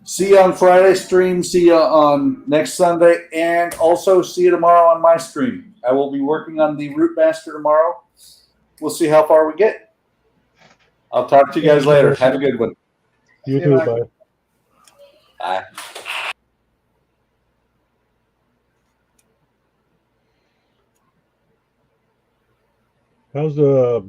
See you on Friday stream. See you on next Sunday, and also see you tomorrow on my stream. I will be working on the Root Master tomorrow. We'll see how far we get. I'll talk to you guys later. Have a good one. You See too, you, bye. Bye. How's the